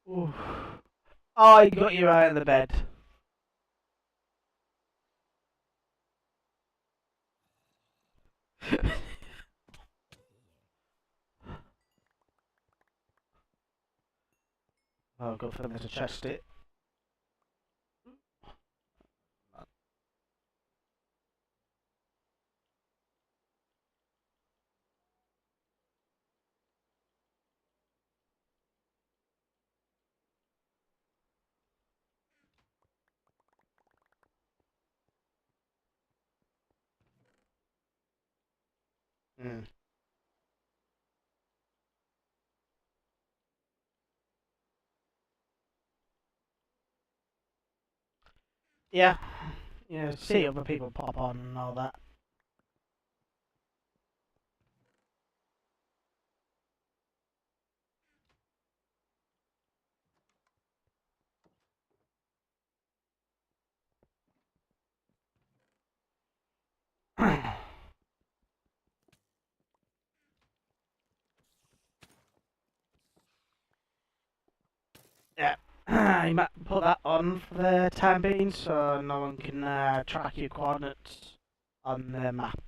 Ooh. Oh, I got you right in the bed. Oh, good for them to chest it. Mm. Yeah, yeah. See other people pop on and all that. Yeah. You might put that on for the time being so no one can track your coordinates on the map.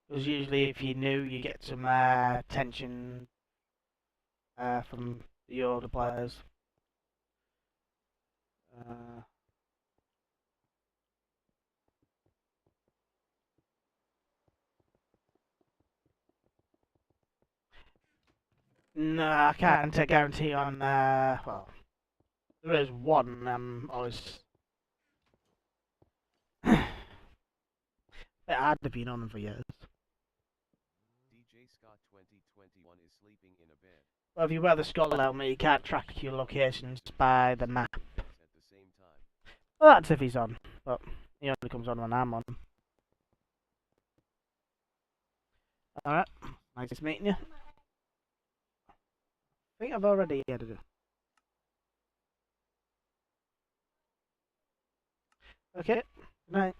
Because usually if you're new you get some attention from the older players. Uh, no, I can't guarantee on, well, there is one always... bit hard to be on them for years. DJ Scott 2021 is sleeping in a bed. Well, if you wear the skull helmet, you can't track your locations by the map. At the same time. Well, that's if he's on, but he only comes on when I'm on. Alright, nice meeting you. I think I've already edited it. Okay, good night.